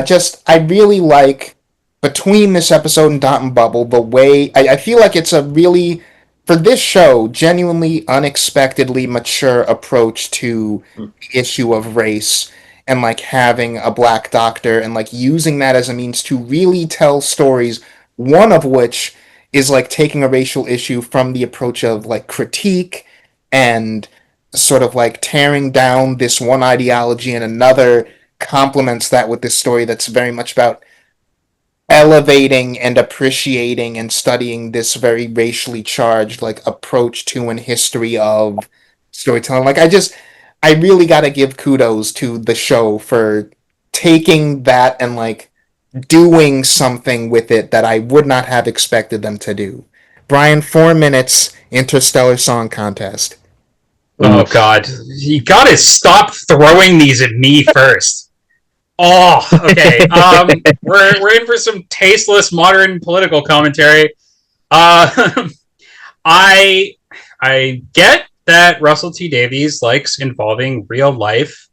Speaker 1: Just I really like between this episode and Dot and Bubble the way I feel like it's a really for this show genuinely unexpectedly mature approach to the issue of race and like having a black doctor and like using that as a means to really tell stories. One of which is like taking a racial issue from the approach of like critique and sort of like tearing down this one ideology, and another complements that with this story that's very much about elevating and appreciating and studying this very racially charged like approach to and history of storytelling. Like I really got to give kudos to the show for taking that and like doing something with it that I would not have expected them to do. Brian, 4 minutes, Interstellar Song Contest.
Speaker 2: Oh God, you gotta stop throwing these at me first. Oh, okay. We're in for some tasteless modern political commentary. Uh, I I get that Russell T Davies likes involving real life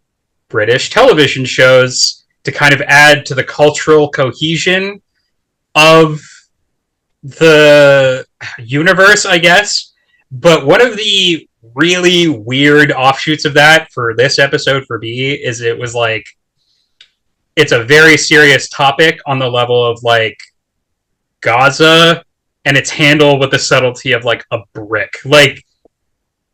Speaker 2: British television shows to kind of add to the cultural cohesion of the universe, I guess. But one of the really weird offshoots of that for this episode for me is it was like it's a very serious topic on the level of like Gaza, and it's handled with the subtlety of like a brick. Like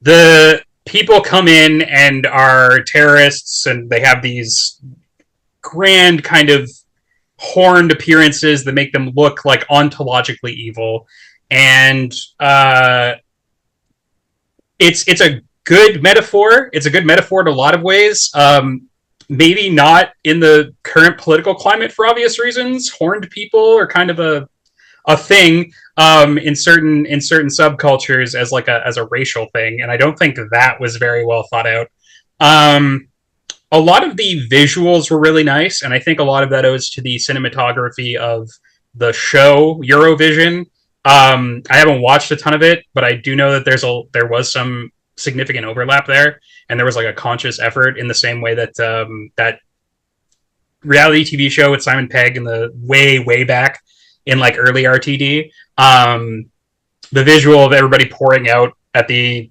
Speaker 2: the people come in and are terrorists, and they have these grand kind of horned appearances that make them look like ontologically evil, and it's a good metaphor. It's a good metaphor in a lot of ways. Maybe not in the current political climate for obvious reasons. Horned people are kind of a thing in certain subcultures as like a racial thing, and I don't think that was very well thought out. A lot of the visuals were really nice, and I think a lot of that owes to the cinematography of the show Eurovision. I haven't watched a ton of it, but I do know that there was some significant overlap there, and there was like a conscious effort in the same way that that reality TV show with Simon Pegg in the way back in like early RTD. The visual of everybody pouring out at the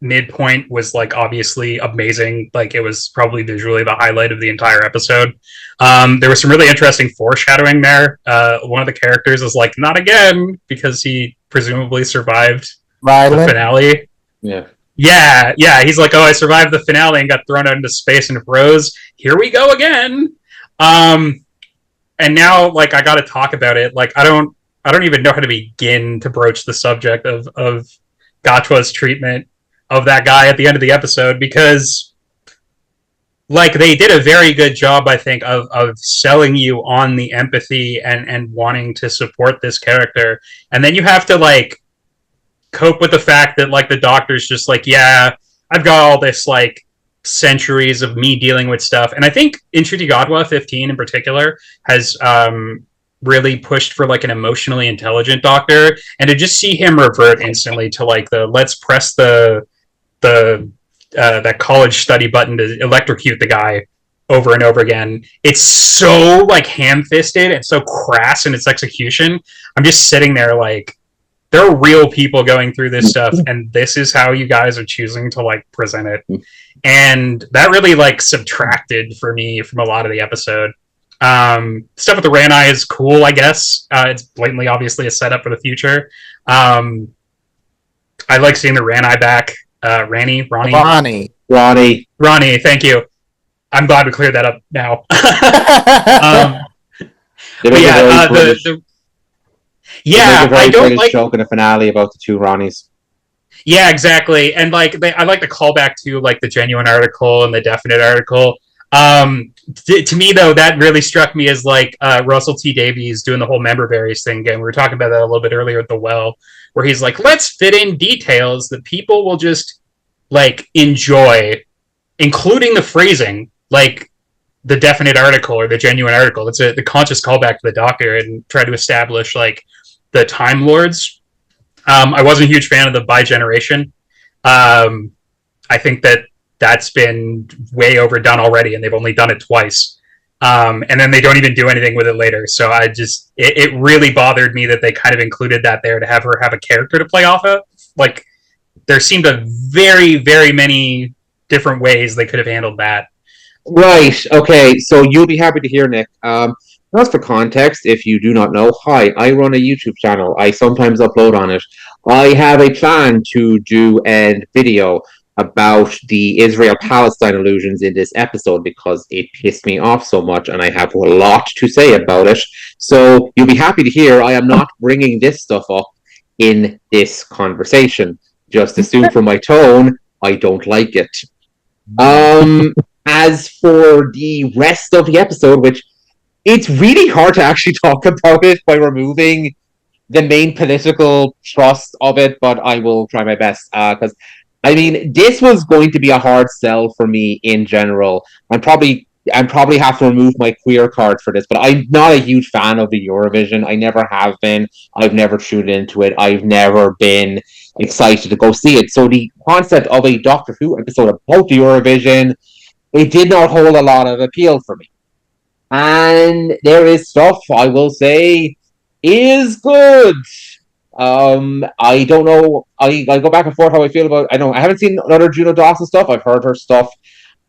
Speaker 2: midpoint was like obviously amazing. Like it was probably visually the highlight of the entire episode. There was some really interesting foreshadowing there. One of the characters was like, "Not again," because he presumably survived the
Speaker 1: Rylan?
Speaker 2: finale.
Speaker 3: Yeah.
Speaker 2: Yeah. He's like, "Oh, I survived the finale and got thrown out into space and froze. Here we go again." And now, like, I got to talk about it. Like, I don't even know how to begin to broach the subject of Gachwa's treatment of that guy at the end of the episode, because like they did a very good job, I think, of selling you on the empathy and wanting to support this character, and then you have to like cope with the fact that like the doctor's just like, yeah, I've got all this like centuries of me dealing with stuff, and I think Inshiti Godwa 15 in particular has really pushed for like an emotionally intelligent doctor, and to just see him revert instantly to like the let's press the that college study button to electrocute the guy over and over again. It's so like ham-fisted and so crass in its execution. I'm just sitting there like, there are real people going through this stuff, and this is how you guys are choosing to like present it. And that really like subtracted for me from a lot of the episode. Stuff with the Ranai is cool, I guess. It's blatantly obviously a setup for the future. I like seeing the Ranai back. Ronnie, thank you. I'm glad we cleared that up now.
Speaker 3: I don't like joke in a finale about the two Ronnies.
Speaker 2: Yeah, exactly. And like I like the callback to like the genuine article and the definite article. To me though, that really struck me as like Russell T Davies doing the whole member berries thing again. We were talking about that a little bit earlier at the well, where he's like, let's fit in details that people will just like enjoy, including the phrasing, like the definite article or the genuine article. It's the conscious callback to the Doctor and try to establish like the Time Lords. I wasn't a huge fan of the bi-generation. I think that that's been way overdone already, and they've only done it twice. And then they don't even do anything with it later. So it really bothered me that they kind of included that there to have her have a character to play off of. Like, there seemed a very, very many different ways they could have handled that.
Speaker 3: Right. Okay. So you'll be happy to hear, Nick. Just for context, if you do not know, hi, I run a YouTube channel. I sometimes upload on it. I have a plan to do a video about the Israel-Palestine illusions in this episode because it pissed me off so much, and I have a lot to say about it. So you'll be happy to hear I am not bringing this stuff up in this conversation. Just assume from my tone, I don't like it. Um, as for the rest of the episode, which it's really hard to actually talk about it by removing the main political thrust of it, but I will try my best because I mean this was going to be a hard sell for me in general. I'm probably have to remove my queer card for this, but I'm not a huge fan of the Eurovision. I never have been. I've never tuned into it. I've never been excited to go see it. So the concept of a Doctor Who episode about the Eurovision, it did not hold a lot of appeal for me. And there is stuff I will say is good. I don't know. I go back and forth how I feel about. I haven't seen other Juno Dawson stuff. I've heard her stuff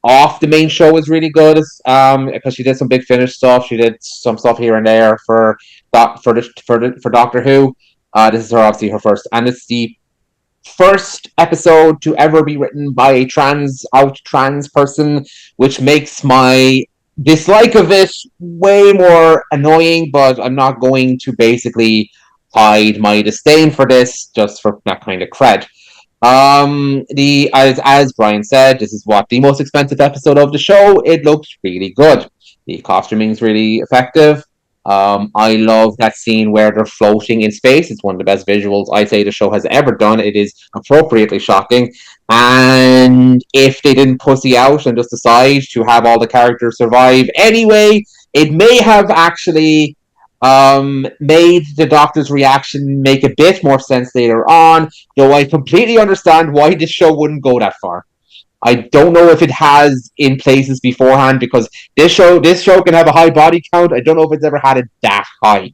Speaker 3: off the main show is really good. Because she did some Big Finish stuff. She did some stuff here and there for Doctor Who. This is her obviously her first, and it's the first episode to ever be written by a trans person, which makes my dislike of it way more annoying, but I'm not going to basically hide my disdain for this just for that kind of cred. The as Brian said, this is what the most expensive episode of the show. It looks really good. The costuming is really effective. I love that scene where they're floating in space. It's one of the best visuals I'd say the show has ever done. It is appropriately shocking. And if they didn't pussy out and just decide to have all the characters survive anyway, it may have actually made the Doctor's reaction make a bit more sense later on, though I completely understand why this show wouldn't go that far. I don't know if it has in places beforehand because this show can have a high body count. I don't know if it's ever had it that high.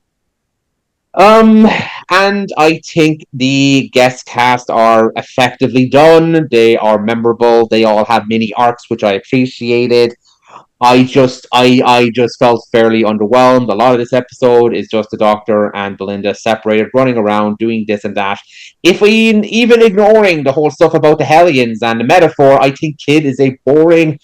Speaker 3: Um, and I think the guest cast are effectively done. They are memorable. They all have mini arcs, which I appreciated. I just felt fairly underwhelmed. A lot of this episode is just the Doctor and Belinda separated, running around, doing this and that. If we even ignoring the whole stuff about the Hellions and the metaphor, I think Kid is a boring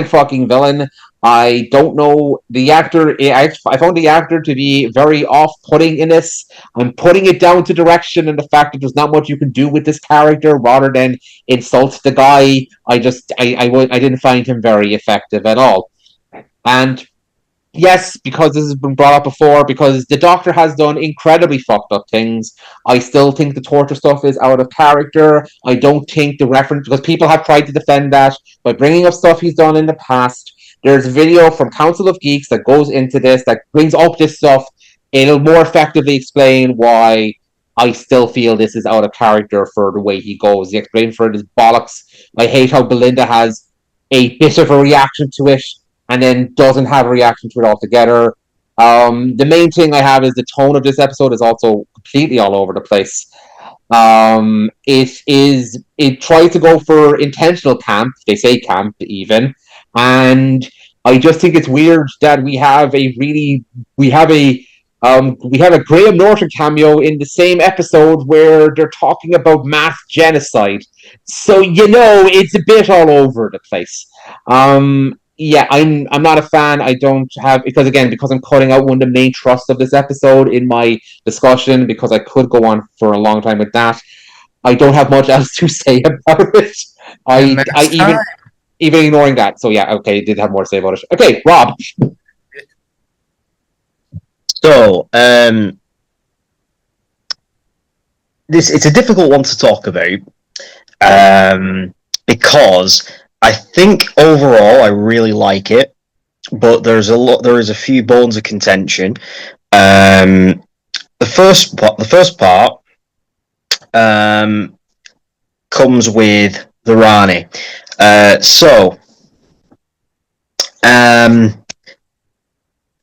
Speaker 3: fucking villain. I don't know the actor. I found the actor to be very off-putting in this. I'm putting it down to direction and the fact that there's not much you can do with this character rather than insult the guy. I didn't find him very effective at all. And yes, because this has been brought up before, because the Doctor has done incredibly fucked up things. I still think the torture stuff is out of character. I don't think the reference, because people have tried to defend that by bringing up stuff he's done in the past. There's a video from Council of Geeks that goes into this, that brings up this stuff. It'll more effectively explain why I still feel this is out of character for the way he goes. The explanation for it is bollocks. I hate how Belinda has a bit of a reaction to it and then doesn't have a reaction to it altogether. The main thing I have is the tone of this episode is also completely all over the place. It tries to go for intentional camp. They say camp even, and I just think it's weird that we have a Graham Norton cameo in the same episode where they're talking about mass genocide. So it's a bit all over the place. Yeah, I'm not a fan. I don't have because I'm cutting out one of the main thrusts of this episode in my discussion because I could go on for a long time with that. I don't have much else to say about it. I even ignoring that. So yeah, okay, did have more to say about it. Okay, Rob.
Speaker 4: So, it's a difficult one to talk about because I think overall I really like it, but there is a few bones of contention. The first part comes with the Rani.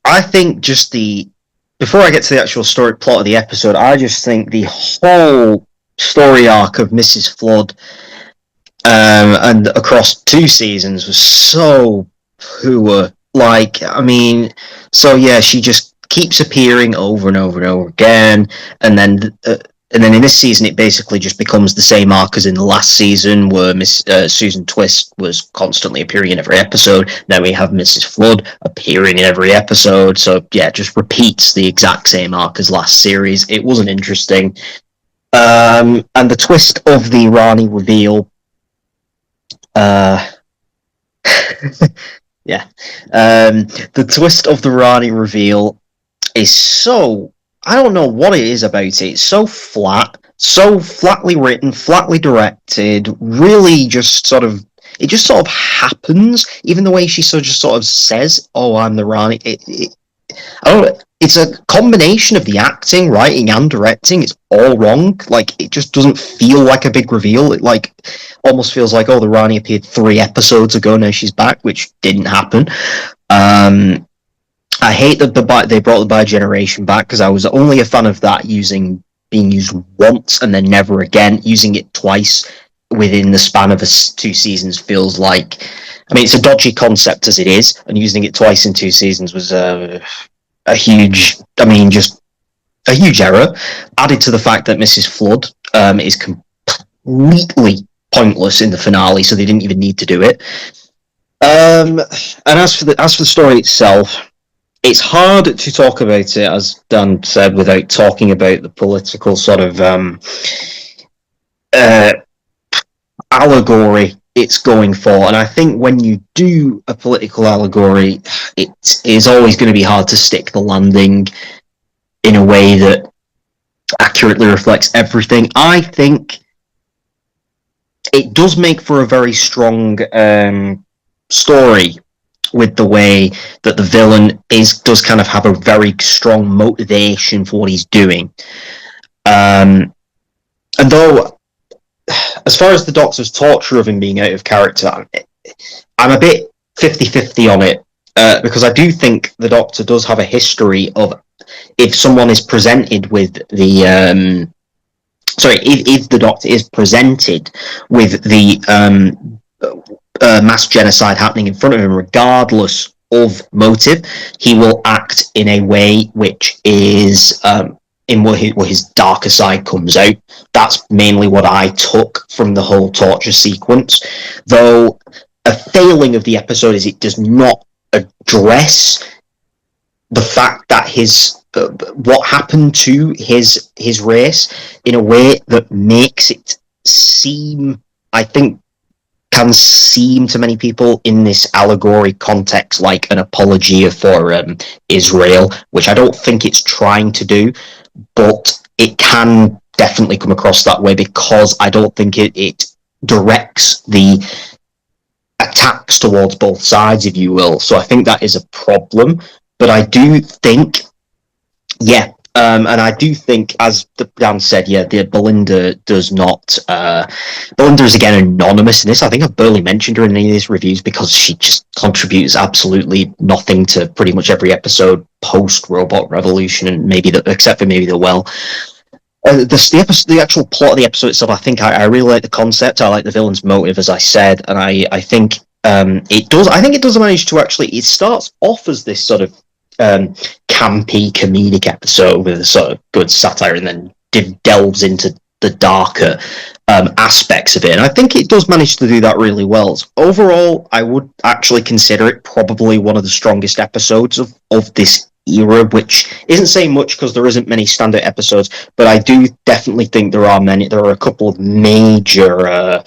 Speaker 4: I think before I get to the actual story plot of the episode, I just think the whole story arc of Mrs. Flood and across 2 seasons was so poor. Like, I mean, so yeah, she just keeps appearing over and over and over again, and then in this season, it basically just becomes the same arc as in the last season, where Miss Susan Twist was constantly appearing in every episode. Now we have Mrs. Flood appearing in every episode. So yeah, just repeats the exact same arc as last series. It wasn't interesting. And the twist of the Rani reveal. Yeah. The twist of the Rani reveal is so... I don't know what it is about it. It's so flat, so flatly written, flatly directed, really just sort of... It just sort of happens, even the way she just sort of says, "Oh, I'm the Rani." I don't know. It's a combination of the acting, writing, and directing. It's all wrong. Like, it just doesn't feel like a big reveal. It like almost feels like, oh, the Rani appeared 3 episodes ago, now she's back, which didn't happen. I hate that they brought the bi-generation back, because I was only a fan of that being used once and then never again. Using it twice within the span of 2 seasons feels like... I mean, it's a dodgy concept as it is, and using it twice in 2 seasons was a huge... I mean, just a huge error. Added to the fact that Mrs. Flood is completely pointless in the finale, so they didn't even need to do it. And as for the story itself, it's hard to talk about it, as Dan said, without talking about the political sort of allegory it's going for. And I think when you do a political allegory, it is always going to be hard to stick the landing in a way that accurately reflects everything. I think it does make for a very strong story, with the way that the villain does kind of have a very strong motivation for what he's doing. And though, as far as the Doctor's torture of him being out of character, I'm a bit 50-50 on it, because I do think the Doctor does have a history of, if someone is presented with the... if the Doctor is presented with the mass genocide happening in front of him, regardless of motive, he will act in a way which is in where his darker side comes out. That's mainly what I took from the whole torture sequence. Though a failing of the episode is it does not address the fact that what happened to his race in a way that makes it seem, I think, can seem to many people in this allegory context like an apology for Israel, which I don't think it's trying to do, but it can definitely come across that way, because I don't think it directs the attacks towards both sides, if you will. So I think that is a problem. But I do think, yeah, and I do think, as Dan said, yeah, the Belinda does not... Belinda is, again, anonymous in this. I think I've barely mentioned her in any of these reviews, because she just contributes absolutely nothing to pretty much every episode post-Robot Revolution, and except for maybe the well. The actual plot of the episode itself, I think I really like the concept. I like the villain's motive, as I said, and I think it does. I think it does manage to actually... It starts off as this sort of campy comedic episode with a sort of good satire, and then delves into the darker aspects of it, and I think it does manage to do that really well. So overall, I would actually consider it probably one of the strongest episodes of this era, which isn't saying much because there isn't many standout episodes, but I do definitely think there are a couple of major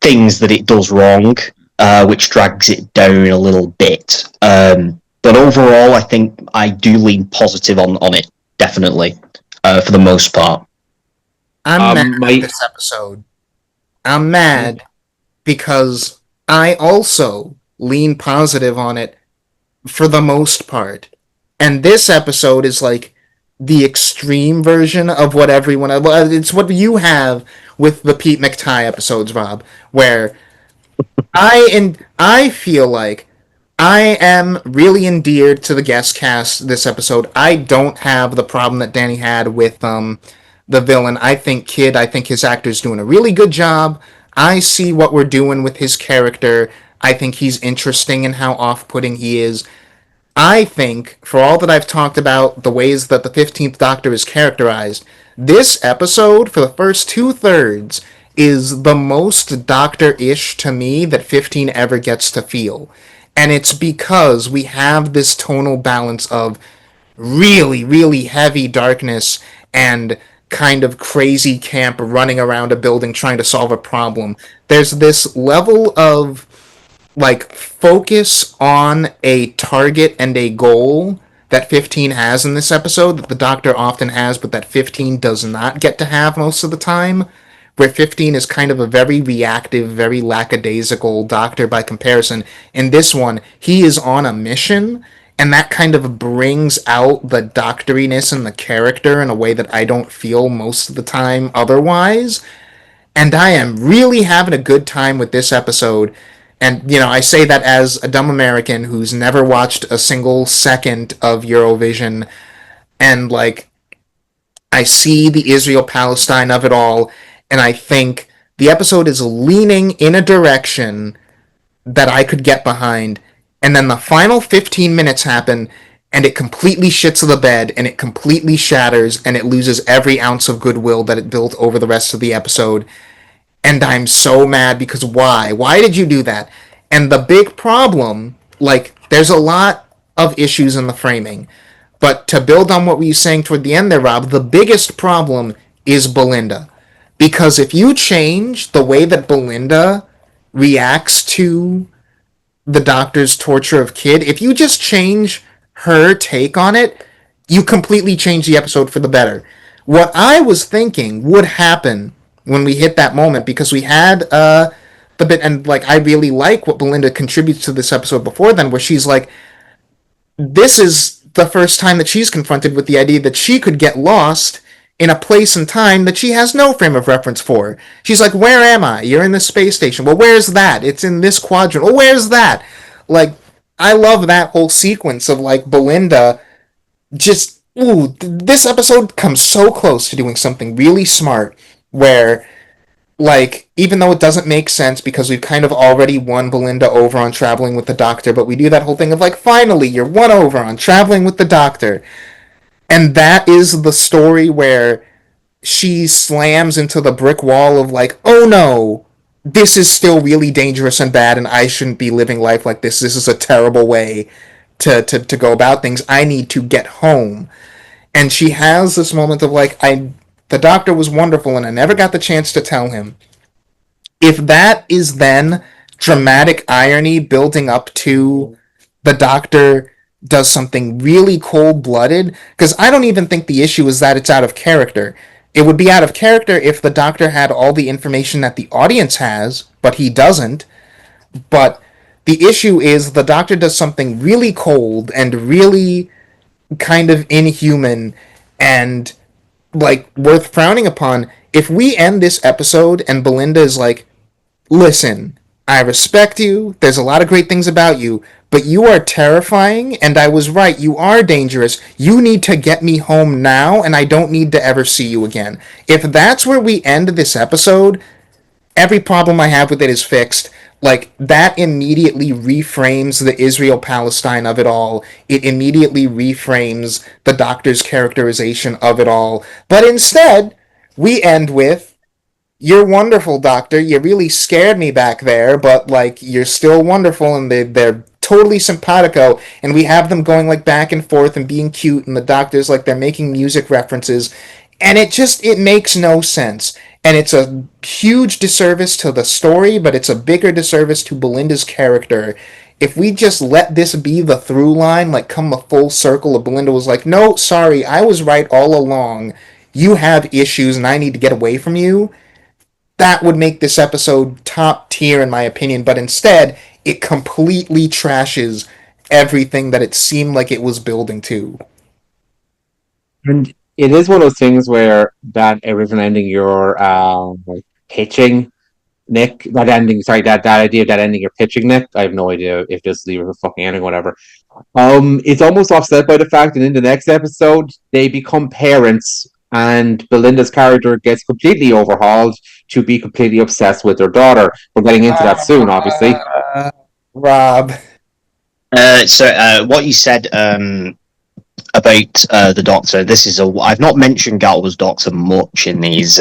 Speaker 4: things that it does wrong, which drags it down a little bit. But overall, I think I do lean positive on it, definitely, for the most part.
Speaker 1: I'm mad at this episode. I'm mad because I also lean positive on it for the most part. And this episode is like the extreme version of what everyone. Well, it's what you have with the Pete McTighe episodes, Rob, where I feel like I am really endeared to the guest cast this episode. I don't have the problem that Danny had with the villain. I think I think his actor's doing a really good job. I see what we're doing with his character. I think he's interesting in how off-putting he is. I think, for all that I've talked about the ways that the 15th Doctor is characterized, this episode, for the first two-thirds, is the most Doctor-ish to me that 15 ever gets to feel. And it's because we have this tonal balance of really, really heavy darkness and kind of crazy camp running around a building trying to solve a problem. There's this level of like focus on a target and a goal that 15 has in this episode that the Doctor often has, but that 15 does not get to have most of the time. Where 15 is kind of a very reactive, very lackadaisical Doctor by comparison. In this one, he is on a mission, and that kind of brings out the doctoriness in the character in a way that I don't feel most of the time otherwise. And I am really having a good time with this episode. And, you know, I say that as a dumb American who's never watched a single second of Eurovision. And, like, I see the Israel Palestine of it all. And I think the episode is leaning in a direction that I could get behind. And then the final 15 minutes happen. And it completely shits the bed. And it completely shatters. And it loses every ounce of goodwill that it built over the rest of the episode. And I'm so mad because why? Why did you do that? And the big problem, like, there's a lot of issues in the framing. But to build on what we were saying toward the end there, Rob, the biggest problem is Belinda. Because if you change the way that Belinda reacts to the Doctor's torture of Kid, if you just change her take on it, you completely change the episode for the better. What I was thinking would happen when we hit that moment, because we had the bit, and like I really like what Belinda contributes to this episode before then, where she's like, this is the first time that she's confronted with the idea that she could get lost in a place and time that she has no frame of reference for. She's like, where am I? You're in the space station. Well, where's that? It's in this quadrant. Well, where's that? Like, I love that whole sequence of like Belinda just, ooh, this episode comes so close to doing something really smart where, like, even though it doesn't make sense because we've kind of already won Belinda over on traveling with the Doctor, but we do that whole thing of like, finally, you're won over on traveling with the Doctor. And that is the story where she slams into the brick wall of like, oh no, this is still really dangerous and bad, and I shouldn't be living life like this. This is a terrible way to go about things. I need to get home. And she has this moment of like, the Doctor was wonderful and I never got the chance to tell him. If that is then dramatic irony building up to the Doctor does something really cold blooded, because I don't even think the issue is that it's out of character. It would be out of character if the Doctor had all the information that the audience has, but he doesn't. But the issue is the Doctor does something really cold and really kind of inhuman and like worth frowning upon. If we end this episode and Belinda is like, listen, I respect you, there's a lot of great things about you, but you are terrifying, and I was right, you are dangerous. You need to get me home now, and I don't need to ever see you again. If that's where we end this episode, every problem I have with it is fixed. Like, that immediately reframes the Israel Palestine of it all. It immediately reframes the Doctor's characterization of it all. But instead, we end with, you're wonderful, Doctor. You really scared me back there, but, like, you're still wonderful, and they're totally simpatico, and we have them going, like, back and forth and being cute, and the Doctor's, like, they're making music references, and it makes no sense. And it's a huge disservice to the story, but it's a bigger disservice to Belinda's character. If we just let this be the through line, like come a full circle of Belinda was like, no, sorry, I was right all along. You have issues and I need to get away from you. That would make this episode top tier in my opinion, but instead, it completely trashes everything that it seemed like it was building to.
Speaker 3: And it is one of those things where that original ending you're pitching, Nick, that ending, sorry, that idea of that ending you're pitching, Nick, I have no idea if this leaves a fucking ending or whatever. It's almost offset by the fact that in the next episode they become parents and Belinda's character gets completely overhauled to be completely obsessed with their daughter. We're getting into that soon, obviously.
Speaker 1: Rob.
Speaker 4: What you said about the Doctor. This is I've not mentioned Galba's Doctor much in these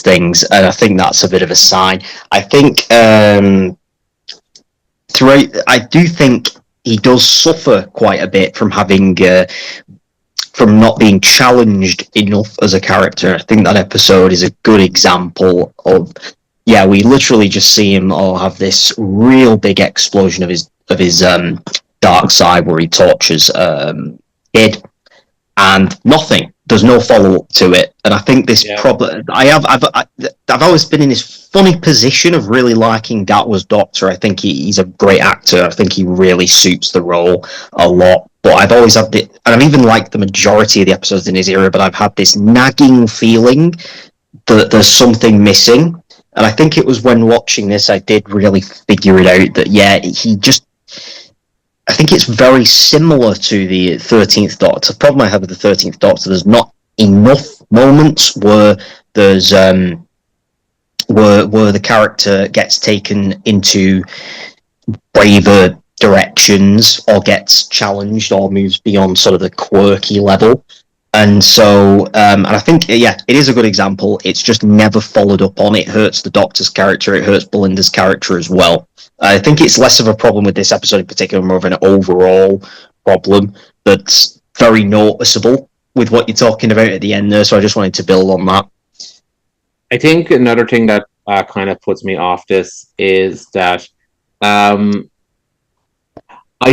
Speaker 4: things, and I think that's a bit of a sign. I think I do think he does suffer quite a bit from having from not being challenged enough as a character. I think that episode is a good example of, yeah, we literally just see him have this real big explosion of his dark side where he tortures Kid, and nothing. There's no follow up to it, and I think this problem. I've always been in this funny position of really liking Gatwa's Doctor. I think he's a great actor. I think he really suits the role a lot. But I've always had and I've even liked the majority of the episodes in his era. But I've had this nagging feeling that there's something missing, and I think it was when watching this I did really figure it out that he just. I think it's very similar to the 13th Doctor. The problem I have with the 13th Doctor, there's not enough moments where there's where the character gets taken into braver directions or gets challenged or moves beyond sort of the quirky level. And so, and I think, it is a good example. It's just never followed up on. It hurts the Doctor's character. It hurts Belinda's character as well. I think it's less of a problem with this episode in particular, more of an overall problem that's very noticeable with what you're talking about at the end there. So I just wanted to build on that.
Speaker 3: I think another thing that kind of puts me off this is that I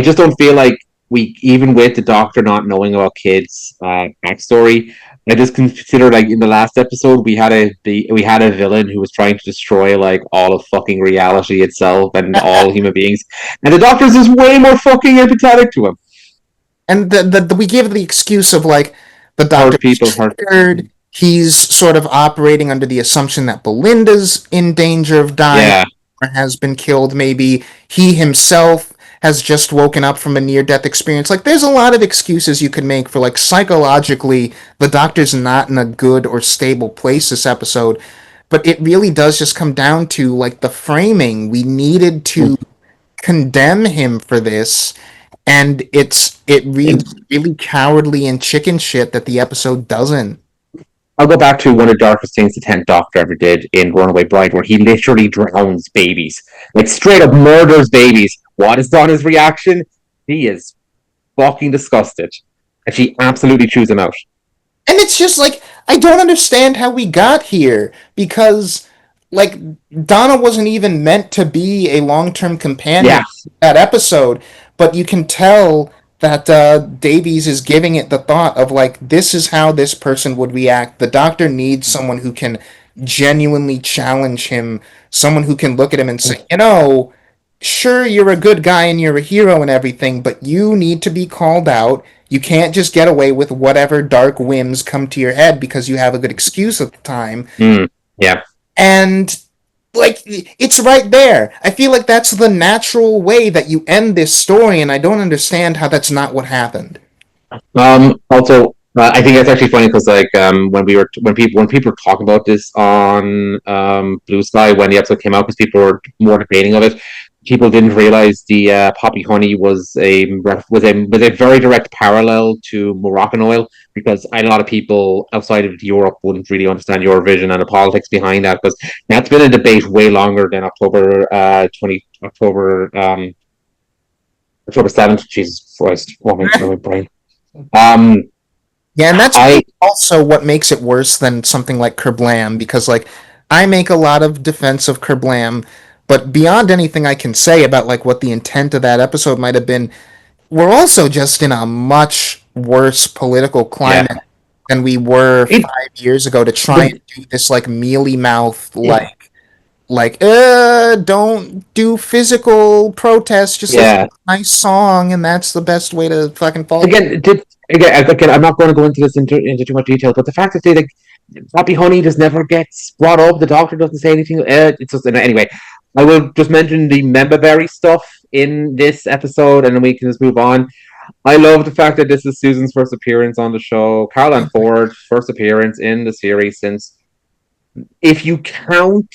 Speaker 3: just don't feel like even with the Doctor not knowing about Kid's backstory, I just consider like in the last episode we had a villain who was trying to destroy like all of fucking reality itself and all human beings, and the Doctor's just way more fucking empathetic to him.
Speaker 1: And we give the excuse of like the Doctor's scared. He's sort of operating under the assumption that Belinda's in danger of dying or has been killed. Maybe he himself has just woken up from a near-death experience. Like, there's a lot of excuses you could make for, like, psychologically, the Doctor's not in a good or stable place this episode. But it really does just come down to, like, the framing. We needed to condemn him for this, and it really cowardly and chicken shit that the episode doesn't.
Speaker 3: I'll go back to one of the darkest things the 10th Doctor ever did in Runaway Bride, where he literally drowns babies. Like, straight up murders babies. What is Donna's reaction? He is fucking disgusted. And she absolutely chews him out.
Speaker 1: And it's just like, I don't understand how we got here, because, like, Donna wasn't even meant to be a long-term companion in that episode, but you can tell that Davies is giving it the thought of, like, this is how this person would react. The Doctor needs someone who can genuinely challenge him, someone who can look at him and say, sure, you're a good guy and you're a hero and everything, but you need to be called out. You can't just get away with whatever dark whims come to your head because you have a good excuse at the time. And, like, it's right there. I feel like that's the natural way that you end this story, and I don't understand how that's not what happened.
Speaker 3: Also, I think that's actually funny because, like, when people were talking about this on Blue Sky when the episode came out, because people were more debating of it, people didn't realize the poppy honey was a very direct parallel to Moroccan oil, because a lot of people outside of Europe wouldn't really understand Eurovision and the politics behind that, because that's been a debate way longer than October 7th. Jesus Christ, my brain.
Speaker 1: Yeah, and that's also what makes it worse than something like Kerblam, because, like, I make a lot of defense of Kerblam, but beyond anything I can say about, like, what the intent of that episode might have been, we're also just in a much worse political climate than we were 5 years ago to try and do this, like, mealy-mouth, like, like, don't do physical protests, just listen to a nice song, and that's the best way to fucking fall.
Speaker 3: Again, I'm not going to go into this into too much detail, but the fact that they like Happy Honey just never gets brought up, the doctor doesn't say anything. It's just anyway. I will just mention the Memberberry stuff in this episode, and then we can just move on. I love the fact that this is Susan's first appearance on the show. Carol Ann Ford, first appearance in the series since, if you count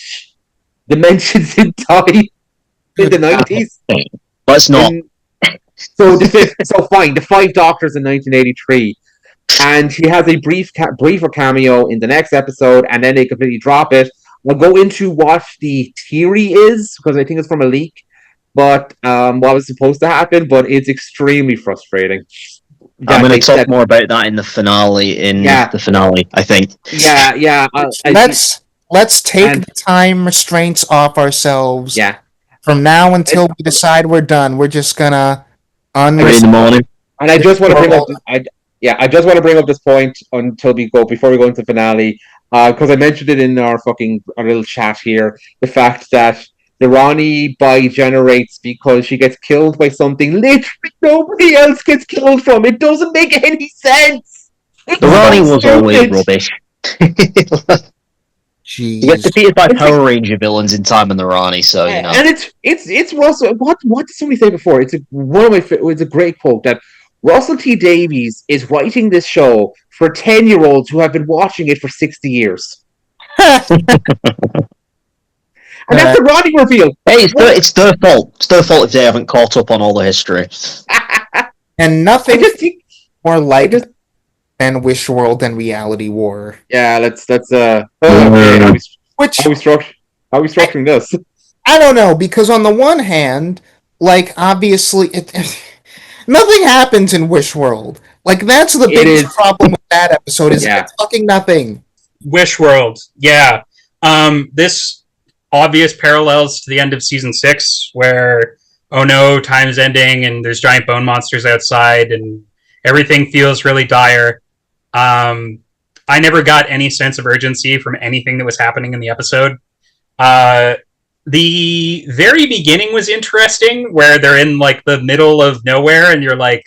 Speaker 3: the mentions in time in the 90s.
Speaker 4: Let's not.
Speaker 3: So fine, the 5 Doctors in 1983, and she has a briefer cameo in the next episode, and then they completely drop it. I'll go into what the theory is because I think it's from a leak, but what was supposed to happen. But it's extremely frustrating.
Speaker 4: I'm going to talk more about that in the finale. The finale, I think.
Speaker 3: Yeah.
Speaker 1: Let's take the time restraints off ourselves.
Speaker 3: Yeah.
Speaker 1: From now until we decide we're done, we're just gonna.
Speaker 4: In the morning.
Speaker 3: And I just want to bring up. I just want to bring up this point before we go into the finale, because I mentioned it in our little chat here. The fact that the Ronnie generates because she gets killed by something literally nobody else gets killed from. It doesn't make any sense.
Speaker 4: The Ronnie was always rubbish.
Speaker 1: Jeez.
Speaker 4: You get defeated by Power Ranger villains in time in the Ronnie, so you know.
Speaker 3: And it's Russell. What did somebody say before? It's a great quote that Russell T Davies is writing this show for 10-year-olds who have been watching it for 60 years. And that's the Ronnie reveal.
Speaker 4: Hey, it's their fault. It's their fault if they haven't caught up on all the history.
Speaker 1: And nothing more like than Wish World than Reality War.
Speaker 3: Yeah, let's
Speaker 1: Which
Speaker 3: how are we structuring this?
Speaker 1: I don't know, because on the one hand, like obviously nothing happens in Wish World. Like that's the biggest problem with that episode is fucking nothing.
Speaker 2: Wish World, yeah. This obvious parallels to the end of season 6, where oh no, time's ending and there's giant bone monsters outside and everything feels really dire. I never got any sense of urgency from anything that was happening in the episode. The very beginning was interesting, where they're in like the middle of nowhere and you're like,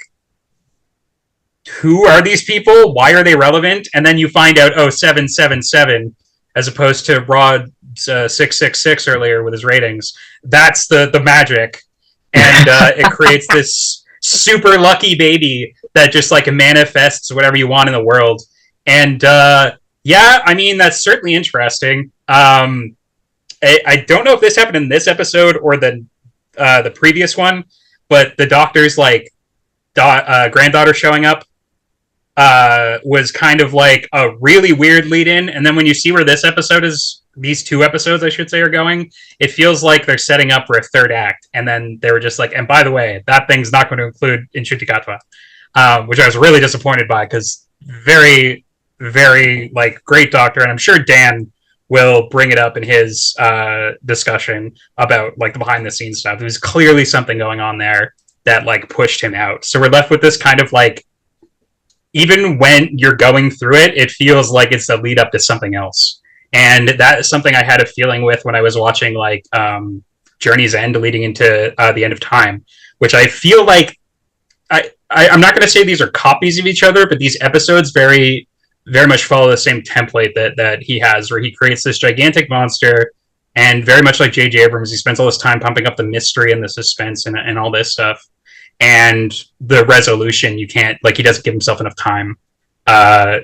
Speaker 2: who are these people? Why are they relevant? And then you find out, 777, as opposed to Rod 666 earlier with his ratings. That's the magic. And it creates this super lucky baby that just like manifests whatever you want in the world. And I mean, that's certainly interesting. I don't know if this happened in this episode or the previous one, but the doctor's like granddaughter showing up was kind of like a really weird lead in. And then when you see where these 2 episodes, I should say, are going, it feels like they're setting up for a third act. And then they were just like, and by the way, that thing's not going to include Inshutikatwa, which I was really disappointed by, because very, very like great doctor. And I'm sure Dan will bring it up in his discussion about like the behind the scenes stuff. There's clearly something going on there that like pushed him out. So we're left with this kind of like, even when you're going through it, it feels like it's the lead up to something else. And that is something I had a feeling with when I was watching like Journey's End leading into the end of time, which I feel like I'm not going to say these are copies of each other, but these episodes very, very much follow the same template that he has, where he creates this gigantic monster, and very much like J.J. Abrams, he spends all this time pumping up the mystery and the suspense and all this stuff. And the resolution, he doesn't give himself enough time,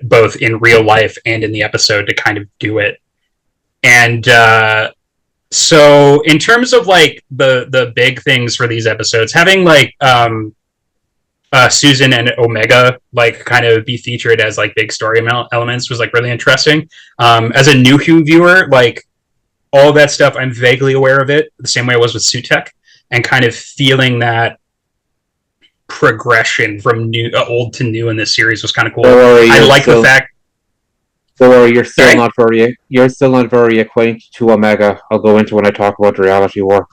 Speaker 2: both in real life and in the episode, to kind of do it. And so in terms of like the big things for these episodes, having like Susan and Omega like kind of be featured as like big story elements was like really interesting. As a new Who viewer, like all of that stuff, I'm vaguely aware of it, the same way I was with Sutek, and kind of feeling that progression from old to new in this series was kind of cool. I like the fact.
Speaker 3: Don't worry, you're still not very acquainted to Omega. I'll go into when I talk about Reality War.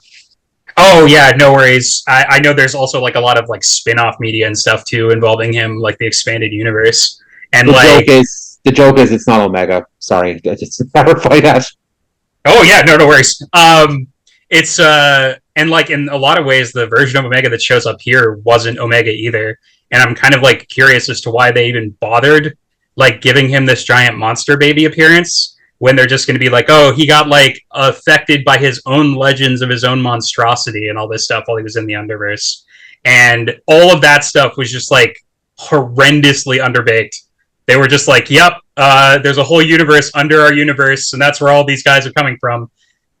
Speaker 2: Oh yeah, no worries. I know there's also like a lot of like spin-off media and stuff too involving him, like the expanded universe. And
Speaker 3: the joke is it's not Omega. Sorry, just to clarify that.
Speaker 2: Oh yeah, no worries. It's and like in a lot of ways, the version of Omega that shows up here wasn't Omega either, and I'm kind of like curious as to why they even bothered like giving him this giant monster baby appearance when they're just going to be like, oh, he got like affected by his own legends of his own monstrosity and all this stuff while he was in the Underverse, and all of that stuff was just like horrendously underbaked. They were just like, yep, there's a whole universe under our universe, and that's where all these guys are coming from.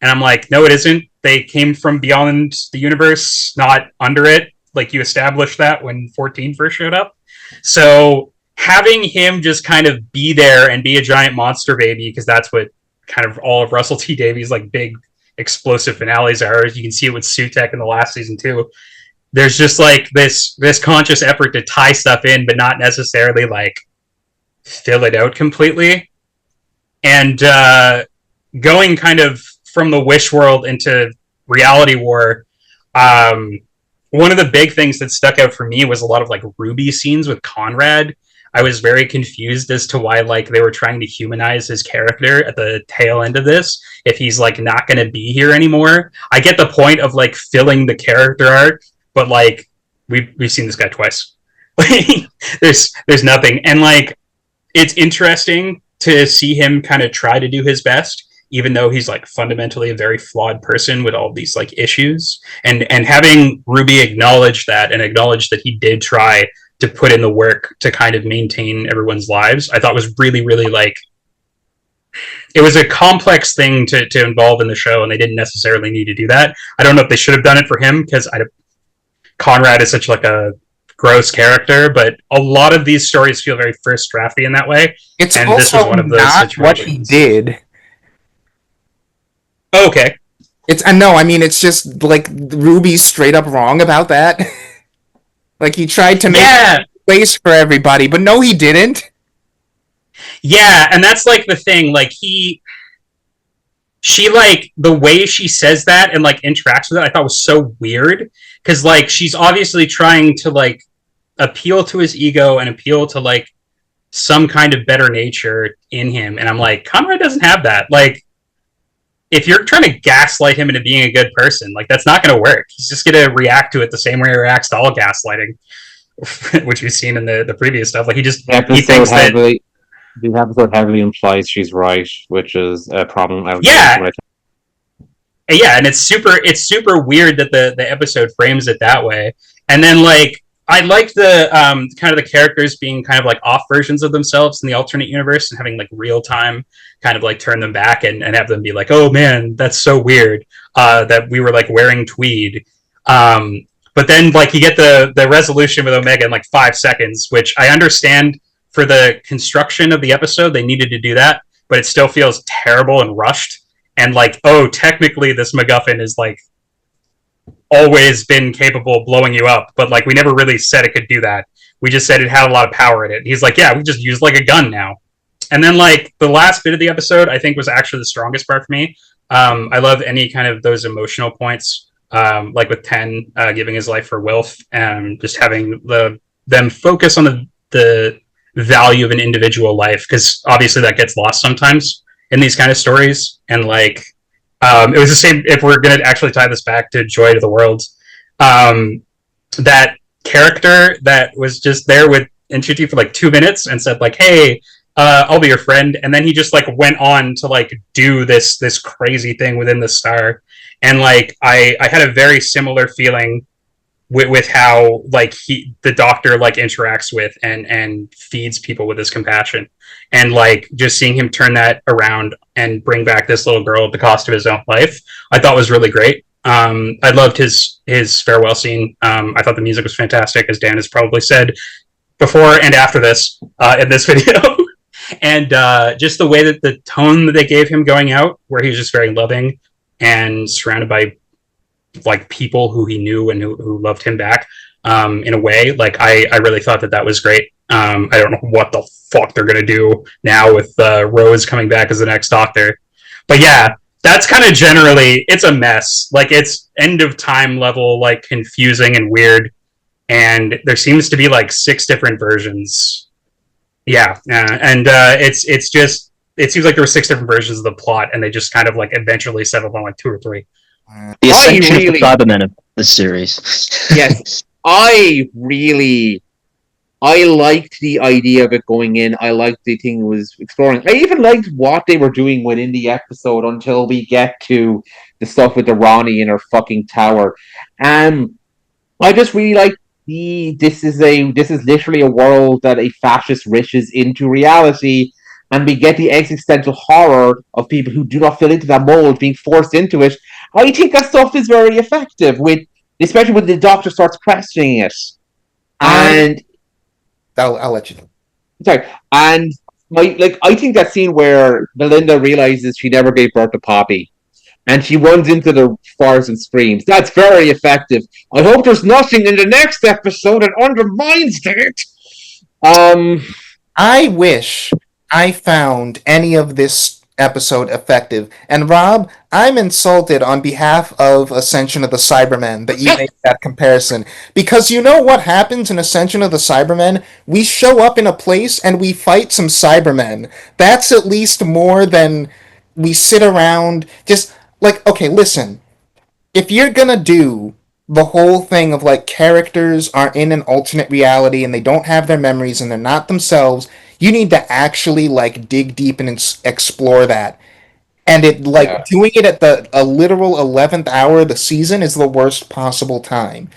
Speaker 2: And I'm like, no, it isn't. They came from beyond the universe, not under it. Like you established that when 14 first showed up. So having him just kind of be there and be a giant monster baby, because that's what kind of all of Russell T Davies' like big explosive finales are. You can see it with Sutek in the last season too. There's just like this conscious effort to tie stuff in, but not necessarily like fill it out completely. And going kind of from the Wish world into reality war, one of the big things that stuck out for me was a lot of like Ruby scenes with Conrad. I was very confused as to why like they were trying to humanize his character at the tail end of this if he's like not going to be here anymore. I get the point of like filling the character arc, but like we've seen this guy twice. there's nothing, and like it's interesting to see him kind of try to do his best, even though he's like fundamentally a very flawed person with all these like issues. And having Ruby acknowledge that and acknowledge that he did try to put in the work to kind of maintain everyone's lives, I thought was really, really like, it was a complex thing to involve in the show, and they didn't necessarily need to do that. I don't know if they should have done it for him, because Conrad is such like a gross character, but a lot of these stories feel very first drafty in that way.
Speaker 1: It's
Speaker 2: and
Speaker 1: also
Speaker 2: this was one of those
Speaker 1: not
Speaker 2: situations.
Speaker 1: what he did.
Speaker 2: Oh, okay.
Speaker 1: It's no, I mean it's just like Ruby's straight up wrong about that. Like he tried to make space for everybody, but no, he didn't.
Speaker 2: Yeah, and that's like the thing. Like she like the way she says that and like interacts with it, I thought was so weird, because like she's obviously trying to like appeal to his ego and appeal to like some kind of better nature in him, and I'm like, Conrad doesn't have that. Like, if you're trying to gaslight him into being a good person, like that's not going to work. He's just going to react to it the same way he reacts to all gaslighting, which we've seen in the previous stuff. Like he thinks that
Speaker 3: the episode heavily implies she's right, which is a problem.
Speaker 2: Yeah, and it's super weird that the episode frames it that way. And then like I like the kind of the characters being kind of like off versions of themselves in the alternate universe and having like real time kind of like turn them back and have them be like, oh man, that's so weird that we were like wearing tweed. But then like you get the resolution with Omega in like 5 seconds, which I understand for the construction of the episode, they needed to do that, but it still feels terrible and rushed. And like, oh, technically this MacGuffin is like always been capable of blowing you up, but like we never really said it could do that. We just said it had a lot of power in it. He's like, yeah, we just use like a gun now. And then like the last bit of the episode, I think was actually the strongest part for me. I love any kind of those emotional points, like with Ten giving his life for Wilf, and just having them focus on the value of an individual life, because obviously that gets lost sometimes in these kind of stories. And like it was the same, if we're going to actually tie this back to Joy to the World, that character that was just there with Enchuti for like 2 minutes and said like, hey, I'll be your friend, and then he just like went on to like do this crazy thing within the star. And like I had a very similar feeling with how like the doctor like interacts with and feeds people with his compassion, and like just seeing him turn that around and bring back this little girl at the cost of his own life, I thought was really great. I loved his farewell scene. I thought the music was fantastic, as Dan has probably said before and after this in this video. And just the way that the tone that they gave him going out, where he was just very loving and surrounded by like people who he knew and who loved him back, in a way, like I really thought that was great. I don't know what the fuck they're gonna do now with Rose coming back as the next Doctor, but yeah, that's kind of generally, it's a mess. Like it's end of time level, like confusing and weird, and there seems to be like 6 different versions. Yeah, and it's just it seems like there were 6 different versions of the plot, and they just kind of like eventually settled on like 2 or 3.
Speaker 4: The ascension
Speaker 3: really-
Speaker 4: of the Cybermen of the series.
Speaker 3: Yes, I liked the idea of it going in. I liked the thing it was exploring. I even liked what they were doing within the episode until we get to the stuff with the Ronnie in her fucking tower. I just really like this is literally a world that a fascist wishes into reality, and we get the existential horror of people who do not fit into that mold being forced into it. I think that stuff is very effective especially when the Doctor starts questioning it. And
Speaker 1: I'll let you know.
Speaker 3: sorry, and I think that scene where Belinda realizes she never gave birth to Poppy, and she runs into the forest and screams. That's very effective. I hope there's nothing in the next episode that undermines it.
Speaker 1: I wish I found any of this episode effective. And Rob, I'm insulted on behalf of Ascension of the Cybermen that you make that comparison. Because you know what happens in Ascension of the Cybermen? We show up in a place and we fight some Cybermen. That's at least more than we sit around just like, okay, listen. If you're gonna do the whole thing of like characters are in an alternate reality and they don't have their memories and they're not themselves, you need to actually like dig deep and explore that. And it like doing it at the a literal 11th hour of the season is the worst possible time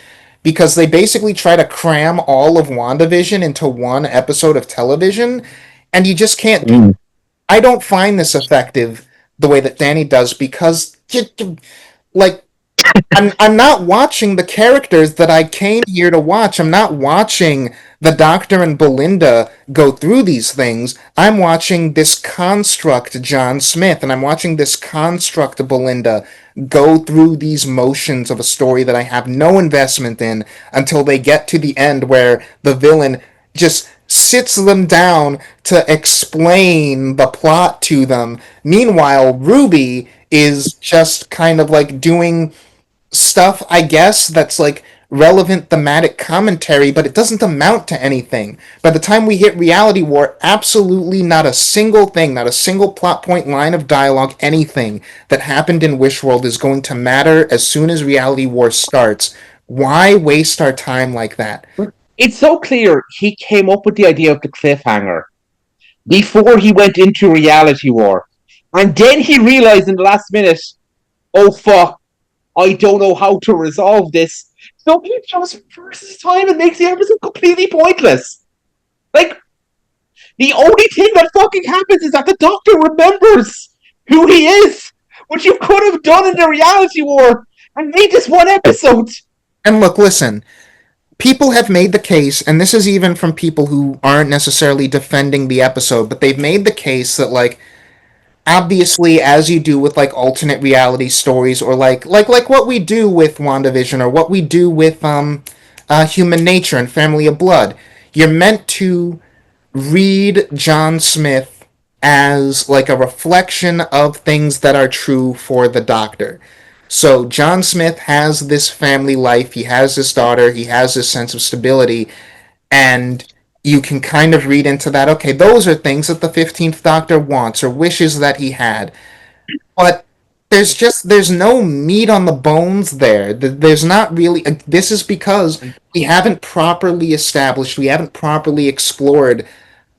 Speaker 1: because they basically try to cram all of WandaVision into one episode of television and you just can't do it. I don't find this effective the way that Dani does because like I'm not watching the characters that I came here to watch. I'm not watching the Doctor and Belinda go through these things. I'm watching this construct, John Smith, and I'm watching this construct, Belinda, go through these motions of a story that I have no investment in until they get to the end where the villain just sits them down to explain the plot to them. Meanwhile, Ruby is just kind of like doing stuff, I guess, that's like relevant thematic commentary, but it doesn't amount to anything. By the time we hit Reality War, absolutely not a single thing, not a single plot point, line of dialogue, anything that happened in Wishworld is going to matter as soon as Reality War starts. Why waste our time like that?
Speaker 3: It's so clear he came up with the idea of the cliffhanger before he went into Reality War. And then he realized in the last minute, oh fuck, I don't know how to resolve this. So he just reverses time and makes the episode completely pointless. Like, the only thing that fucking happens is that the Doctor remembers who he is, which you could have done in the Reality War and made this one episode.
Speaker 1: And look, listen, people have made the case, and this is even from people who aren't necessarily defending the episode, but they've made the case that, like, obviously, as you do with like alternate reality stories, or like what we do with WandaVision, or what we do with Human Nature and Family of Blood, you're meant to read John Smith as like a reflection of things that are true for the Doctor. So John Smith has this family life, he has this daughter, he has this sense of stability, and you can kind of read into that, okay, those are things that the 15th Doctor wants or wishes that he had. But there's no meat on the bones there. There's not really. This is because we haven't properly established, we haven't properly explored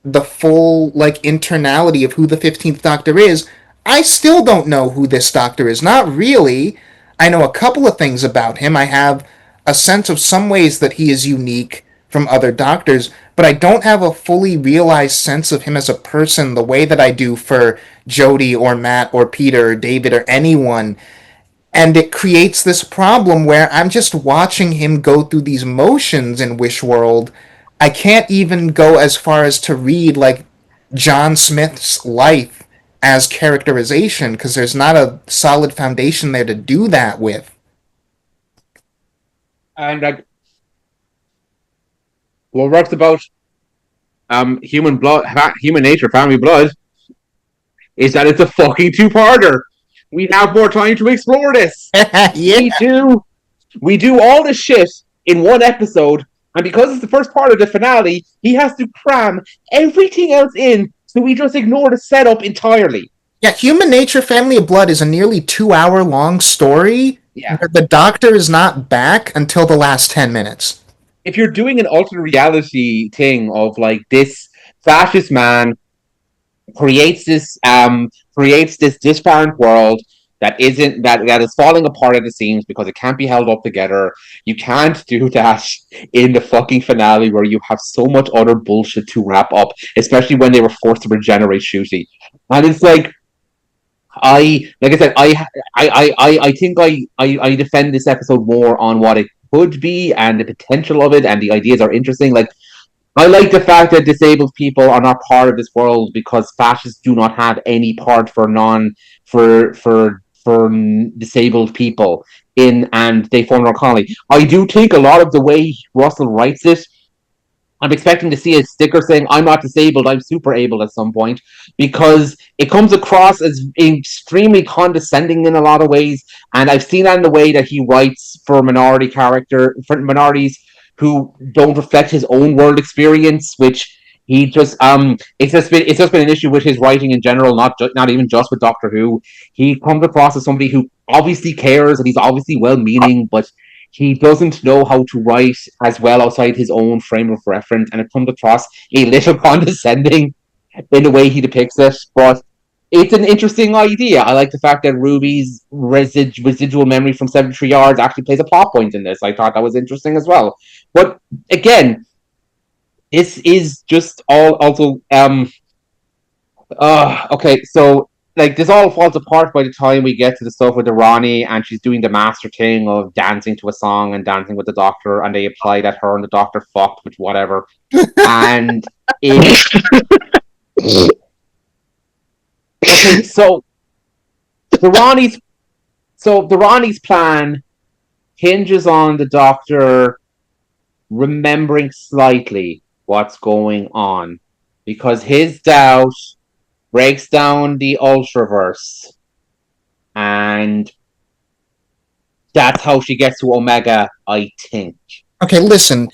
Speaker 1: the full like internality of who the 15th Doctor is. I still don't know who this Doctor is. Not really. I know a couple of things about him. I have a sense of some ways that he is unique from other Doctors, but I don't have a fully realized sense of him as a person the way that I do for Jodie or Matt or Peter or David or anyone. And it creates this problem where I'm just watching him go through these motions in Wish World. I can't even go as far as to read like John Smith's life as characterization because there's not a solid foundation there to do that with.
Speaker 3: And what works about human blood, human nature, family blood, is that it's a fucking two-parter. We have more time to explore this.
Speaker 1: Yeah.
Speaker 3: We do all this shit in one episode, and because it's the first part of the finale, he has to cram everything else in So we just ignore the setup entirely.
Speaker 1: Yeah, Human Nature Family of Blood is a nearly 2 hour long story
Speaker 3: Yeah.
Speaker 1: where the Doctor is not back until the last 10 minutes.
Speaker 3: If you're doing an alternate reality thing of like this fascist man creates this disparate world that is falling apart at the seams because it can't be held up together. You can't do that in the fucking finale where you have so much other bullshit to wrap up, especially when they were forced to regenerate Shooty. And it's like like I said, I think I defend this episode more on what it could be and the potential of it, and the ideas are interesting. Like I like the fact that disabled people are not part of this world because fascists do not have any part for disabled people in, and they form an colony. I do think a lot of the way Russell writes it, I'm expecting to see a sticker saying "I'm not disabled, I'm super able" at some point, because it comes across as extremely condescending in a lot of ways, and I've seen that in the way that he writes for minorities who don't reflect his own world experience, which he just it's just been an issue with his writing in general, not even just with Doctor Who. He comes across as somebody who obviously cares and he's obviously well meaning, but he doesn't know how to write as well outside his own frame of reference, and it comes across a little condescending in the way he depicts it. But it's an interesting idea. I like the fact that Ruby's residual memory from 73 Yards actually plays a plot point in this. I thought that was interesting as well. But again, this is just all also okay, so like this all falls apart by the time we get to the stuff with Irani, and she's doing the master thing of dancing to a song and dancing with the Doctor, and they imply that her and the Doctor fucked, which whatever. And it okay, the Ronnie's plan hinges on the Doctor remembering slightly what's going on, because his doubt breaks down the Ultraverse, and that's how she gets to Omega, I think.
Speaker 1: Okay, listen.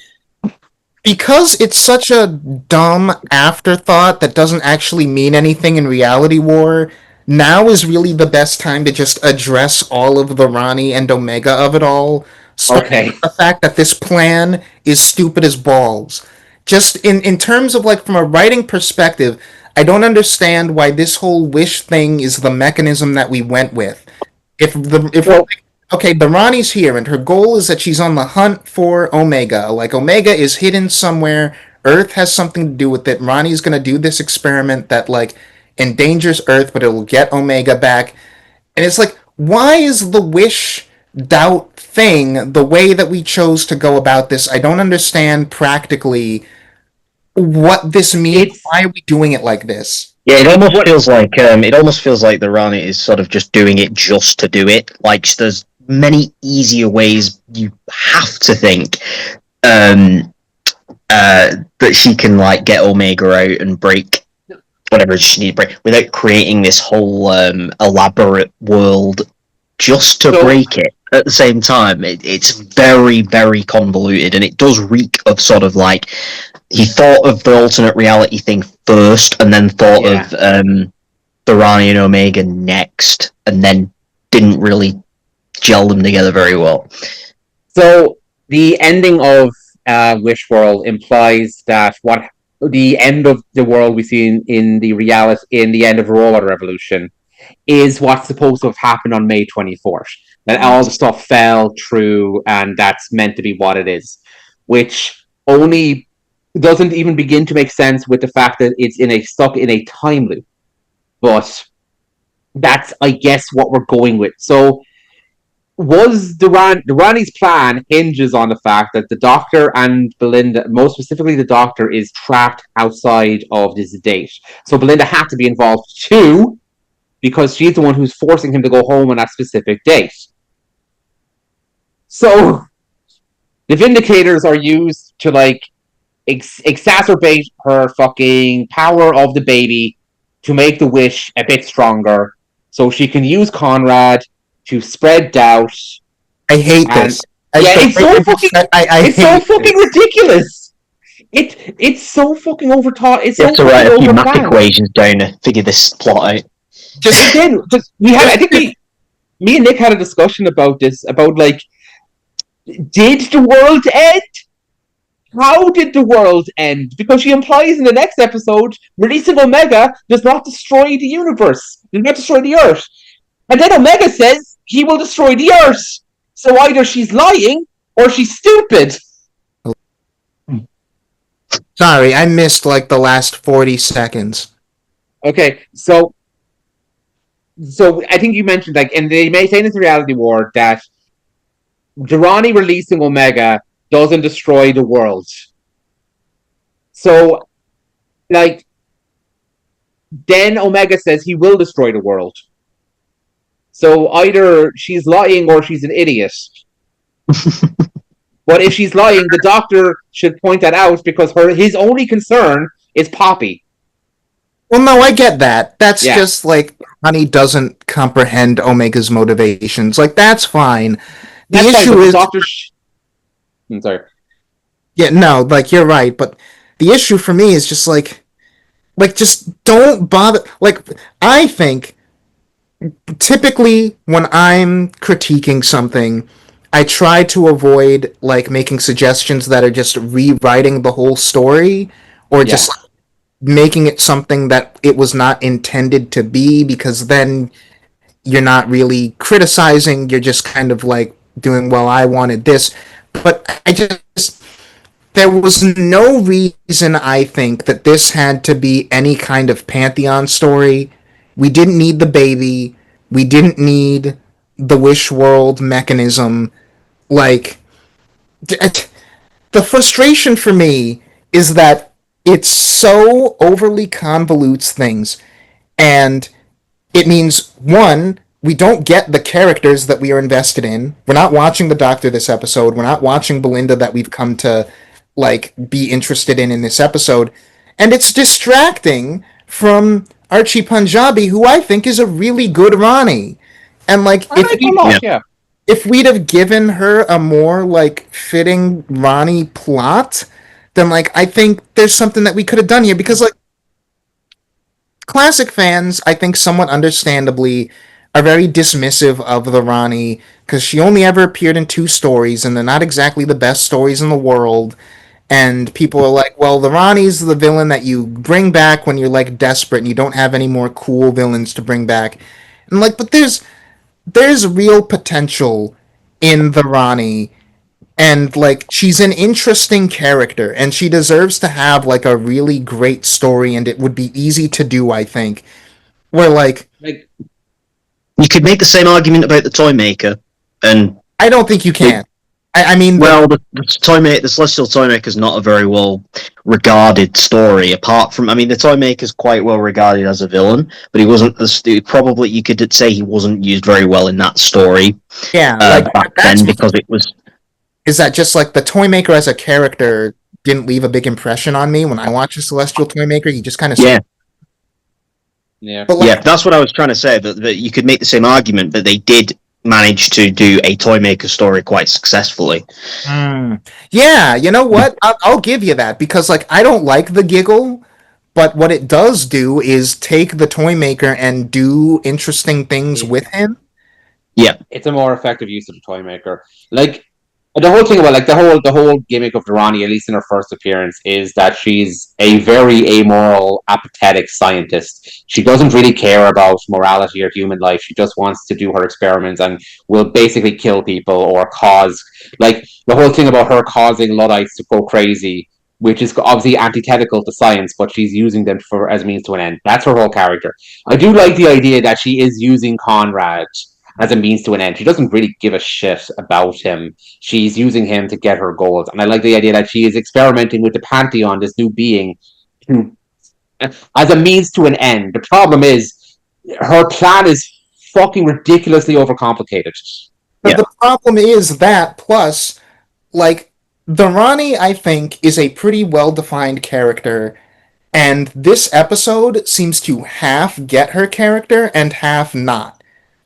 Speaker 1: Because it's such a dumb afterthought that doesn't actually mean anything in Reality War, now is really the best time to just address all of the Ronnie and Omega of it all. Starting
Speaker 3: Okay.
Speaker 1: with the fact that this plan is stupid as balls. Just in terms of like from a writing perspective, I don't understand why this whole wish thing is the mechanism that we went with. If
Speaker 3: Well,
Speaker 1: okay, Barani's here, and her goal is that she's on the hunt for Omega. Like, Omega is hidden somewhere. Earth has something to do with it. Ronnie's gonna do this experiment that, like, endangers Earth, but it will get Omega back. And it's like, why is the wish doubt thing the way that we chose to go about this? I don't understand practically what this means.
Speaker 3: it's
Speaker 1: Why are we doing it like this?
Speaker 4: Yeah,
Speaker 3: what
Speaker 4: it almost feels like the Rani is sort of just doing it just to do it. Like there's many easier ways you have to think that she can like get Omega out and break whatever she needs to break without creating this whole elaborate world just to
Speaker 3: so
Speaker 4: break it. At the same time, it's very, very convoluted, and it does reek of sort of like he thought of the alternate reality thing first, and then thought
Speaker 3: yeah.
Speaker 4: of the Rani and Omega next, and then didn't really gel them together very well.
Speaker 3: So the ending of Wish World implies that what the end of the world we see in the end of Roller Revolution is what's supposed to have happened on May 24th. That all the stuff fell through, and that's meant to be what it is, which only doesn't even begin to make sense with the fact that it's stuck in a time loop. But that's, I guess, what we're going with. So was Durrani's plan hinges on the fact that the Doctor and Belinda, most specifically the Doctor, is trapped outside of this date. So Belinda had to be involved too, because she's the one who's forcing him to go home on that specific date. So the Vindicators are used to like exacerbate her fucking power of the baby to make the wish a bit stronger, so she can use Conrad to spread doubt.
Speaker 1: I hate this.
Speaker 3: It's so fucking ridiculous. It's so fucking overtaught. It's
Speaker 4: You
Speaker 3: so
Speaker 4: have to write
Speaker 3: fucking
Speaker 4: a few math
Speaker 3: overplanned.
Speaker 4: equations down to figure this plot out.
Speaker 3: And then me and Nick had a discussion about this. About like, did the world end? How did the world end? Because she implies in the next episode, releasing Omega does not destroy the universe, does not destroy the Earth. And then Omega says he will destroy the Earth. So either she's lying or she's stupid.
Speaker 1: Sorry, I missed like the last 40 seconds.
Speaker 3: Okay, so I think you mentioned, like, and they may say in this reality war that Durrani releasing Omega doesn't destroy the world. So, like, then Omega says he will destroy the world. So either she's lying or she's an idiot. But if she's lying, the Doctor should point that out because his only concern is Poppy.
Speaker 1: Well, no, I get that. That's
Speaker 3: Yeah.
Speaker 1: just like Honey doesn't comprehend Omega's motivations. Like, that's fine. The
Speaker 3: That's fine,
Speaker 1: issue
Speaker 3: but
Speaker 1: is,
Speaker 3: the Doctor. I'm sorry.
Speaker 1: yeah, no, like you're right, but the issue for me is just like just don't bother. Like, I think typically when I'm critiquing something, I try to avoid like making suggestions that are just rewriting the whole story or
Speaker 3: Yeah.
Speaker 1: just making it something that it was not intended to be, because then you're not really criticizing, you're just kind of like doing, well, I wanted this. But I just, there was no reason, I think, that this had to be any kind of Pantheon story. We didn't need the baby. We didn't need the Wish World mechanism. Like, the frustration for me is that it so overly convolutes things, and it means, one, we don't get the characters that we are invested in. We're not watching the Doctor this episode. We're not watching Belinda that we've come to like be interested in this episode, and it's distracting from Archie Punjabi, who I think is a really good Ronnie. And like,
Speaker 3: I like him a lot, yeah.
Speaker 1: if we'd have given her a more like fitting Ronnie plot, then like I think there's something that we could have done here, because like classic fans, I think somewhat understandably, are very dismissive of the Ronnie because she only ever appeared in 2 stories, and they're not exactly the best stories in the world. And people are like, well, the Ronnie's the villain that you bring back when you're like desperate and you don't have any more cool villains to bring back. And like, but there's real potential in the Ronnie, and like she's an interesting character and she deserves to have like a really great story, and it would be easy to do, I think. Where like
Speaker 4: You could make the same argument about the toy maker, and
Speaker 1: I don't think you can. I mean,
Speaker 4: well, the Celestial Toy Maker is not a very well regarded story. Apart from, I mean, the Toy Maker is quite well regarded as a villain, but he wasn't. Probably you could say he wasn't used very well in that story.
Speaker 1: yeah, like
Speaker 4: back then, because it was.
Speaker 1: Is that just like the Toy Maker as a character didn't leave a big impression on me when I watched the Celestial Toy Maker? He just kind of
Speaker 3: Yeah.
Speaker 1: But like,
Speaker 4: Yeah, that's what I was trying to say. That you could make the same argument that they did manage to do a Toy Maker story quite successfully.
Speaker 1: yeah, you know what? I'll give you that, because like I don't like the giggle, but what it does do is take the Toy Maker and do interesting things with him.
Speaker 4: Yeah,
Speaker 3: it's a more effective use of the Toy Maker. Like, the whole thing about like the whole gimmick of Durrani, at least in her first appearance, is that she's a very amoral, apathetic scientist. She doesn't really care about morality or human life. She just wants to do her experiments and will basically kill people or cause, like, the whole thing about her causing Luddites to go crazy, which is obviously antithetical to science, but she's using them for as means to an end. That's her whole character. I do like the idea that she is using Conrad as a means to an end. She doesn't really give a shit about him. She's using him to get her goals. And I like the idea that she is experimenting with the Pantheon, this new being, as a means to an end. The problem is, her plan is fucking ridiculously overcomplicated.
Speaker 1: But the problem is that, plus, like, the Ronnie, I think, is a pretty well-defined character, and this episode seems to half get her character and half not.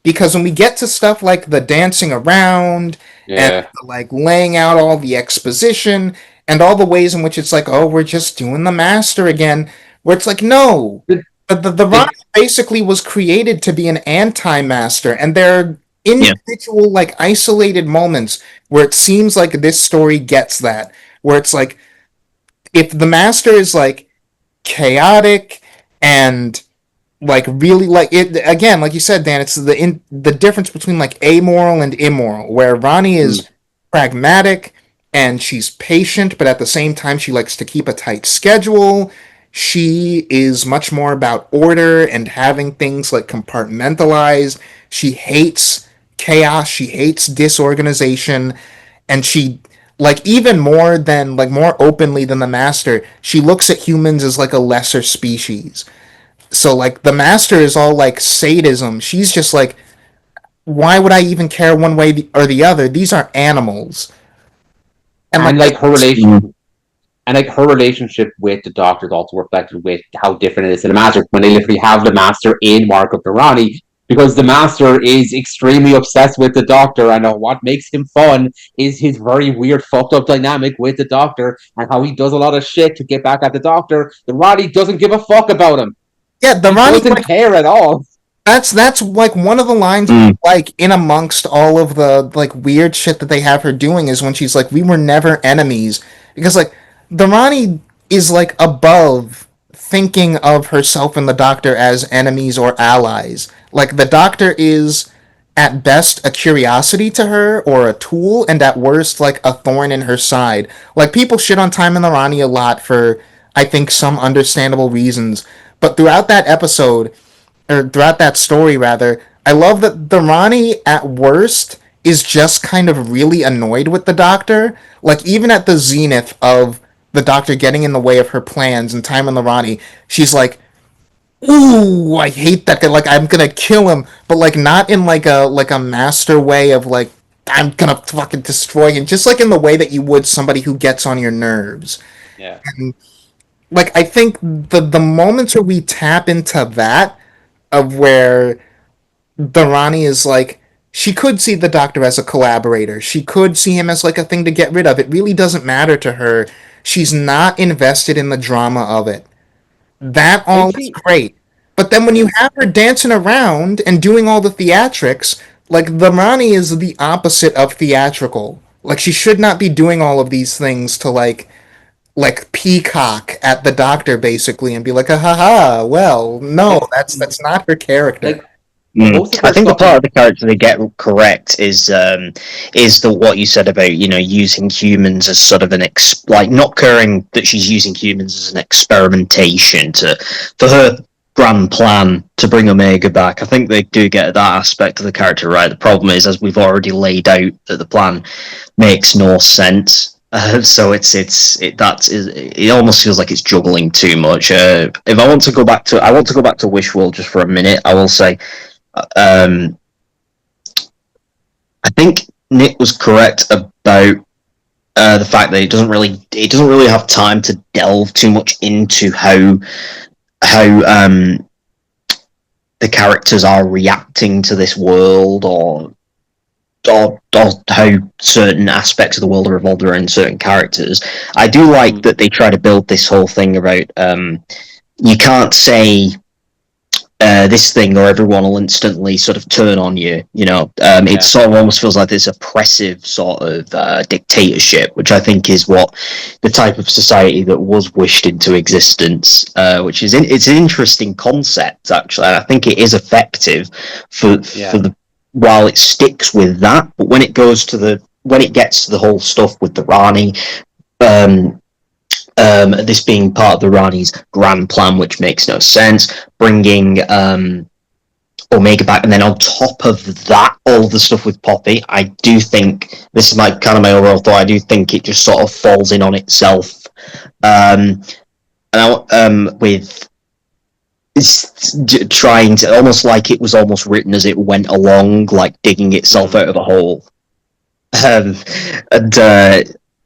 Speaker 1: Because when we get to stuff like the dancing around and the, like laying out all the exposition, and all the ways in which it's like, oh, we're just doing the master again, where it's like, no, the
Speaker 3: Like,
Speaker 1: Ronnie basically was created to be an anti-master, and there are
Speaker 4: Yeah.
Speaker 1: individual, like, isolated moments where it seems like this story gets that, where it's like, if the master is like chaotic and like really like it again, like you said, Dan, it's the difference between like amoral and immoral, where Ronnie
Speaker 3: mm,
Speaker 1: is pragmatic and she's patient, but at the same time she likes to keep a tight schedule. She is much more about order and having things like compartmentalized. She hates chaos, she hates disorganization, and she, like, even more than, like, more openly than the master, she looks at humans as like a lesser species. So like the master is all like sadism. She's just like, why would I even care one way or the other? These are animals. And like
Speaker 3: and
Speaker 1: I,
Speaker 3: like her relationship with the Doctor is also reflected with how different it is to the Master when they literally have the Master in Mark of the Ronnie, because the Master is extremely obsessed with the Doctor, and what makes him fun is his very weird, fucked up dynamic with the Doctor and how he does a lot of shit to get back at the Doctor. The Ronnie doesn't give a fuck about him.
Speaker 1: yeah, the
Speaker 3: He
Speaker 1: Ronnie,
Speaker 3: doesn't
Speaker 1: like,
Speaker 3: care at all.
Speaker 1: that's like one of the lines,
Speaker 4: Mm.
Speaker 1: like, in amongst all of the like weird shit that they have her doing, is when she's like, we were never enemies, because like the Ronnie is like above thinking of herself and the Doctor as enemies or allies. Like the Doctor is at best a curiosity to her or a tool, and at worst like a thorn in her side. Like people shit on Time and the Ronnie a lot for, I think, some understandable reasons, but throughout that episode, or throughout that story rather, I love that the Ronnie at worst is just kind of really annoyed with the Doctor. Like even at the zenith of the Doctor getting in the way of her plans and Time and the Ronnie, she's like, ooh, I hate that guy. Like I'm gonna kill him, but like not in like a master way of like I'm gonna fucking destroy him. Just like in the way that you would somebody who gets on your nerves.
Speaker 3: Yeah.
Speaker 1: And like I think the moments where we tap into that, of where the Ronnie is like, she could see the Doctor as a collaborator. She could see him as like a thing to get rid of. It really doesn't matter to her. She's not invested in the drama of it. That
Speaker 3: I
Speaker 1: all is
Speaker 3: see.
Speaker 1: great. But then when
Speaker 3: Yeah.
Speaker 1: you have her dancing around and doing all the theatrics, like the Ronnie is the opposite of theatrical. Like she should not be doing all of these things to like peacock at the Doctor basically and be like, ha ha ha. Well, no,
Speaker 3: Like,
Speaker 1: that's not her character.
Speaker 3: like most
Speaker 4: Mm.
Speaker 3: of
Speaker 4: I
Speaker 3: her
Speaker 4: think the
Speaker 3: stuff
Speaker 4: part
Speaker 3: is
Speaker 4: of the character they get correct is the what you said about using humans as sort of like not caring that she's using humans as an experimentation to for her grand plan to bring Omega back. I think they do get that aspect of the character right. The problem is, as we've already laid out, that the plan makes no sense. So it almost feels like it's juggling too much. If I want to go back to Wishful just for a minute, I will say um, I think Nick was correct about the fact that it doesn't really have time to delve too much into how the characters are reacting to this world or how certain aspects of the world are evolved around certain characters. I do like that they try to build this whole thing about you can't say this thing or everyone will instantly sort of turn on you. It
Speaker 3: yeah.
Speaker 4: sort of almost feels like this oppressive sort of dictatorship, which I think is what the type of society that was wished into existence, which is it's an interesting concept actually, and I think it is effective for
Speaker 3: Yeah.
Speaker 4: the while it sticks with that, but when it gets to the whole stuff with the Rani, um, this being part of the Rani's grand plan, which makes no sense, bringing Omega back, and then on top of that, all the stuff with Poppy. I do think this is my overall thought. I do think it just sort of falls in on itself, with trying to almost like it was almost written as it went along, like digging itself out of a hole. Um, and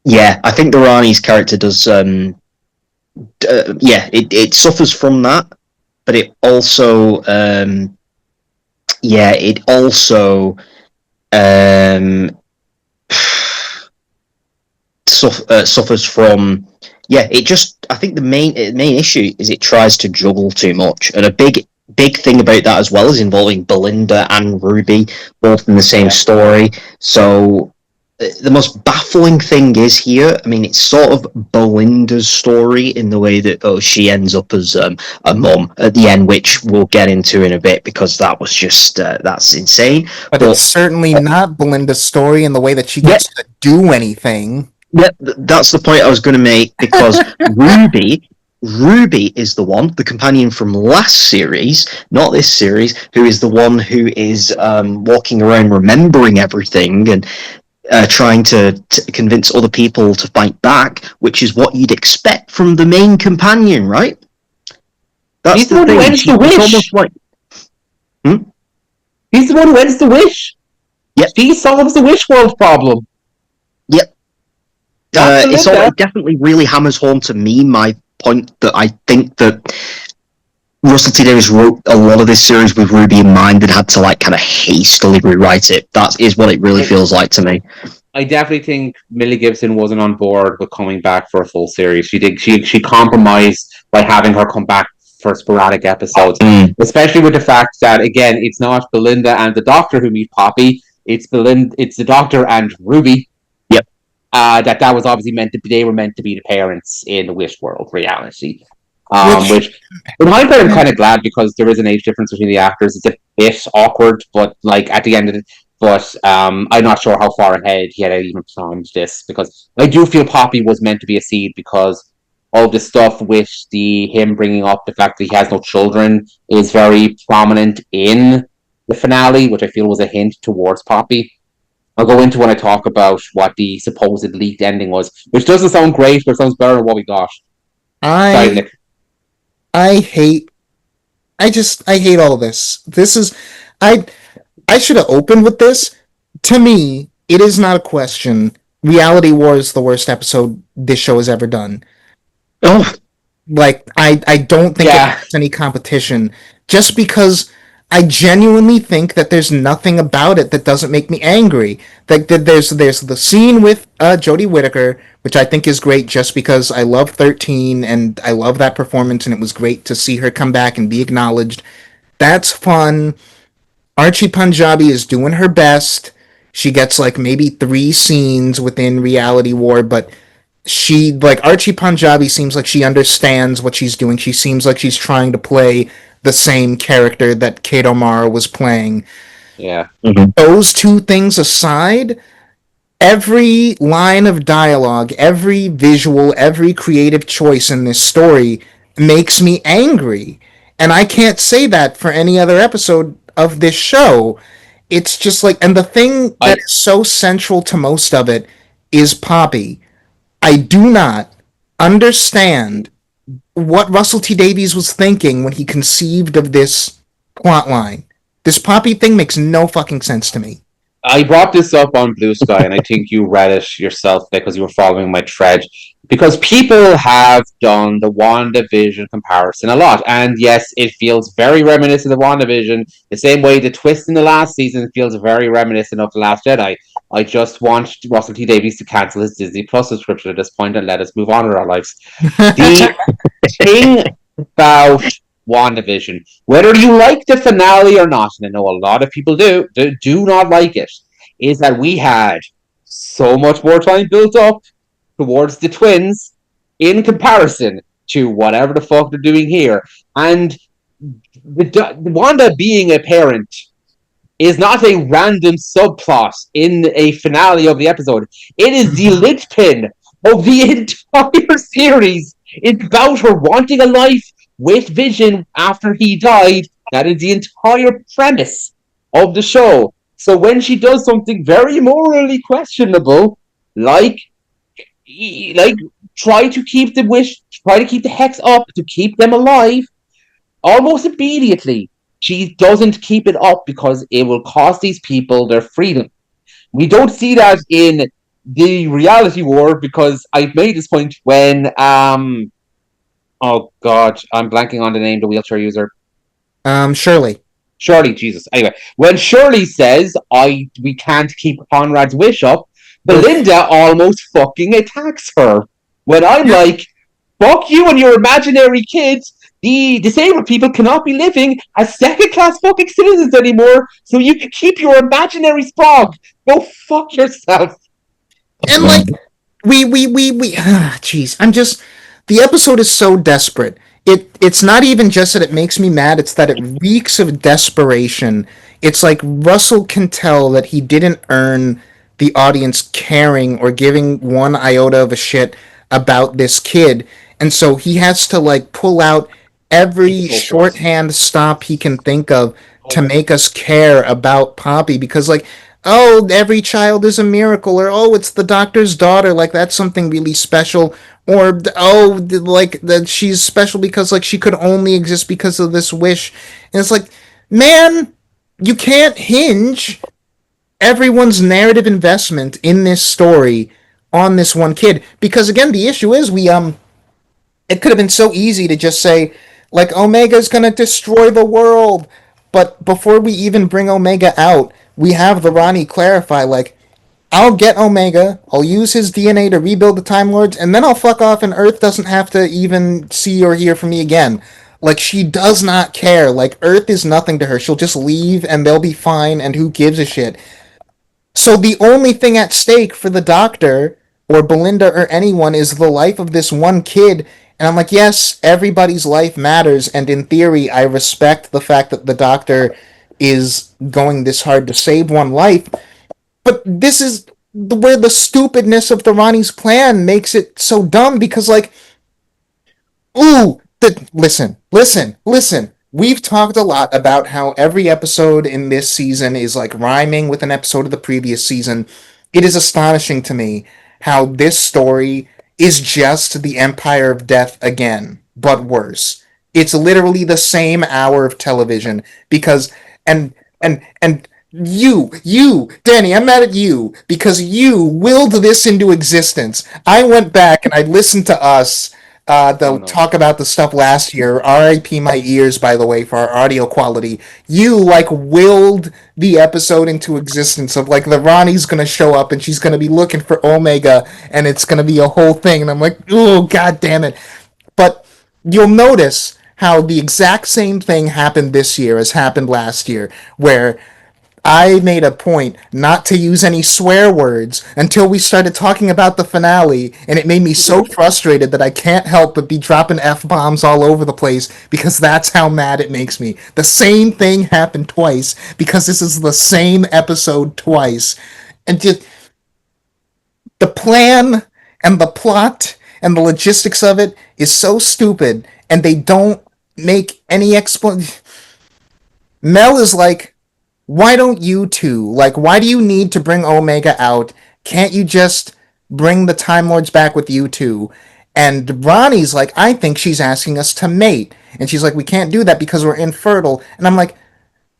Speaker 4: yeah, I think the Rani's character does. It suffers from that, but it also, suffers from. Yeah, it just. I think the main issue is it tries to juggle too much, and a big thing about that as well is involving Belinda and Ruby both in the same story. So the most baffling thing is here. I mean, it's sort of Belinda's story in the way that she ends up as a mum at the end, which we'll get into in a bit because that was just that's insane.
Speaker 1: But it's certainly not Belinda's story in the way that she gets to do anything.
Speaker 4: Yeah, that's the point I was going to make because Ruby is the one, the companion from last series, not this series, who is the one who is walking around remembering everything and trying to convince other people to fight back, which is what you'd expect from the main companion, right? That's
Speaker 3: He's the one who ends the wish. He's the one who ends the wish.
Speaker 4: Yep.
Speaker 3: She solves the wish world problem.
Speaker 4: Yep. It definitely really hammers home to me my point that I think that Russell T Davies wrote a lot of this series with Ruby in mind and had to kind of hastily rewrite it. That is what it really feels like to me.
Speaker 3: I definitely think Millie Gibson wasn't on board with coming back for a full series. She compromised by having her come back for sporadic episodes, especially with the fact that again it's not Belinda and the Doctor who meet Poppy. It's the Doctor and Ruby.
Speaker 4: Yep.
Speaker 3: That was obviously they were meant to be the parents in the Wish world reality. Which in hindsight I'm kind of glad because there is an age difference between the actors. It's a bit awkward, but at the end of it. But I'm not sure how far ahead he had even planned this because I do feel Poppy was meant to be a seed because all the stuff with him bringing up the fact that he has no children is very prominent in the finale, which I feel was a hint towards Poppy. I'll go into when I talk about what the supposed leaked ending was, which doesn't sound great, but sounds better than what we got.
Speaker 1: I hate all of this. I should have opened with this. To me, it is not a question. Reality War is the worst episode this show has ever done.
Speaker 4: Oh,
Speaker 1: I don't think it has any competition. Just because I genuinely think that there's nothing about it that doesn't make me angry. There's the scene with Jodie Whittaker, which I think is great just because I love 13 and I love that performance and it was great to see her come back and be acknowledged. That's fun. Archie Punjabi is doing her best. She gets maybe 3 scenes within Reality War, but she Archie Punjabi seems like she understands what she's doing. She seems like she's trying to play the same character that Kate O'Mara was playing.
Speaker 3: Yeah.
Speaker 4: Mm-hmm.
Speaker 1: Those two things aside, every line of dialogue, every visual, every creative choice in this story makes me angry. And I can't say that for any other episode of this show. It's just and the thing that is so central to most of it is Poppy. I do not understand what Russell T Davies was thinking when he conceived of this plot line. This Poppy thing makes no fucking sense to me.
Speaker 3: I brought this up on Blue Sky, and I think you read it yourself because you were following my thread. Because people have done the WandaVision comparison a lot, and yes, it feels very reminiscent of WandaVision, the same way the twist in the last season feels very reminiscent of The Last Jedi. I just want Russell T Davies to cancel his Disney Plus subscription at this point and let us move on with our lives. The thing about WandaVision, whether you like the finale or not, and I know a lot of people do not like it, is that we had so much more time built up towards the twins in comparison to whatever the fuck they're doing here. And Wanda being a parent is not a random subplot in a finale of the episode. It is the linchpin of the entire series. It's about her wanting a life with Vision after he died. That is the entire premise of the show. So when she does something very morally questionable, like try to keep the hex up to keep them alive, almost immediately she doesn't keep it up because it will cost these people their freedom. We don't see that in the Reality War because I've made this point when oh god, I'm blanking on the name, the wheelchair user.
Speaker 1: Shirley,
Speaker 3: Jesus. Anyway, when Shirley says we can't keep Conrad's wish up Belinda almost fucking attacks her. When I'm like, fuck you and your imaginary kids. The disabled people cannot be living as second-class fucking citizens anymore, so you can keep your imaginary spog. Go fuck yourself.
Speaker 1: And like we jeez, I'm just the episode is so desperate. It's not even just that it makes me mad, it's that it reeks of desperation. It's like Russell can tell that he didn't earn the audience caring or giving one iota of a shit about this kid. And so he has to like pull out every shorthand stop he can think of to make us care about Poppy because like oh, every child is a miracle, or oh, it's the doctor's daughter, like that's something really special, or oh, like that she's special because like she could only exist because of this wish, and it's like, man, you can't hinge everyone's narrative investment in this story on this one kid because again, the issue is it could have been so easy to just say like Omega's gonna destroy the world, but before we even bring Omega out, we have the Ronnie clarify like I'll get Omega, I'll use his DNA to rebuild the Time Lords, and then I'll fuck off and Earth doesn't have to even see or hear from me again. Like she does not care. Like Earth is nothing to her. She'll just leave and they'll be fine and who gives a shit. So the only thing at stake for the doctor or Belinda or anyone is the life of this one kid. And I'm like, yes, everybody's life matters. And in theory, I respect the fact that the doctor is going this hard to save one life. But this is where the stupidness of the Ronnie's plan makes it so dumb because, like, ooh, listen. We've talked a lot about how every episode in this season is like rhyming with an episode of the previous season. It is astonishing to me how this story is just the Empire of Death again, but worse. It's literally the same hour of television because and you, Danny, I'm mad at you because you willed this into existence. I went back and I listened to us
Speaker 3: Oh
Speaker 1: the
Speaker 3: no.
Speaker 1: talk about the stuff last year. R.I.P. my ears, by the way, for our audio quality. You like willed the episode into existence of like the Ronnie's gonna show up and she's gonna be looking for Omega and it's gonna be a whole thing. And I'm like, oh god damn it! But you'll notice how the exact same thing happened this year as happened last year, where I made a point not to use any swear words until we started talking about the finale, and it made me so frustrated that I can't help but be dropping F bombs all over the place because that's how mad it makes me. The same thing happened twice because this is the same episode twice. And just the plan and the plot and the logistics of it is so stupid, and they don't make any explanation. Mel is like, why don't you two? Like, why do you need to bring Omega out? Can't you just bring the Time Lords back with you two? And Ronnie's like, I think she's asking us to mate. And she's like, we can't do that because we're infertile. And I'm like,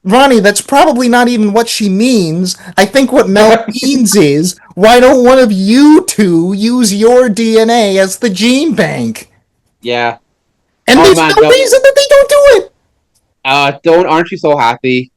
Speaker 1: Ronnie, that's probably not even what she means. I think what Mel means is, why don't one of you two use your DNA as the gene bank?
Speaker 3: Yeah.
Speaker 1: And
Speaker 3: Oh
Speaker 1: there's
Speaker 3: man,
Speaker 1: no
Speaker 3: no.
Speaker 1: reason that they don't do it.
Speaker 3: Aren't you so happy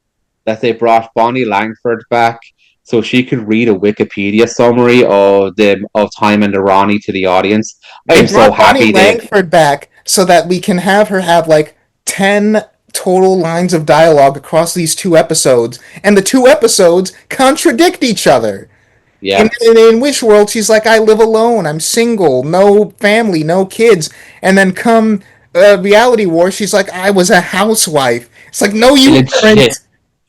Speaker 3: that they brought Bonnie Langford back so she could read a Wikipedia summary of Time and Ronnie to the audience? I
Speaker 1: They
Speaker 3: am so
Speaker 1: brought Bonnie
Speaker 3: happy they
Speaker 1: Langford back so that we can have her have like 10 total lines of dialogue across these two episodes, and the two episodes contradict each other. In,
Speaker 3: yeah.
Speaker 1: in Wish World, she's like, I live alone, I'm single, no family, no kids. And then come Reality War, she's like, I was a housewife. It's like, no,
Speaker 3: It
Speaker 1: you weren't.
Speaker 3: legit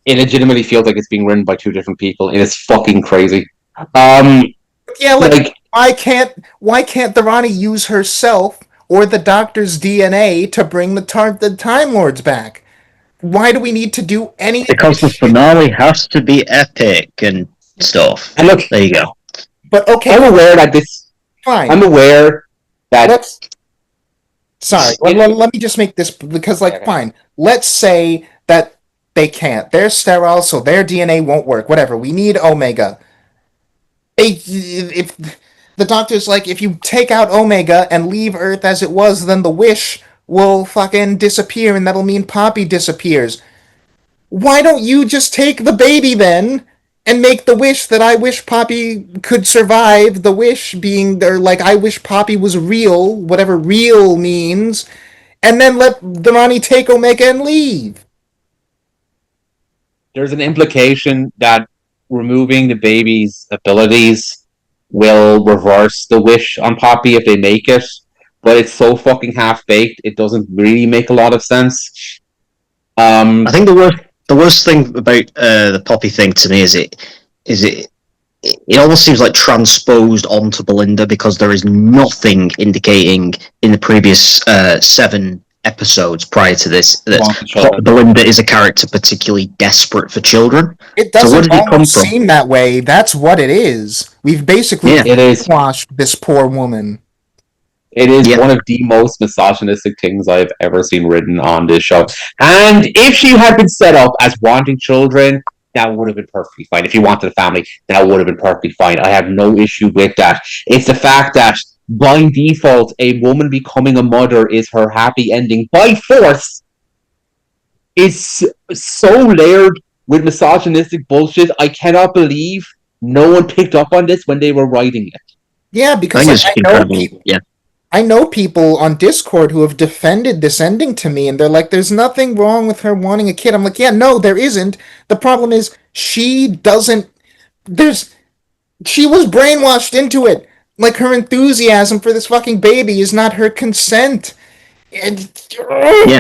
Speaker 3: it legitimately feels like it's being written by two different people. It is fucking crazy. Um
Speaker 1: Yeah, like,
Speaker 3: like
Speaker 1: why can't the Ronnie use herself or the Doctor's DNA to bring the Time Lords back? Why do we need to do any of
Speaker 4: Because
Speaker 1: this
Speaker 4: the
Speaker 1: shit?
Speaker 4: finale has to be epic and stuff.
Speaker 3: and look,
Speaker 4: There you go.
Speaker 1: But okay,
Speaker 3: I'm aware that this
Speaker 1: fine.
Speaker 3: I'm aware that
Speaker 1: Let's. Sorry, let me just make this because, like,
Speaker 3: okay.
Speaker 1: fine. Let's say that they can't. They're sterile, so their DNA won't work. Whatever. We need Omega. If the doctor's like, if you take out Omega and leave Earth as it was, then the wish will fucking disappear, and that'll mean Poppy disappears. Why don't you just take the baby then and make the wish that I wish Poppy could survive, the wish being there, like, I wish Poppy was real, whatever real means, and then let Dani take Omega and leave.
Speaker 3: There's an implication that removing the baby's abilities will reverse the wish on Poppy if they make it, but it's so fucking half baked, it doesn't really make a lot of sense.
Speaker 4: I think the worst thing about the Poppy thing to me is it almost seems like transposed onto Belinda, because there is nothing indicating in the previous 7 episodes prior to this that Belinda is a character particularly desperate for children.
Speaker 1: It doesn't almost seem that way. That's what it is. We've basically washed this poor woman.
Speaker 3: It is one of the most misogynistic things I've ever seen written on this show. And if she had been set up as wanting children, that would have been perfectly fine. If you wanted a family, that would have been perfectly fine. I have no issue with that. It's the fact that by default, a woman becoming a mother is her happy ending by force is so layered with misogynistic bullshit. I cannot believe no one picked up on this when they were writing it.
Speaker 1: Yeah, because I know people on Discord who have defended this ending to me, and they're like, there's nothing wrong with her wanting a kid. I'm like, yeah, no, there isn't. The problem is she was brainwashed into it. Like, her enthusiasm for this fucking baby is not her consent.
Speaker 4: Yeah,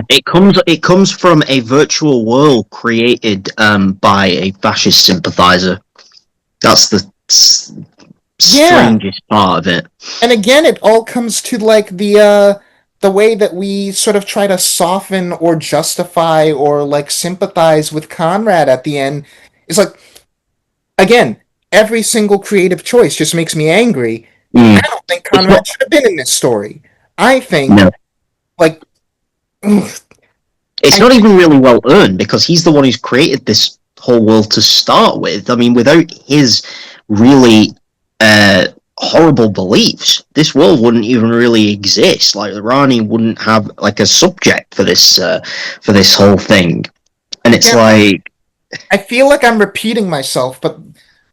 Speaker 4: it comes from a virtual world created by a fascist sympathizer. That's the strangest part of it.
Speaker 1: And again, it all comes to like the way that we sort of try to soften or justify or like sympathize with Conrad at the end. It's like, again, every single creative choice just makes me angry. I don't think Conrad should have been in this story. I think, like,
Speaker 4: it's not even really well earned, because he's the one who's created this whole world to start with. I mean, without his really horrible beliefs, this world wouldn't even really exist. Like, Rani wouldn't have like a subject for this whole thing. And it's like,
Speaker 1: I feel like I'm repeating myself, but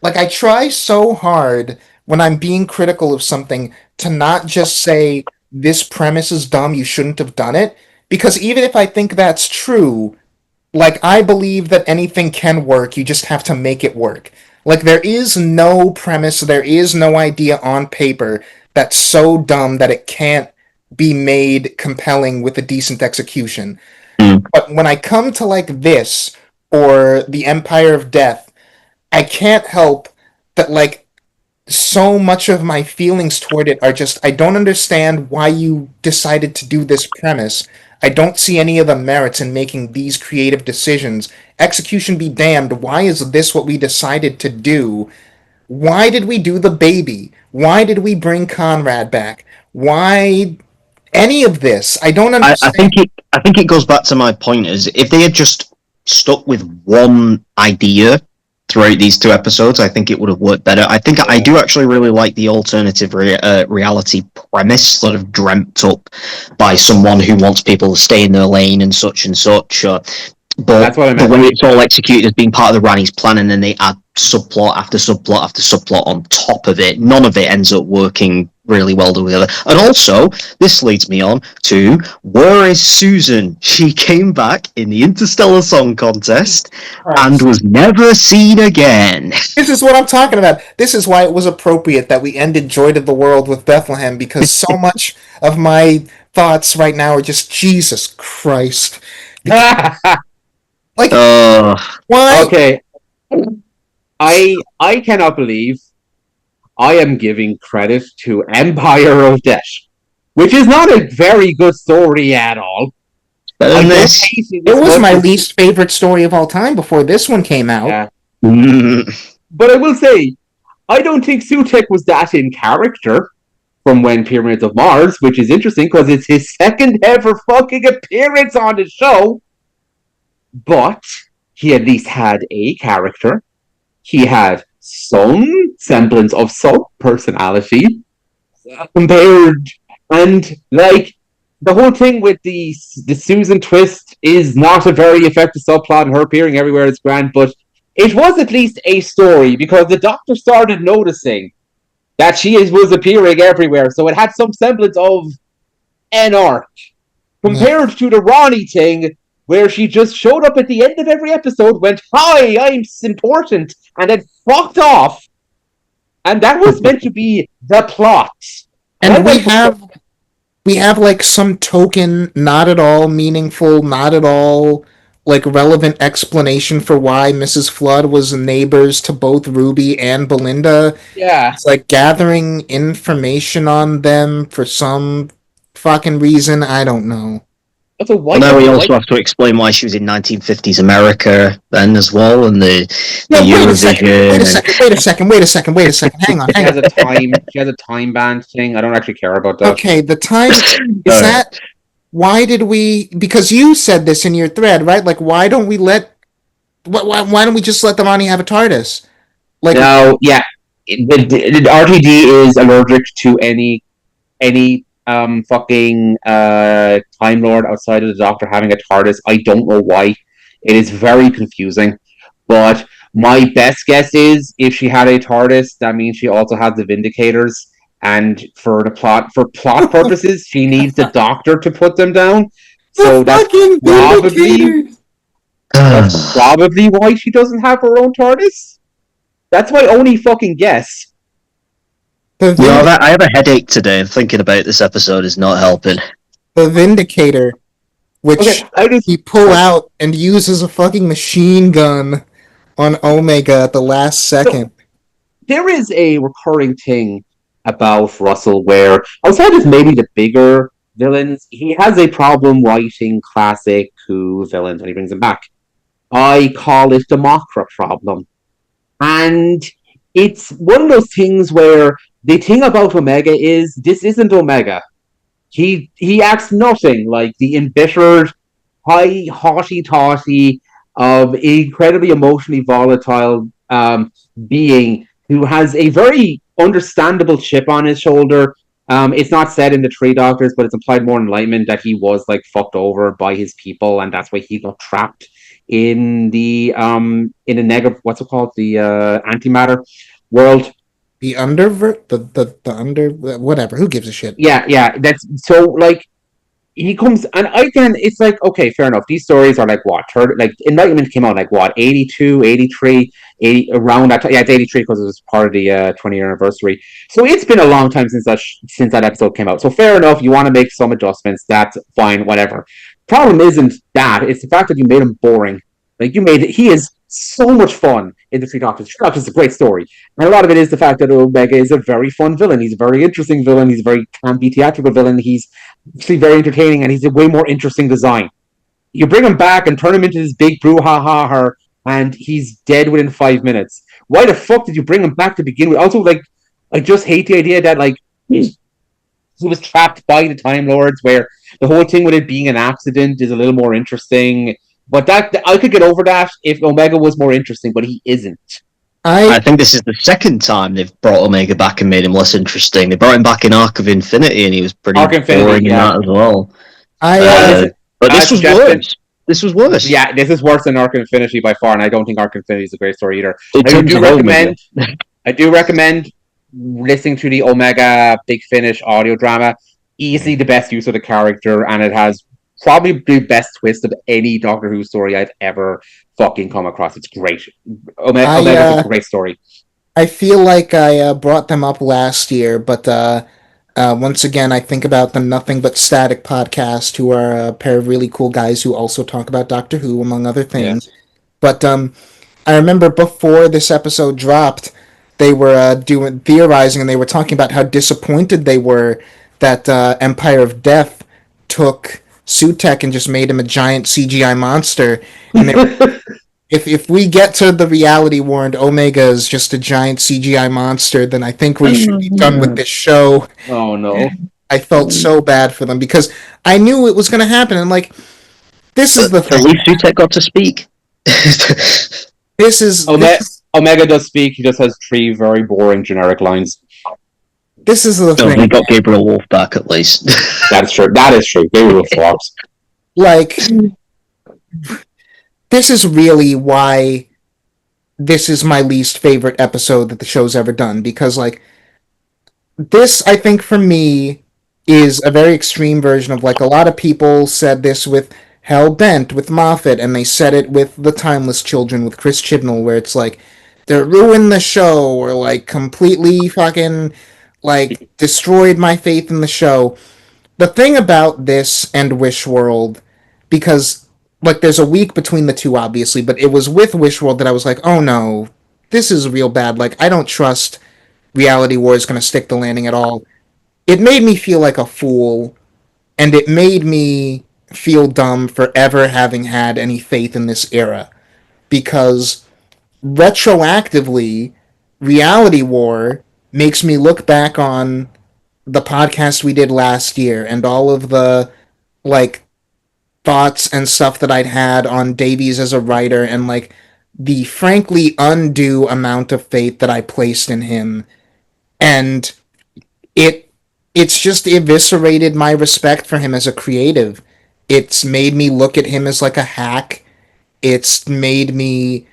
Speaker 1: like, I try so hard when I'm being critical of something to not just say this premise is dumb, you shouldn't have done it, because even if I think that's true, like, I believe that anything can work, you just have to make it work. Like, there is no premise, there is no idea on paper that's so dumb that it can't be made compelling with a decent execution. But when I come to, like, this, or The Empire of Death, I can't help that, like, so much of my feelings toward it are just, I don't understand why you decided to do this premise. I don't see any of the merits in making these creative decisions. Execution be damned, why is this what we decided to do? Why did we do the baby? Why did we bring Conrad back? Why any of this? I don't understand.
Speaker 4: I think it goes back to my point, is if they had just stuck with one idea throughout these 2 episodes, I think it would have worked better. I think I do actually really like the alternative reality premise, sort of dreamt up by someone who wants people to stay in their lane and such and such. But the way it's all executed as being part of the Rani's plan, and then they add subplot after subplot after subplot on top of it, none of it ends up working really well together. And also, this leads me on to, where is Susan? She came back in the Interstellar Song Contest and was never seen again.
Speaker 1: This is what I'm talking about. This is why it was appropriate that we ended Joy to the World with Bethlehem, because so much of my thoughts right now are just, Jesus Christ. Like, why?
Speaker 3: Okay. I cannot believe I am giving credit to Empire of Death, which is not a very good story at all.
Speaker 1: It was my least favorite story of all time before this one came out.
Speaker 3: Yeah. But I will say, I don't think Sutek was that in character from when Pyramids of Mars, which is interesting because it's his second ever fucking appearance on the show. But he at least had a character. He had some semblance of some personality compared, and like the whole thing with the Susan twist is not a very effective subplot, and her appearing everywhere is grand, but it was at least a story because the Doctor started noticing that was appearing everywhere, so it had some semblance of an arc compared to the Ronnie thing, where she just showed up at the end of every episode, went, "Hi, I'm important," and then fucked off. And that was meant to be the plot.
Speaker 1: And we have like some token, not at all meaningful, not at all like relevant explanation for why Mrs. Flood was neighbors to both Ruby and Belinda.
Speaker 3: Yeah.
Speaker 1: It's like gathering information on them for some fucking reason. I don't know.
Speaker 3: So
Speaker 4: Well, now we also have to explain why she was in 1950s America then as well, and the
Speaker 1: Wait a second.
Speaker 4: Eurovision.
Speaker 1: Wait a second. Hang on.
Speaker 3: She has a time band thing. I don't actually care about that.
Speaker 1: Okay, the time is that. Why did we? Because you said this in your thread, right? Like, why don't we let? Why don't we just let the Ronnie have a TARDIS? Like,
Speaker 3: No, yeah, the RTD is allergic to any fucking Time Lord outside of the Doctor having a TARDIS. I don't know why. It is very confusing. But my best guess is if she had a TARDIS, that means she also has the Vindicators. And for plot purposes, she needs the Doctor to put them down. So that's probably why she doesn't have her own TARDIS. That's my only fucking guess.
Speaker 4: I have a headache today, and thinking about this episode is not helping.
Speaker 1: The Vindicator, which he pull out and use as a fucking machine gun on Omega at the last second.
Speaker 3: So, there is a recurring thing about Russell where, outside of maybe the bigger villains, he has a problem writing classic cool villains when he brings them back. I call it the Makra problem. And it's one of those things where the thing about Omega is this isn't Omega. He acts nothing like the embittered, high, haughty-taughty, of incredibly emotionally volatile being who has a very understandable chip on his shoulder. It's not said in the Three Doctors, but it's implied more in Enlightenment that he was like fucked over by his people, and that's why he got trapped in the negative, what's it called, the antimatter world.
Speaker 1: The undervert, the under, whatever. Who gives a shit?
Speaker 3: Yeah. That's so like he comes, and again, it's like, okay, fair enough. These stories are like what, like Enlightenment came out like what, 82, 83, 80, around that time. Yeah, it's 83 because it was part of the 20-year anniversary. So it's been a long time since that episode came out. So fair enough, you want to make some adjustments, that's fine, whatever. Problem isn't that, it's the fact that you made him boring. Like, he is so much fun in the Three Doctors. Three Doctors is a great story. And a lot of it is the fact that Omega is a very fun villain. He's a very interesting villain. He's a very campy theatrical villain. He's actually very entertaining, and he's a way more interesting design. You bring him back and turn him into this big brouhaha, and he's dead within 5 minutes. Why the fuck did you bring him back to begin with? Also, like, I just hate the idea that, like, he was trapped by the Time Lords, where the whole thing with it being an accident is a little more interesting. But that I could get over that if Omega was more interesting, but he isn't.
Speaker 4: I think this is the second time they've brought Omega back and made him less interesting. They brought him back in Arc of Infinity, and he was pretty boring in that as well. But this was worse. This was worse.
Speaker 3: Yeah, this is worse than Arc of Infinity by far, and I don't think Arc of Infinity is a great story either. I do recommend listening to the Omega Big Finish audio drama. Easily the best use of the character, and it has probably the best twist of any Doctor Who story I've ever fucking come across. It's great. Omega's a great story.
Speaker 1: I feel like I brought them up last year, but once again, I think about the Nothing But Static podcast, who are a pair of really cool guys who also talk about Doctor Who, among other things. Yeah. But I remember before this episode dropped, they were theorizing, and they were talking about how disappointed they were that Empire of Death took Sutek and just made him a giant CGI monster. And if we get to the reality war and Omega is just a giant CGI monster, then I think we should be done with this show.
Speaker 3: Oh no.
Speaker 1: I felt so bad for them because I knew it was going to happen, and like, this is the thing.
Speaker 4: At least Sutek got to speak.
Speaker 3: Omega does speak. He just has 3 very boring generic lines.
Speaker 1: This is the thing.
Speaker 4: He got Gabriel Wolf back at least.
Speaker 3: That's true. That is true. Gabriel flops.
Speaker 1: Like, this is really why this is my least favorite episode that the show's ever done, because like this, I think for me, is a very extreme version of like a lot of people said this with Hell Bent with Moffat, and they said it with The Timeless Children with Chris Chibnall, where it's like they ruined the show or like completely fucking like destroyed my faith in the show. The thing about this and Wish World, because like there's a week between the two, obviously, but it was with Wish World that I was like, oh no, this is real bad. Like I don't trust Reality War is going to stick the landing at all. It made me feel like a fool, and it made me feel dumb for ever having had any faith in this era. Because retroactively, Reality War makes me look back on the podcast we did last year and all of the like thoughts and stuff that I'd had on Davies as a writer, and like the frankly undue amount of faith that I placed in him. And it it's just eviscerated my respect for him as a creative. It's made me look at him as like a hack. It's made me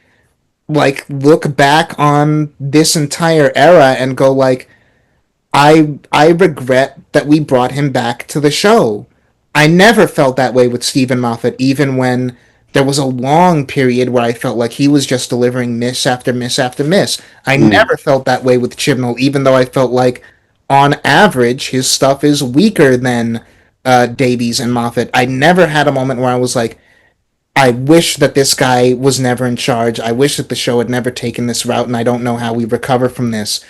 Speaker 1: like look back on this entire era and go like I regret that we brought him back to the show. I never felt that way with Stephen Moffat, even when there was a long period where I felt like he was just delivering miss after miss after miss. I
Speaker 3: Mm.
Speaker 1: never felt that way with Chibnall, even though I felt like, on average, his stuff is weaker than Davies and Moffat. I never had a moment where I was like, I wish that this guy was never in charge. I wish that the show had never taken this route, and I don't know how we recover from this.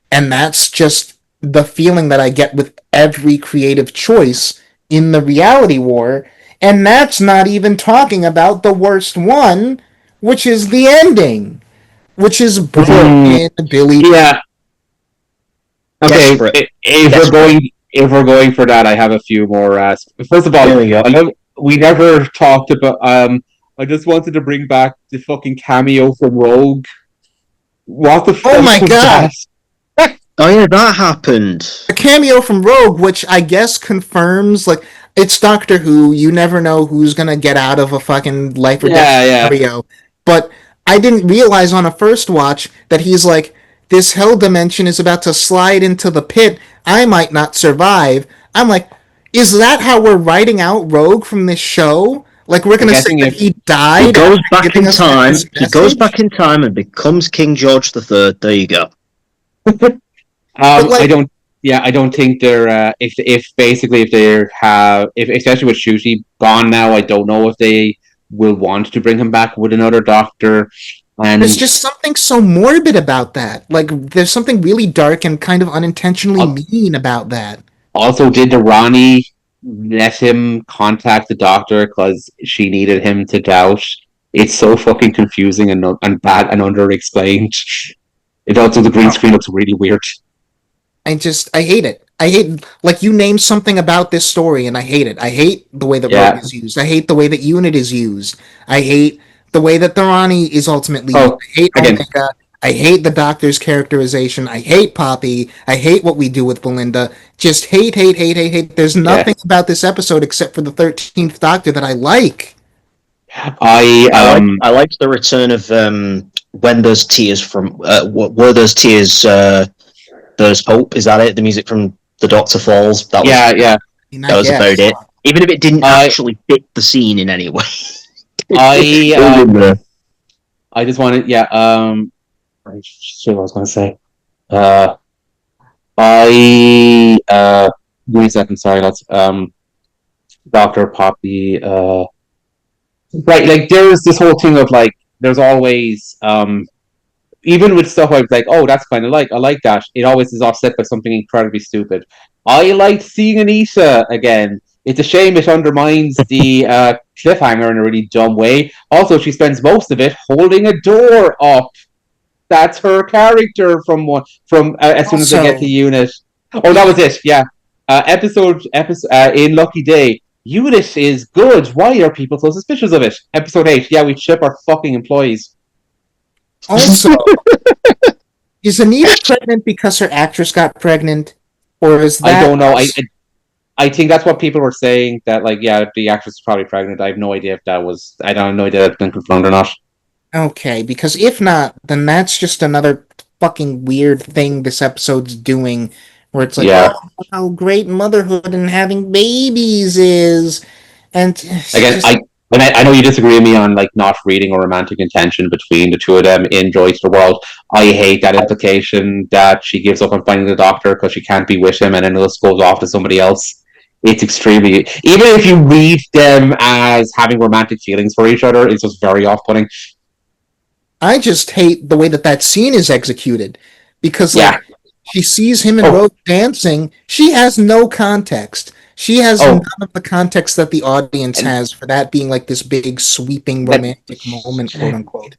Speaker 1: And that's just the feeling that I get with every creative choice in the reality war. And that's not even talking about the worst one, which is the ending, which is
Speaker 3: Mm.
Speaker 1: broken Billy.
Speaker 3: Yeah. Okay.
Speaker 4: Desperate.
Speaker 3: If we're going for that, I have a few more. First of all,
Speaker 4: There we go.
Speaker 3: I know we never talked about. I just wanted to bring back the fucking cameo from Rogue. What the fuck?
Speaker 1: Oh my
Speaker 3: was
Speaker 1: god!
Speaker 3: that?
Speaker 4: Oh yeah, that happened.
Speaker 1: A cameo from Rogue, which I guess confirms like it's Doctor Who. You never know who's gonna get out of a fucking life or death
Speaker 3: Yeah.
Speaker 1: scenario. But I didn't realize on a first watch that he's like, this hell dimension is about to slide into the pit. I might not survive. I'm like, is that how we're writing out Rogue from this show? Like we're
Speaker 3: I'm
Speaker 1: gonna say
Speaker 3: guessing
Speaker 1: that
Speaker 3: if
Speaker 1: he
Speaker 4: He
Speaker 1: died
Speaker 4: goes
Speaker 1: after
Speaker 4: back
Speaker 1: giving
Speaker 4: in
Speaker 1: us
Speaker 4: time.
Speaker 1: this
Speaker 4: He goes
Speaker 1: message?
Speaker 4: back in time and becomes King George the Third. There you go.
Speaker 1: But
Speaker 3: I
Speaker 1: like,
Speaker 3: don't. Yeah, I don't think they're. If basically if they have, if especially with Shushi gone now, I don't know if they will want to bring him back with another Doctor.
Speaker 1: there's
Speaker 3: And
Speaker 1: just something so morbid about that. Like, there's something really dark and kind of unintentionally
Speaker 3: al-
Speaker 1: mean about that.
Speaker 3: also, did the Ronnie let him contact the Doctor because she needed him to doubt? It's so fucking confusing and bad and underexplained. It also the green screen looks really weird.
Speaker 1: I hate it. I hate, like, you name something about this story and I hate it. I hate the way that Rogue
Speaker 3: Yeah.
Speaker 1: is used. I hate the way that Unit is used. I hate the way that Thorani is ultimately used.
Speaker 3: Oh,
Speaker 1: I hate
Speaker 3: again,
Speaker 1: Omega. I hate the Doctor's characterization. I hate Poppy. I hate what we do with Belinda. Just hate, hate, hate, hate, hate. There's
Speaker 3: yeah.
Speaker 1: nothing about this episode except for the 13th Doctor that I like.
Speaker 4: I liked the return of when there's tears from were those tears there's hope, is that it? The music from The Doctor Falls. That was
Speaker 3: yeah.
Speaker 1: I mean,
Speaker 4: that was about it. Even if it didn't actually fit the scene in any way.
Speaker 3: I just wanted, yeah. I shit, what I was going to say. Give me a second. Sorry, that's Doctor Poppy. Right, like there's this whole thing of like, there's always even with stuff I was like, oh, that's kind of like I like that. It always is offset by something incredibly stupid. I liked seeing Anisha again. It's a shame it undermines the cliffhanger in a really dumb way. Also, she spends most of it holding a door up. That's her character from as soon as they get to Unit. Oh, that was it. Yeah, episode in Lucky Day. Unit is good. Why are people so suspicious of it? Episode 8. Yeah, we ship our fucking employees.
Speaker 1: Also, is Anita pregnant because her actress got pregnant? Or is that...
Speaker 3: I don't know. I think that's what people were saying. That like, yeah, the actress is probably pregnant. I have no idea if that was. I don't know if that's been confirmed or not.
Speaker 1: Okay, because if not, then that's just another fucking weird thing this episode's doing, where it's like,
Speaker 3: Yeah.
Speaker 1: oh, how great motherhood and having babies is, and it's
Speaker 3: Again,
Speaker 1: just
Speaker 3: I know you disagree with me on like not reading a romantic intention between the two of them in Joy to the World. I hate that implication that she gives up on finding the doctor because she can't be with him and then just goes off to somebody else. It's extremely, even if you read them as having romantic feelings for each other, it's just very off-putting.
Speaker 1: I just hate the way that that scene is executed, because
Speaker 3: Yeah.
Speaker 1: like she sees him and
Speaker 3: Oh,
Speaker 1: Rose dancing, she has no context. She has none
Speaker 3: oh,
Speaker 1: of the context that the audience
Speaker 3: and
Speaker 1: has for that being like this big sweeping
Speaker 3: that,
Speaker 1: romantic moment, quote unquote.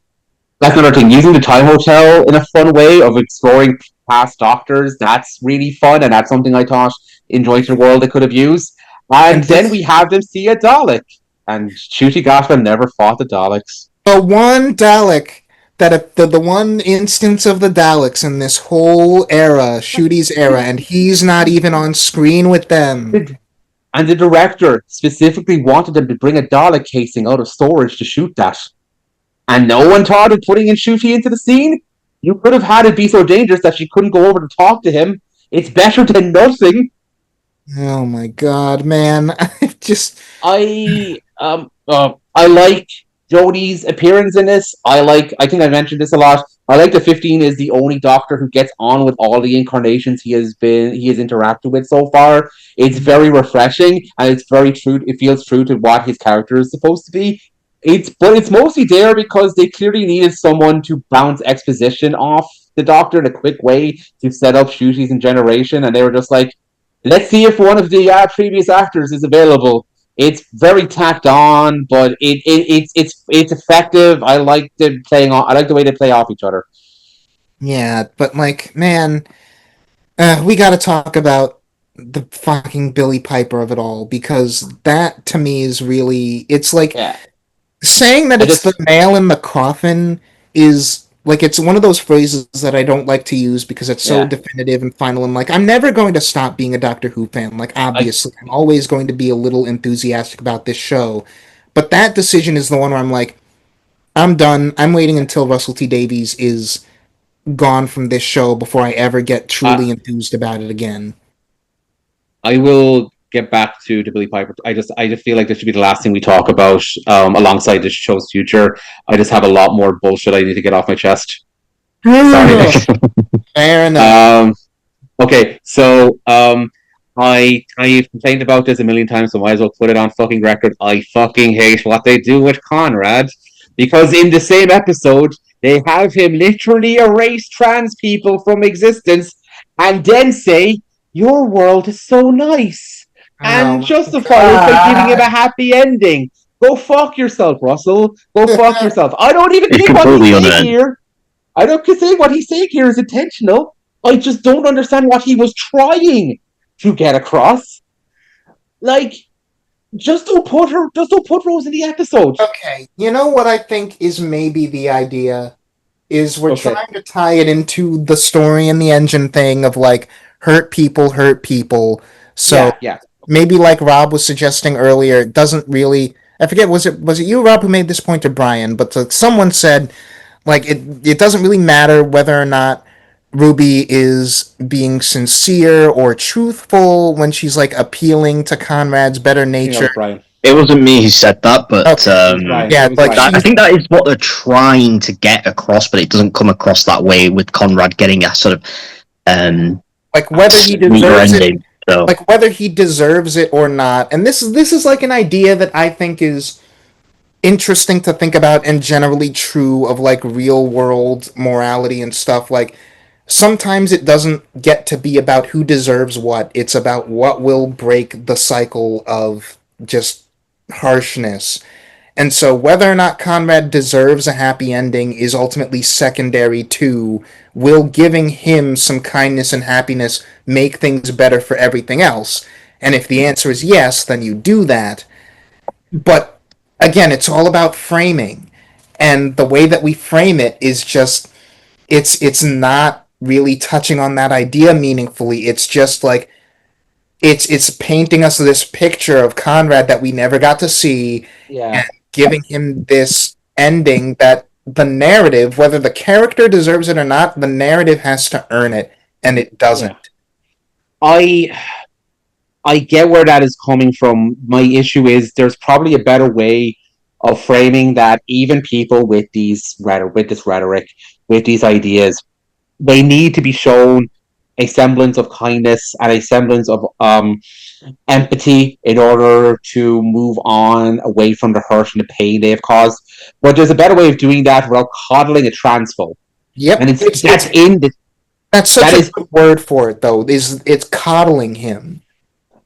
Speaker 3: that's another thing. Using the time hotel in a fun way of exploring past doctors, that's really fun, and that's something I thought in Joy to the World they could have used. And
Speaker 1: And
Speaker 3: then
Speaker 1: this
Speaker 3: we have them see a Dalek, and Ncuti Gatwa never fought the Daleks.
Speaker 1: the one Dalek the one instance of the Daleks in this whole era, Shooty's era, and he's not even on screen with them.
Speaker 3: And the director specifically wanted them to bring a Dalek casing out of storage to shoot that. And no one thought of putting in Ncuti into the scene. You could have had it be so dangerous that she couldn't go over to talk to him. It's better than nothing.
Speaker 1: Oh my god, man. I just
Speaker 3: I like Jodie's appearance in this. I think I mentioned this a lot. I like that 15 is the only doctor who gets on with all the incarnations he has interacted with so far. It's very refreshing and it's very true. It feels true to what his character is supposed to be. It's mostly there because they clearly needed someone to bounce exposition off the doctor in a quick way to set up Shooties and Generation, and they were just like, let's see if one of the previous actors is available. It's very tacked on, but it's effective. I like the playing on. I like the way they play off each other.
Speaker 1: yeah, but like, man, we got to talk about the fucking Billy Piper of it all, because that to me is really, it's like
Speaker 3: Yeah,
Speaker 1: saying that
Speaker 3: I
Speaker 1: it's the
Speaker 3: just
Speaker 1: nail in the coffin is like, it's one of those phrases that I don't like to use because it's so
Speaker 3: yeah.
Speaker 1: definitive and final. And like, I'm never going to stop being a Doctor Who fan. Like,
Speaker 3: I
Speaker 1: obviously, I'm always going to be a little enthusiastic about this show. But that decision is the one where I'm like, I'm done. I'm waiting until Russell T Davies is gone from this show before I ever get
Speaker 3: I
Speaker 1: truly enthused about it again.
Speaker 3: I will get back to Billy Piper. I just feel like this should be the last thing we talk about alongside this show's future. I just have a lot more bullshit I need to get off my chest. Sorry, Nick.
Speaker 1: Fair enough.
Speaker 3: Okay, so I've complained about this a million times, so might as well put it on fucking record. I fucking hate what they do with Conrad, because in the same episode they have him literally erase trans people from existence, and then say your world is so nice,
Speaker 1: Oh
Speaker 3: and
Speaker 1: my
Speaker 3: justify it by giving him
Speaker 1: god.
Speaker 3: a happy ending. Go fuck yourself, Russell. Go fuck yourself. I don't even
Speaker 4: It's
Speaker 3: think what he's
Speaker 4: completely
Speaker 3: saying
Speaker 4: unearned.
Speaker 3: here. I don't say what he's saying here is intentional. I just don't understand what he was trying to get across. Like, just don't put Rose in the episode.
Speaker 1: Okay, you know what I think is maybe the idea is we're
Speaker 3: Okay.
Speaker 1: trying to tie it into the story and the engine thing of like hurt people hurt people. So
Speaker 3: Yeah, yeah.
Speaker 1: maybe like Rob was suggesting earlier, it doesn't really, I forget, was it you, Rob, who made this point, or Brian, but someone said like it doesn't really matter whether or not Ruby is being sincere or truthful when she's like appealing to Conrad's better
Speaker 3: I think that was
Speaker 1: nature.
Speaker 3: Brian.
Speaker 4: It wasn't me who said that, but
Speaker 1: Okay.
Speaker 3: It was Brian. It
Speaker 1: Yeah,
Speaker 3: was
Speaker 1: like
Speaker 3: Brian.
Speaker 4: I
Speaker 1: she's
Speaker 4: think that is what they're trying to get across, but it doesn't come across that way with Conrad getting a sort of
Speaker 1: like whether he
Speaker 4: sweeter
Speaker 1: deserves it,
Speaker 4: ending. So
Speaker 1: like whether he deserves it or not. And this is like an idea that I think is interesting to think about and generally true of like real world morality and stuff. Like sometimes it doesn't get to be about who deserves what. It's about what will break the cycle of just harshness. And so whether or not Conrad deserves a happy ending is ultimately secondary to will giving him some kindness and happiness make things better for everything else. And if the answer is yes, then you do that. But again, it's all about framing. And the way that we frame it is just it's not really touching on that idea meaningfully. It's just like it's painting us this picture of Conrad that we never got to see, and
Speaker 3: Yeah.
Speaker 1: giving him this ending that the narrative, whether the character deserves it or not, the narrative has to earn it, and it
Speaker 3: Yeah.
Speaker 1: doesn't.
Speaker 3: I I get where that is coming from. My issue is there's probably a better way of framing that even people with with this rhetoric, with these ideas, they need to be shown a semblance of kindness and a semblance of empathy in order to move on away from the hurt and the pain they have caused. But there's a better way of doing that without coddling a transphobe. And
Speaker 1: Yep,
Speaker 3: that's in the,
Speaker 1: that's such
Speaker 3: that
Speaker 1: a
Speaker 3: is
Speaker 1: good word for it though. Is it's coddling him.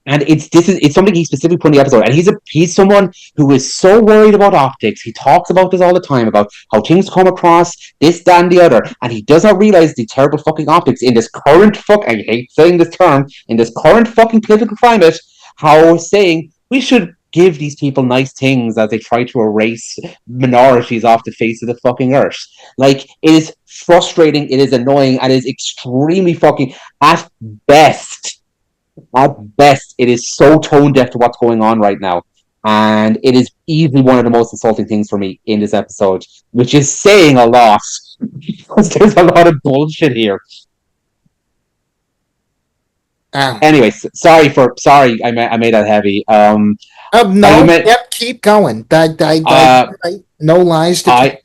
Speaker 3: and it's something he specifically put in the episode. And he's someone who is so worried about optics. He talks about this all the time about how things come across this, that, and the other, and he does not realize the terrible fucking optics in this current I hate saying this term, in this current fucking political climate. How saying we should give these people nice things as they try to erase minorities off the face of the fucking earth. Like, it is frustrating, it is annoying, and it is extremely fucking, at best, it is so tone deaf to what's going on right now. And it is easily one of the most insulting things for me in this episode, which is saying a lot because there's a lot of bullshit here.
Speaker 1: Ow.
Speaker 3: Anyways, I made that heavy.
Speaker 1: No,
Speaker 3: meant,
Speaker 1: yep, keep going. No lies to
Speaker 3: I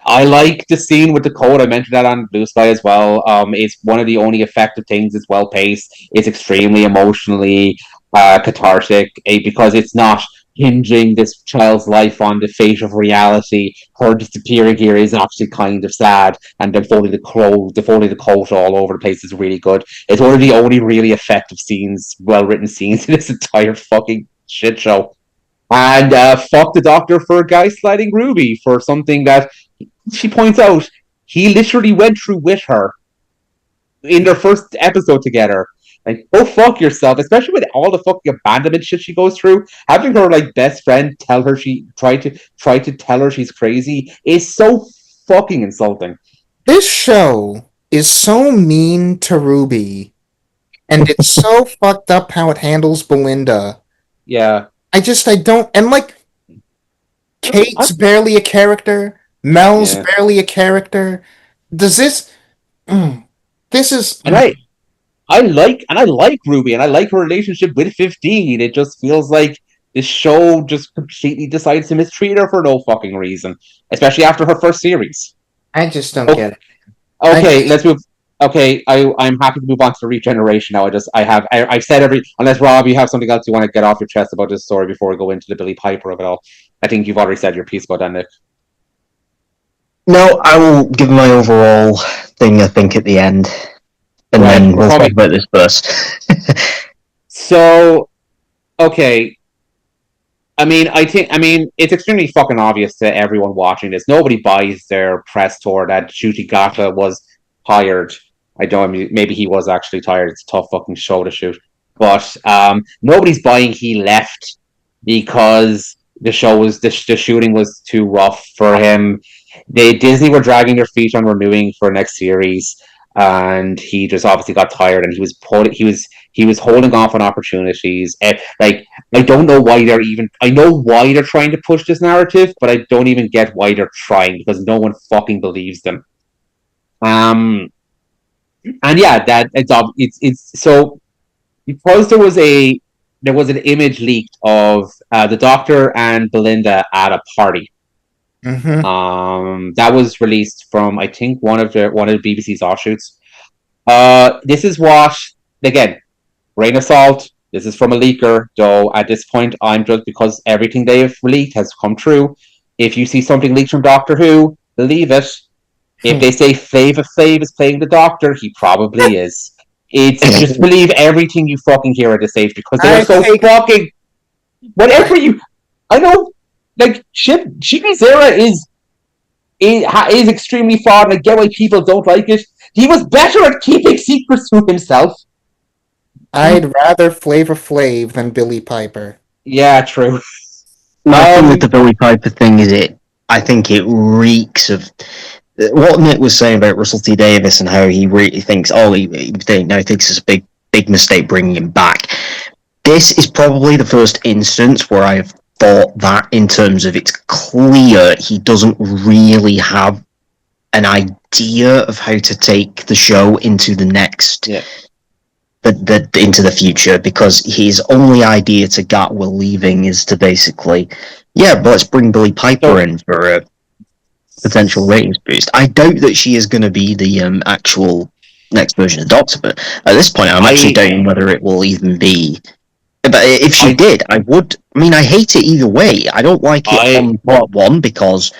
Speaker 3: I like the scene with the code. I mentioned that on Blue Sky as well. It's one of the only effective things. It's well paced. It's extremely emotionally cathartic because it's not hinging this child's life on the fate of reality. Her disappearing here is actually kind of sad, and the coat all over the place is really good. It's one of the only really effective scenes, well written scenes in this entire fucking shit show. And fuck the Doctor for gaslighting Ruby for something that she points out he literally went through with her in their first episode together. Like, go fuck yourself, especially with all the fucking abandonment shit she goes through. Having her like best friend tell her she try to tell her she's crazy is so fucking insulting.
Speaker 1: This show is so mean to Ruby, and it's so fucked up how it handles Belinda.
Speaker 3: Yeah.
Speaker 1: I don't, and like, Kate's barely a character. Mel's barely a character. Does this? This is.
Speaker 3: And I like Ruby, and I like her relationship with 15. It just feels like this show just completely decides to mistreat her for no fucking reason, especially after her first series.
Speaker 1: I just don't get it.
Speaker 3: Okay, let's move. Okay, I'm happy to move on to the regeneration now. I've said unless Rob, you have something else you want to get off your chest about this story before we go into the Billy Piper of it all. I think you've already said your piece about that, Nick.
Speaker 4: No, I will give my overall thing, I think, at the end. And then we'll talk about this first.
Speaker 3: So, okay. I mean, it's extremely fucking obvious to everyone watching this. Nobody buys their press tour that Shuti Gata was tired. I don't. Maybe he was actually tired. It's a tough fucking show to shoot. But nobody's buying he left because the shooting was too rough for him. Disney were dragging their feet on renewing for next series, and he just obviously got tired, and he was holding off on opportunities. Like, I don't know why I know why they're trying to push this narrative, but I don't even get why they're trying, because no one fucking believes them. And yeah, that it's so, because there was an image leaked of the Doctor and Belinda at a party.
Speaker 1: Mm-hmm.
Speaker 3: That was released from, I think, one of the BBC's offshoots. This is what, again, grain of salt. This is from a leaker, though. At this point, I'm just, because everything they've leaked has come true. If you see something leaked from Doctor Who, believe it. If they say Flava Flav is playing the Doctor, he probably is. It's just believe everything you fucking hear at this stage, because they're fucking whatever you. I know, like, Chibi Zera is extremely flawed, and I get why people don't like it. He was better at keeping secrets to himself.
Speaker 1: I'd rather Flavor Flav than Billy Piper.
Speaker 3: Yeah, true.
Speaker 4: My thing with the Billy Piper thing is I think it reeks of what Nick was saying about Russell T Davies and how he really thinks, he thinks it's a big mistake bringing him back. This is probably the first instance where I've thought that in terms of it's clear he doesn't really have an idea of how to take the show into the next into the future, because his only idea to Gatwell leaving is to basically, but let's bring Billy Piper in for a potential ratings boost. I doubt that she is going to be the actual next version of Doctor, but at this point I'm actually doubting whether it will even be. But if she did, I would. I mean, I hate it either way. I don't like it on part one because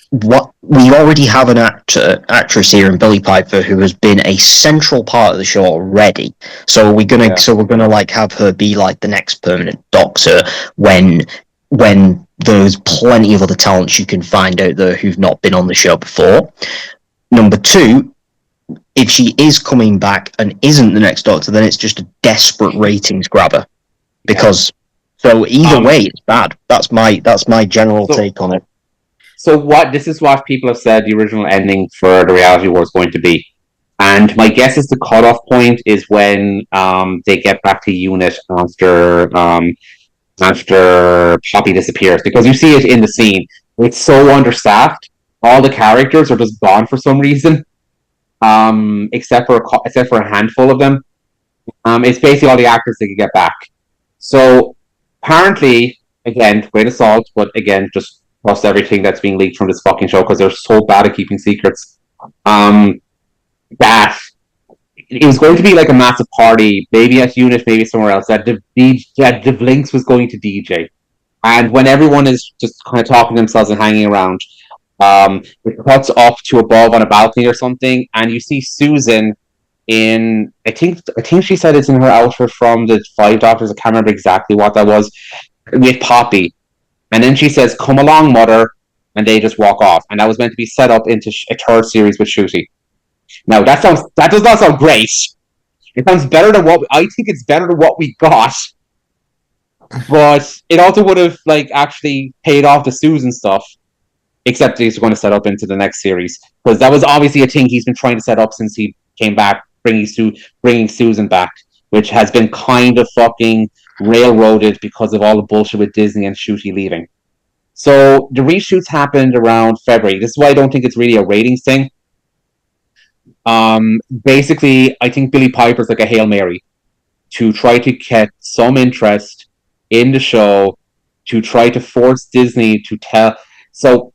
Speaker 4: what we already have an actress here in Billy Piper who has been a central part of the show already. So we're gonna like have her be like the next permanent Doctor when there's plenty of other talents you can find out there who've not been on the show before. Number two, if she is coming back and isn't the next Doctor, then it's just a desperate ratings grabber. Because so either way, it's bad. That's my general take on it.
Speaker 3: So this is what people have said the original ending for the reality war is going to be. And my guess is the cutoff point is when they get back to unit after Poppy disappears. Because you see it in the scene. It's so understaffed. All the characters are just gone for some reason. Except for a handful of them. It's basically all the actors they can get back. So apparently, again, great assault, but again, just trust everything that's being leaked from this fucking show because they're so bad at keeping secrets. That it was going to be like a massive party, maybe at Unit, maybe somewhere else. That the Blinks was going to DJ, and when everyone is just kind of talking to themselves and hanging around, it cuts up to above on a balcony or something, and you see Susan in I think she said it's in her outfit from the Five Doctors. I can't remember exactly what that was, with Poppy. And then she says, "Come along, mother," and they just walk off. And that was meant to be set up into a third series with Shooty. Now that does not sound great. It sounds better than I think it's better than what we got. But it also would have actually paid off the Susan stuff, except he's going to set up into the next series because that was obviously a thing he's been trying to set up since he came back, bringing Susan back, which has been kind of fucking railroaded because of all the bullshit with Disney and Shooty leaving. So the reshoots happened around February. This is why I don't think it's really a ratings thing. Basically, I think Billy Piper's like a Hail Mary to try to get some interest in the show, to try to force Disney to tell. So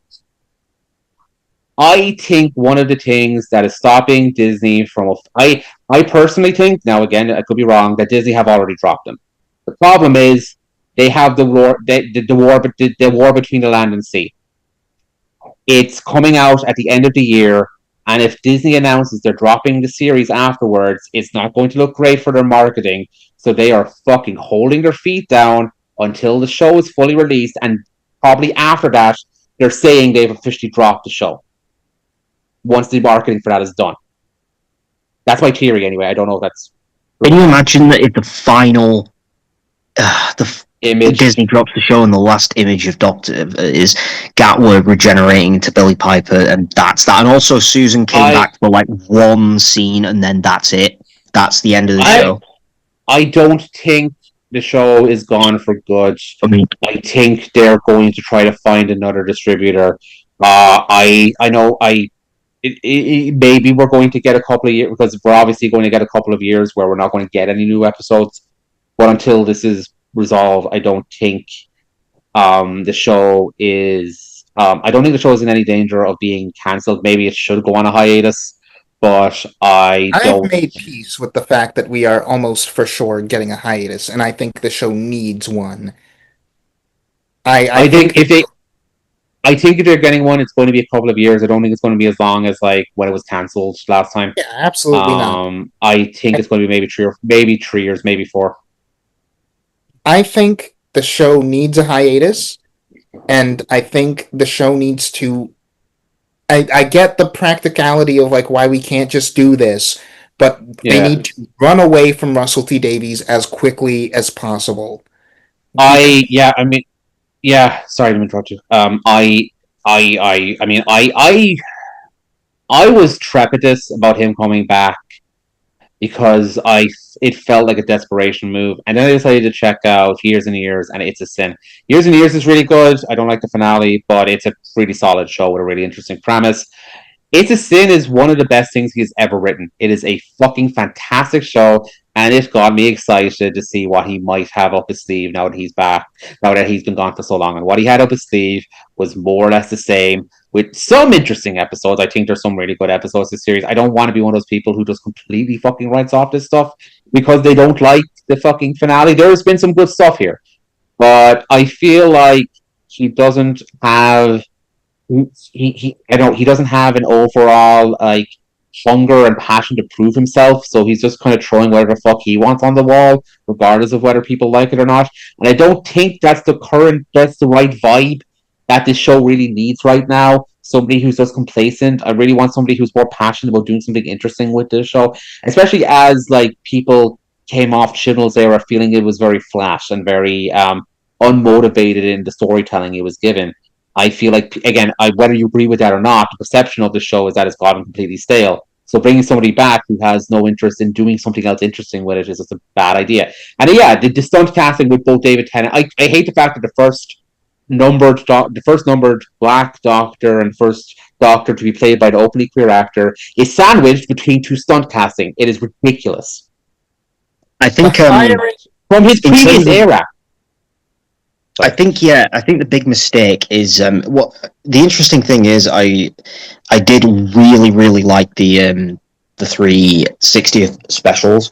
Speaker 3: I think one of the things that is stopping Disney from I personally think, now again I could be wrong, that Disney have already dropped them. The problem is they have the war between the land and sea. It's coming out at the end of the year, and if Disney announces they're dropping the series afterwards, it's not going to look great for their marketing. So they are fucking holding their feet down until the show is fully released, and probably after that, they're saying they've officially dropped the show. Once the marketing for that is done. That's my theory anyway. I don't know if that's...
Speaker 4: Can you imagine that if the final... image. Disney drops the show and the last image of Doctor is Gatwell regenerating into Billy Piper, and that's that. And also Susan came back for one scene and then that's it. That's the end of the show.
Speaker 3: I don't think the show is gone for good. I think they're going to try to find another distributor. I know maybe we're going to get a couple of years, because we're obviously going to get a couple of years where we're not going to get any new episodes. But until this is resolved, I don't think the show is. I don't think the show is in any danger of being cancelled. Maybe it should go on a hiatus, but
Speaker 1: I've made peace with the fact that we are almost for sure getting a hiatus, and I think the show needs one. I think if
Speaker 3: they're getting one, it's going to be a couple of years. I don't think it's going to be as long as when it was cancelled last time.
Speaker 1: Yeah, absolutely not.
Speaker 3: I think it's going to be maybe 3 years, maybe 4.
Speaker 1: I think the show needs a hiatus, and I think the show needs to... I get the practicality of why we can't just do this, but they need to run away from Russell T Davies as quickly as possible.
Speaker 3: Sorry to interrupt you. I was trepidatious about him coming back because it felt like a desperation move. And then I decided to check out Years and Years, and It's a Sin. Years and Years is really good. I don't like the finale, but it's a really solid show with a really interesting premise. It's a Sin is one of the best things he's ever written. It is a fucking fantastic show, and it got me excited to see what he might have up his sleeve now that he's back, now that he's been gone for so long. And what he had up his sleeve was more or less the same, with some interesting episodes. I think there's some really good episodes this series. I don't want to be one of those people who just completely fucking writes off this stuff because they don't like the fucking finale. There's been some good stuff here, but I feel like he doesn't have he doesn't have an overall like hunger and passion to prove himself, so he's just kind of throwing whatever the fuck he wants on the wall, regardless of whether people like it or not. And I don't think that's the right vibe that this show really needs right now. Somebody who's just complacent. I really want somebody who's more passionate about doing something interesting with this show, especially as like people came off Chibnall's era feeling it was very flash and very unmotivated in the storytelling it was given. I feel like, again, whether you agree with that or not, the perception of the show is that it's gotten completely stale. So bringing somebody back who has no interest in doing something else interesting with it is just a bad idea. And yeah, the stunt casting with both David Tennant, I hate the fact that the first numbered Black Doctor and first Doctor to be played by the openly queer actor is sandwiched between two stunt casting. It is ridiculous.
Speaker 4: I think
Speaker 3: from his previous era.
Speaker 4: I think the big mistake is what the interesting thing is. I did really like the 360th specials,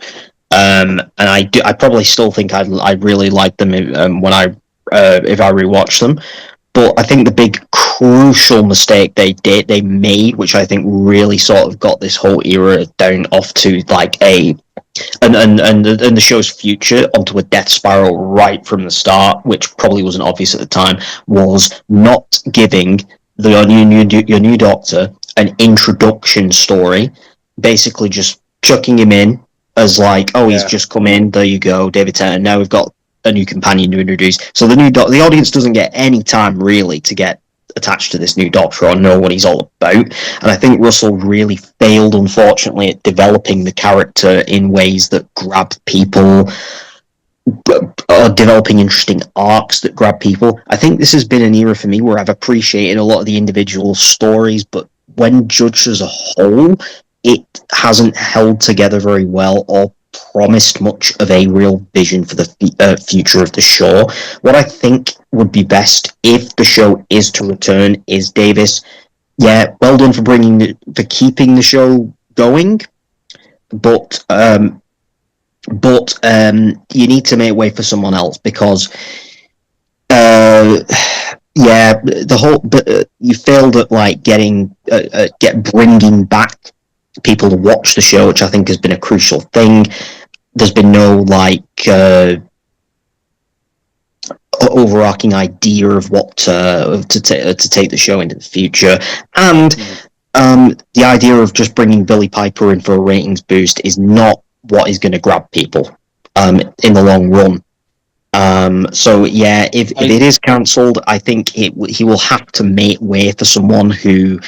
Speaker 4: and I probably still think I really like them when if I rewatch them. But I think the big crucial mistake they made, which I think really sort of got this whole era down off to like and the show's future onto a death spiral right from the start, which probably wasn't obvious at the time, was not giving your new Doctor an introduction story, basically just chucking him in as like, oh, he's just come in, there you go, David Tennant, now we've got a new companion to introduce. So the audience doesn't get any time really to get attached to this new Doctor or know what he's all about. And I think Russell really failed, unfortunately, at developing the character in ways that grab people, or developing interesting arcs that grab people. I think this has been an era for me where I've appreciated a lot of the individual stories, but when judged as a whole, it hasn't held together very well or promised much of a real vision for the future of the show. What I think would be best if the show is to return is Davis. Yeah, well done for keeping the show going, but you need to make way for someone else because you failed at like bringing back people to watch the show, which I think has been a crucial thing. There's been no overarching idea of what to take the show into the future, and the idea of just bringing Billy Piper in for a ratings boost is not what is going to grab people in the long run. So yeah, if it is cancelled, I think he will have to make way for someone who,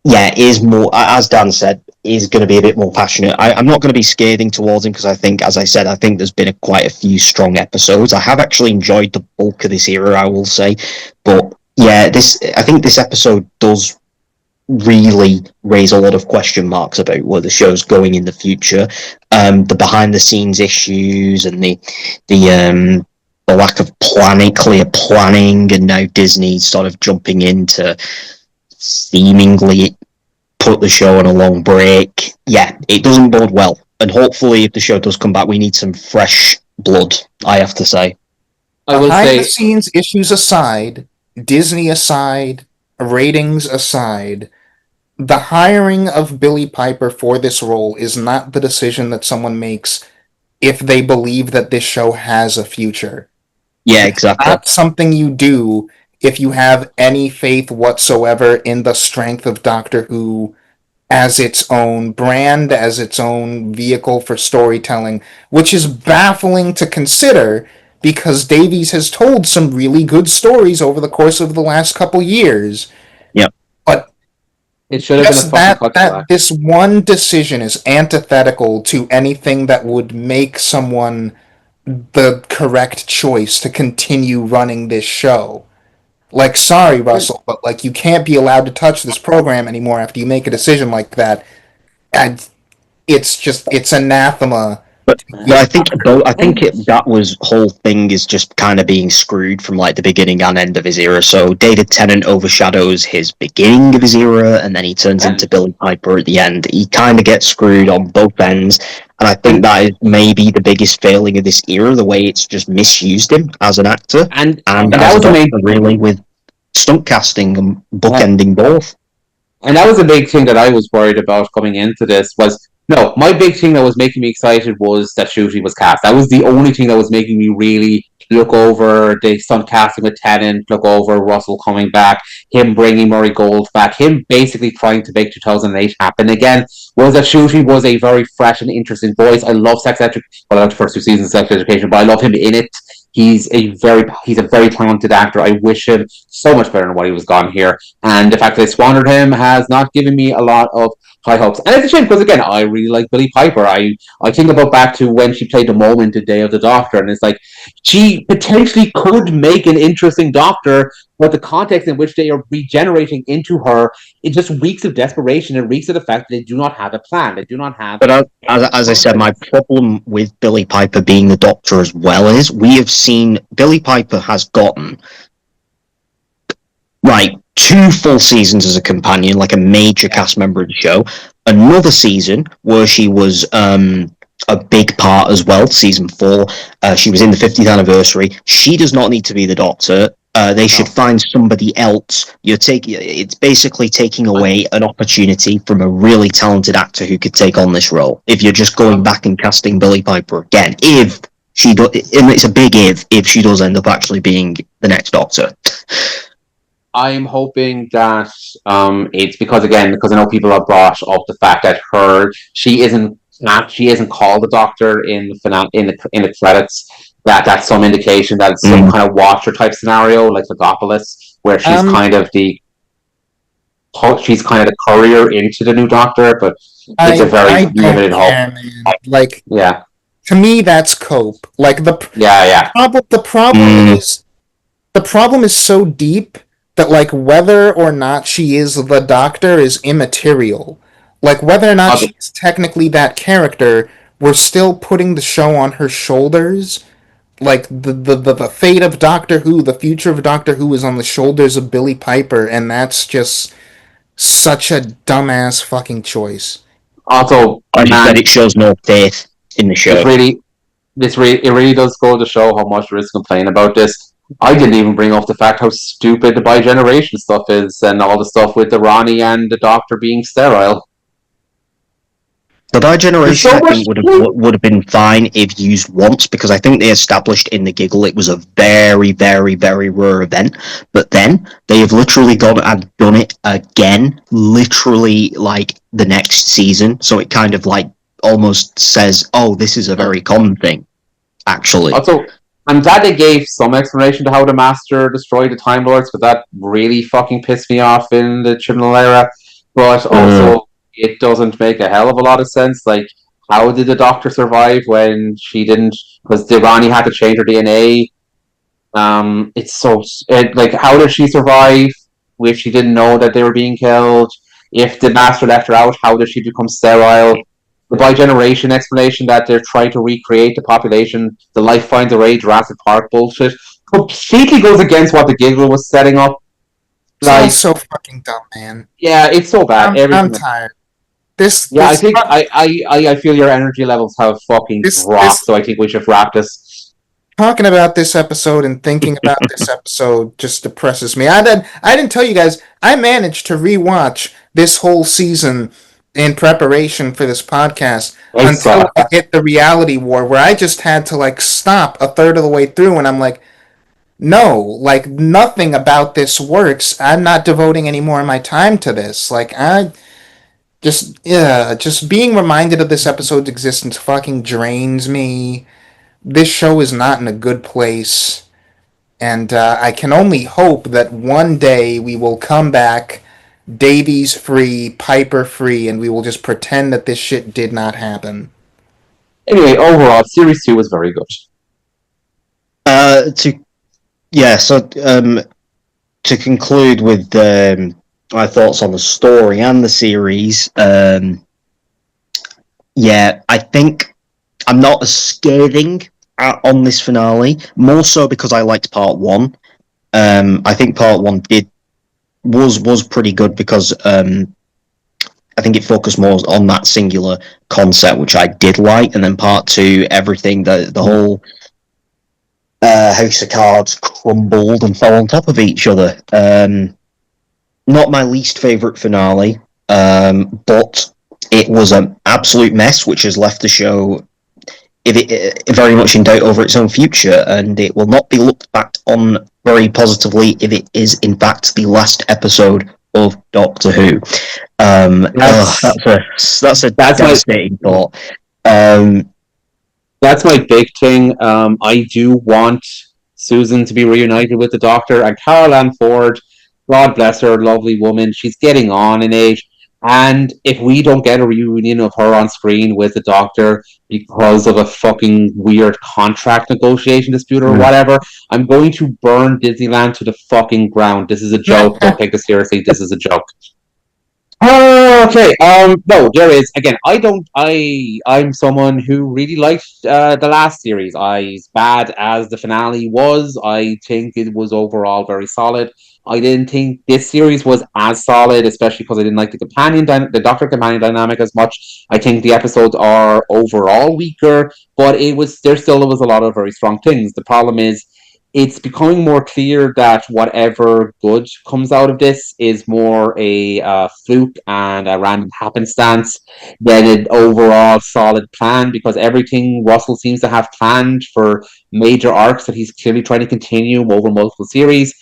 Speaker 4: is more, as Dan said, is going to be a bit more passionate. I'm not going to be scathing towards him because I think, as I said, I think there's been quite a few strong episodes. I have actually enjoyed the bulk of this era, I will say, but yeah, I think this episode does really raise a lot of question marks about where the show's going in the future. The behind the scenes issues and the lack of clear planning, and now Disney sort of jumping in to seemingly put the show on a long break. Yeah, it doesn't bode well. And hopefully, if the show does come back, we need some fresh blood, I have to say.
Speaker 1: Behind the scenes issues aside, Disney aside, ratings aside, the hiring of Billy Piper for this role is not the decision that someone makes if they believe that this show has a future.
Speaker 4: Yeah, exactly.
Speaker 1: Not something you do if you have any faith whatsoever in the strength of Doctor Who as its own brand, as its own vehicle for storytelling, which is baffling to consider because Davies has told some really good stories over the course of the last couple years.
Speaker 4: Yep.
Speaker 1: But
Speaker 3: It should have been a
Speaker 1: Just
Speaker 3: fucking
Speaker 1: that
Speaker 3: cutback.
Speaker 1: this one decision is antithetical to anything that would make someone the correct choice to continue running this show. Like, sorry, Russell, but like you can't be allowed to touch this program anymore after you make a decision like that. And it's anathema.
Speaker 4: But I think that was whole thing is just kind of being screwed from like the beginning and end of his era. So David Tennant overshadows his beginning of his era, and then he turns into Billy Piper at the end. He kind of gets screwed on both ends, and I think that is maybe the biggest failing of this era, the way it's just misused him as an actor and
Speaker 3: that
Speaker 4: as a
Speaker 3: was the main
Speaker 4: doctor, really, with stunt casting and bookending both.
Speaker 3: And that was a big thing that I was worried about coming into this was no, my big thing that was making me excited was that Shooty was cast. That was the only thing that was making me really look over the stunt casting with Tennant, look over Russell coming back, him bringing Murray Gold back, him basically trying to make 2008 happen again. Was that Shooty was a very fresh and interesting voice. I love Sex Education. Well, I like the first two seasons of Sex Education, but I love him in it. He's a very talented actor. I wish him so much better than what he was gone here. And the fact that they squandered him has not given me a lot of high hopes. And it's a shame because again, I really like Billie Piper. I think about back to when she played the moment in Day of the Doctor, and it's like she potentially could make an interesting Doctor, but the context in which they are regenerating into her, it just reeks of desperation. It reeks of the fact that they do not have a plan. They do not have.
Speaker 4: But as I said, my problem with Billie Piper being the Doctor as well is we have seen Billie Piper has gotten like 2 full seasons as a companion, like a major cast member of the show. Another season where she was a big part as well, season 4. She was in the 50th anniversary. She does not need to be the Doctor. They should find somebody else. It's basically taking away an opportunity from a really talented actor who could take on this role. If you're just going back and casting Billie Piper again, if she does, and it's a big if she does end up actually being the next Doctor.
Speaker 3: I'm hoping that it's because I know people have brought up the fact that she isn't called the Doctor in the credits. That's some indication that it's some kind of Watcher type scenario like Legopolis, where she's kind of the courier into the new Doctor, but it's a very limited hope.
Speaker 1: Like,
Speaker 3: yeah,
Speaker 1: to me, that's cope. Like
Speaker 3: yeah.
Speaker 1: The problem is so deep that like whether or not she is the Doctor is immaterial. Like whether or not she's technically that character, we're still putting the show on her shoulders. Like the fate of Doctor Who, the future of Doctor Who is on the shoulders of Billie Piper, and that's just such a dumbass fucking choice.
Speaker 3: Also,
Speaker 4: I just said it shows no faith in the show.
Speaker 3: It really does go to show how much there is complain about this. I didn't even bring up the fact how stupid the bi-generation stuff is and all the stuff with the Ronnie and the Doctor being sterile.
Speaker 4: The bi-generation, I think, would have been fine if used once, because I think they established in the Giggle it was a very, very, very rare event. But then they have literally gone and done it again, literally like the next season. So it kind of like almost says, oh, this is a very common thing, actually.
Speaker 3: Also, I'm glad they gave some explanation to how the Master destroyed the Time Lords, because that really fucking pissed me off in the Chibnall era. But also, it doesn't make a hell of a lot of sense. Like, how did the Doctor survive when she didn't? Because Ronnie had to change her DNA. How did she survive if she didn't know that they were being killed? If the Master left her out, how did she become sterile? The bi-generation explanation that they're trying to recreate the population, the Life Finds a Way, Jurassic Park bullshit, completely goes against what the Giggle was setting up.
Speaker 1: Like, it's so fucking dumb, man.
Speaker 3: Yeah, it's so bad.
Speaker 1: I'm tired.
Speaker 3: I think I feel your energy levels have fucking dropped, so I think we should wrap this.
Speaker 1: Talking about this episode and thinking about this episode just depresses me. I didn't tell you guys, I managed to rewatch this whole season in preparation for this podcast until I hit the reality war, where I just had to like stop a third of the way through, and I'm like, no, like nothing about this works. I'm not devoting any more of my time to this. Like just being reminded of this episode's existence fucking drains me. This show is not in a good place, and I can only hope that one day we will come back Davies free, Piper free, and we will just pretend that this shit did not happen.
Speaker 3: Anyway, overall, series 2 was very good.
Speaker 4: To yeah, so to conclude with my thoughts on the story and the series, yeah, I think I'm not as scathing on this finale, more so because I liked part one. I think part one was pretty good because I think it focused more on that singular concept, which I did like, and then part two, everything the whole house of cards crumbled and fell on top of each other. Not my least favorite finale, but it was an absolute mess, which has left the show very much in doubt over its own future, and it will not be looked back on very positively if it is in fact the last episode of Doctor Who. That's a
Speaker 3: That's
Speaker 4: devastating thought. Um,
Speaker 3: That's my big thing. I do want Susan to be reunited with the Doctor, and Carol Ann Ford, God bless her, lovely woman. She's getting on in age. And if we don't get a reunion of her on screen with the Doctor because of a fucking weird contract negotiation dispute or whatever, I'm going to burn Disneyland to the fucking ground. This is a joke. Don't take this seriously. This is a joke. Okay. No, there is. Again, I'm someone who really liked the last series. As bad as the finale was, I think it was overall very solid. I didn't think this series was as solid, especially because I didn't like the Doctor companion dynamic as much. I think the episodes are overall weaker, but there still was a lot of very strong things. The problem is it's becoming more clear that whatever good comes out of this is more a fluke and a random happenstance than an overall solid plan, because everything Russell seems to have planned for major arcs that he's clearly trying to continue over multiple series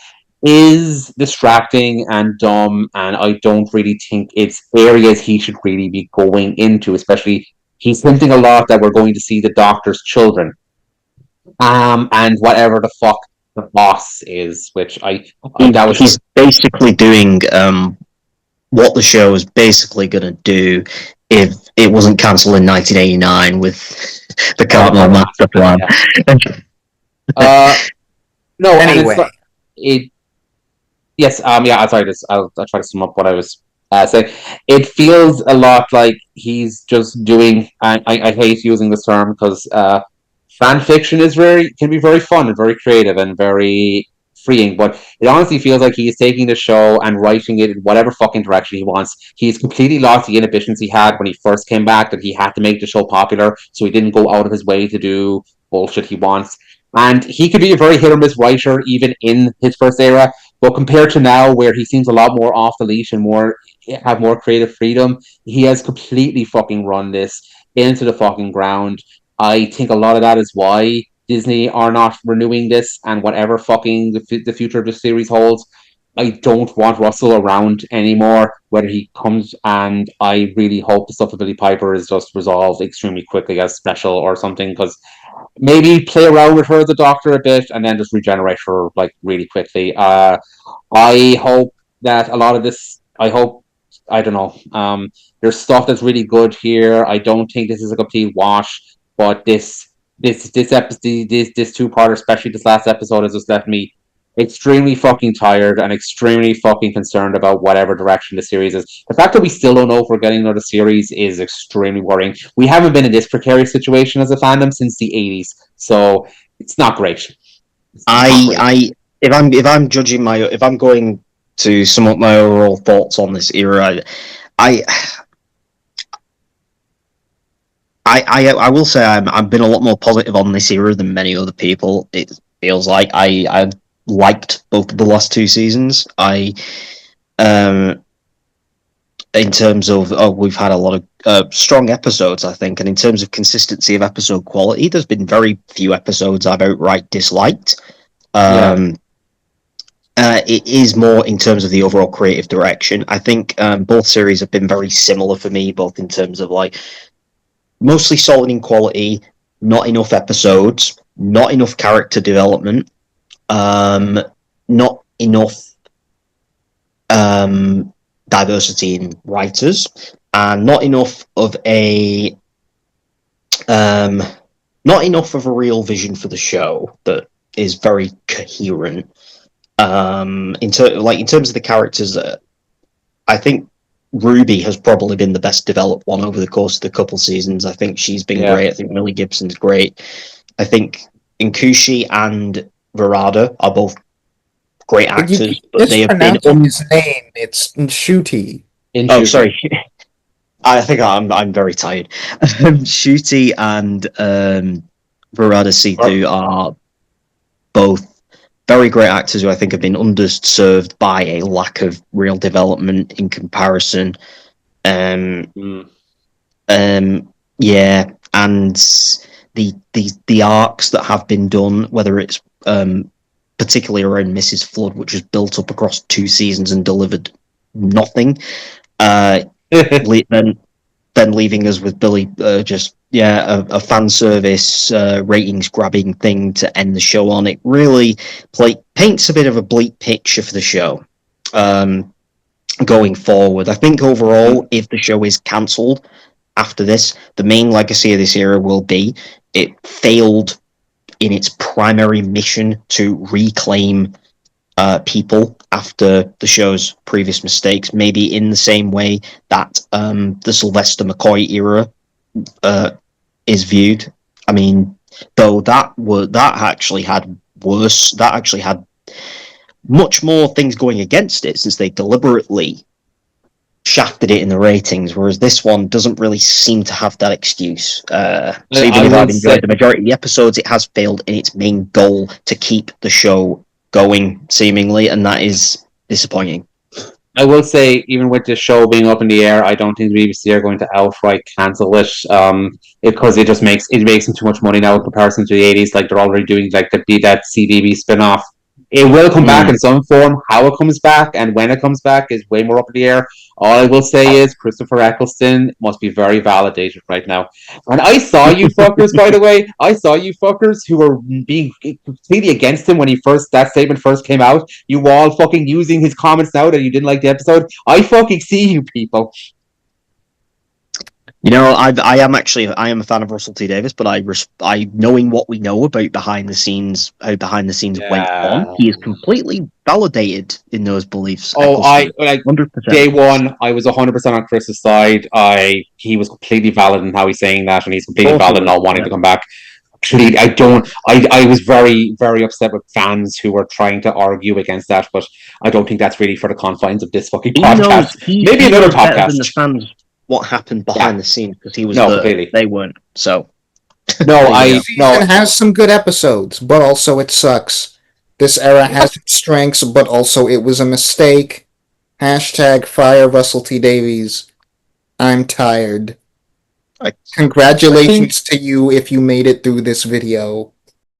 Speaker 3: is distracting and dumb, and I don't really think it's areas he should really be going into, especially he's hinting a lot that we're going to see the Doctor's children, and whatever the fuck the boss is, which that was
Speaker 4: he's basically doing what the show was basically going to do if it wasn't cancelled in 1989 with the Cartmel Master Plan.
Speaker 3: No,
Speaker 1: Anyway.
Speaker 3: and it. Yes, yeah. I'll try to sum up what I was saying. It feels a lot like he's just doing. I hate using this term because fan fiction can be very fun and very creative and very freeing, but it honestly feels like he is taking the show and writing it in whatever fucking direction he wants. He's completely lost the inhibitions he had when he first came back, that he had to make the show popular, so he didn't go out of his way to do bullshit he wants. And he could be a very hit or miss writer even in his first era, but compared to now, where he seems a lot more off the leash and have more creative freedom, he has completely fucking run this into the fucking ground. I think a lot of that is why Disney are not renewing this, and whatever fucking the future of the series holds, I don't want Russell around anymore, whether he comes, and I really hope the stuff with Billy Piper is just resolved extremely quickly as special or something, because maybe play around with her as a Doctor a bit and then just regenerate her like really quickly. I hope that a lot of this, I don't know, there's stuff that's really good here. I don't think this is a complete wash, but this episode, this two-parter, especially this last episode, has just left me extremely fucking tired and extremely fucking concerned about whatever direction the series is. The fact that we still don't know if we're getting another series is extremely worrying. We haven't been in this precarious situation as a fandom since the 80s, so it's not great.
Speaker 4: If I'm judging if I'm going to sum up my overall thoughts on this era, I will say I've been a lot more positive on this era than many other people. It feels like I liked both of the last two seasons. In terms of we've had a lot of strong episodes, I think, and in terms of consistency of episode quality, there's been very few episodes I've outright disliked. It is more in terms of the overall creative direction. I think both series have been very similar for me, both in terms of like mostly solid in quality, not enough episodes, not enough character development, not enough diversity in writers, and not enough of a real vision for the show that is very coherent. In terms of the characters, I think Ruby has probably been the best developed one over the course of the couple seasons. I think she's been great. I think Millie Gibson's great. I think Nkushi and Verada are both great actors, but they have been
Speaker 1: his name. It's Nshuti.
Speaker 4: Oh, sorry. I think I'm very tired. Ncuti and Verada Situ are both very great actors who I think have been underserved by a lack of real development in comparison. Yeah, and the arcs that have been done, whether it's particularly around Mrs. Flood, which was built up across 2 seasons and delivered nothing, then leaving us with Billy a fan service ratings grabbing thing to end the show on. It really paints a bit of a bleak picture for the show going forward. I think overall, if the show is cancelled after this, the main legacy of this era will be it failed in its primary mission to reclaim people after the show's previous mistakes, maybe in the same way that the Sylvester McCoy era is viewed. I mean, though that actually had much more things going against it, since they deliberately shafted it in the ratings, whereas this one doesn't really seem to have that excuse. So even if I've enjoyed the majority of the episodes, it has failed in its main goal to keep the show going, seemingly, and that is disappointing.
Speaker 3: I will say, even with the show being up in the air, I don't think the BBC are going to outright cancel it, because it just makes them too much money now in comparison to the 80s. Like, they're already doing like that CDB spin-off. It will come back in some form. How it comes back and when it comes back is way more up in the air. All I will say is Christopher Eccleston must be very validated right now. And I saw you fuckers, by the way. I saw you fuckers who were being completely against him when that statement first came out. You all fucking using his comments now that you didn't like the episode. I fucking see you people.
Speaker 4: You know, I am a fan of Russell T Davies, but I knowing what we know about how behind the scenes went on, he is completely validated in those beliefs.
Speaker 3: Oh, I 100%. Day one, I was 100% on Chris's side. He was completely valid in how he's saying that, and he's completely valid in not wanting to come back. Actually, I was very, very upset with fans who were trying to argue against that, but I don't think that's really for the confines of this fucking podcast. Maybe another podcast.
Speaker 4: Than the fans what happened behind the scenes, because he was they weren't. So
Speaker 1: it has some good episodes, but also it sucks. This era has its strengths, but also it was a mistake. # fire Russell T Davies. I'm tired. Congratulations to you if you made it through this video.